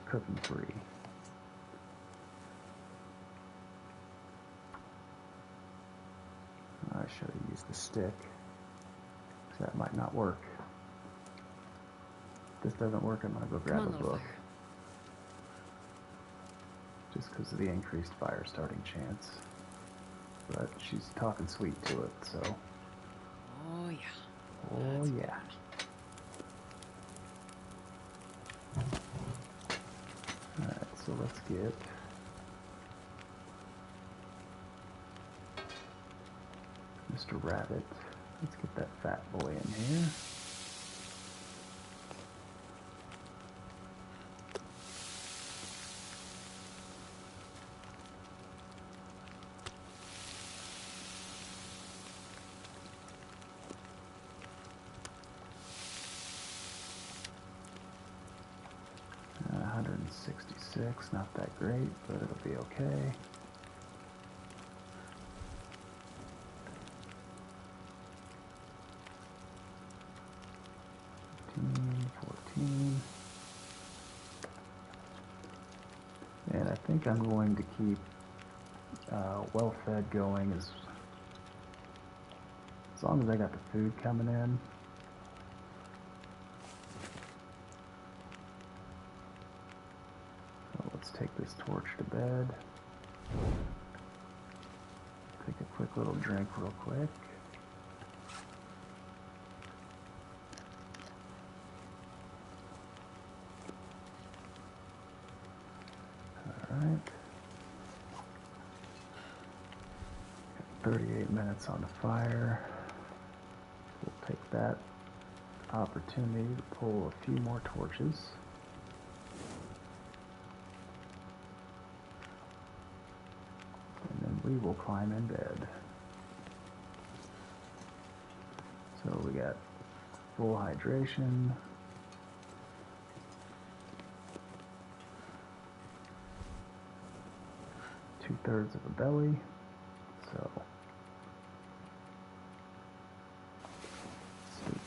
cooking free. I should have used the stick, because that might not work. If this doesn't work, I'm going to go grab a book. Just because of the increased fire starting chance. But she's talking sweet to it, so. Oh, yeah. Oh, yeah. Alright, so let's get Mr. Rabbit. Let's get that fat boy in here. Uh, 166, not that great, but it'll be okay. 14. And I think I'm going to keep well-fed going as long as I got the food coming in. So let's take this torch to bed. Take a quick little drink real quick. Alright. 38 minutes on the fire. We'll take that opportunity to pull a few more torches. And then we will climb in bed. So we got full hydration. Two-thirds of a belly. So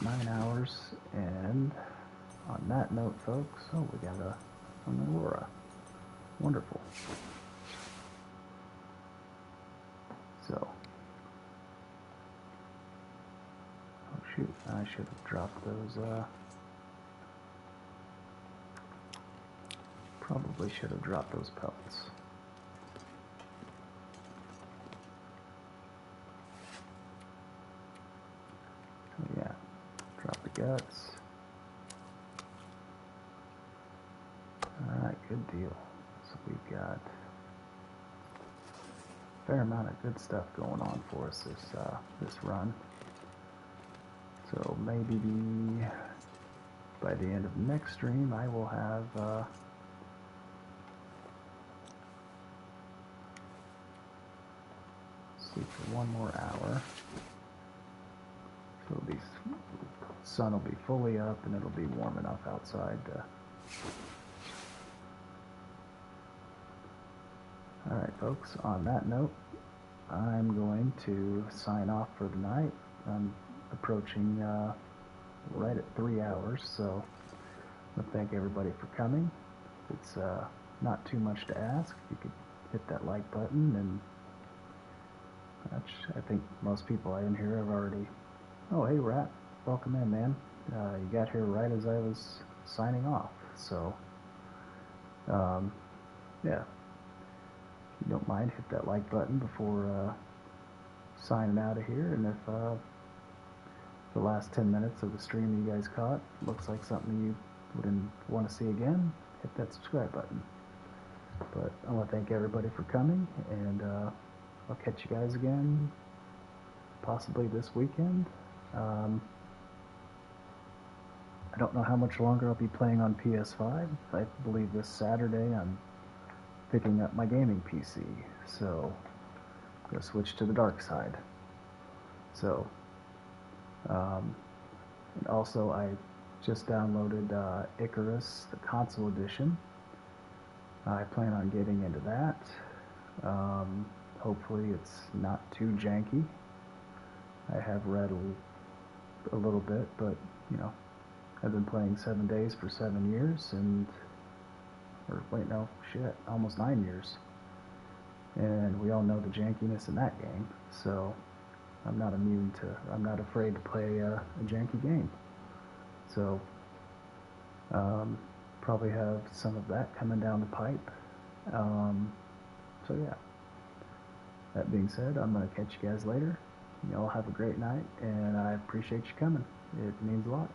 9 hours, and on that note, folks, oh, we got an aurora. Wonderful. So, oh shoot, I should have dropped those, probably should have dropped those pellets. Yeah. Drop the guts. Alright, good deal. So we've got a fair amount of good stuff going on for us this run. So maybe by the end of next stream I will have sleep for 1 more hour. So the sun will be fully up and it'll be warm enough outside to... Alright folks, on that note, I'm going to sign off for the night. I'm approaching right at 3 hours, so I want to thank everybody for coming. It's not too much to ask. You could hit that like button, and I think most people in here have already... Oh, hey, Rat. Welcome in, man. You got here right as I was signing off. So, yeah. If you don't mind, hit that like button before signing out of here. And if the last 10 minutes of the stream you guys caught looks like something you wouldn't want to see again, hit that subscribe button. But I want to thank everybody for coming, and I'll catch you guys again possibly this weekend. I don't know how much longer I'll be playing on PS5. I believe this Saturday I'm picking up my gaming PC, so I'm going to switch to the dark side. So, and also I just downloaded Icarus, the console edition. I plan on getting into that. Hopefully it's not too janky. I have read a little bit, but you know, I've been playing 7 Days for 7 years, and or wait, no, shit, almost 9 years. And we all know the jankiness in that game, so I'm not immune to, I'm not afraid to play a janky game. So, probably have some of that coming down the pipe. So yeah, that being said, I'm going to catch you guys later. You all have a great night, and I appreciate you coming. It means a lot.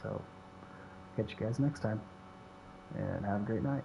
So, catch you guys next time, and have a great night.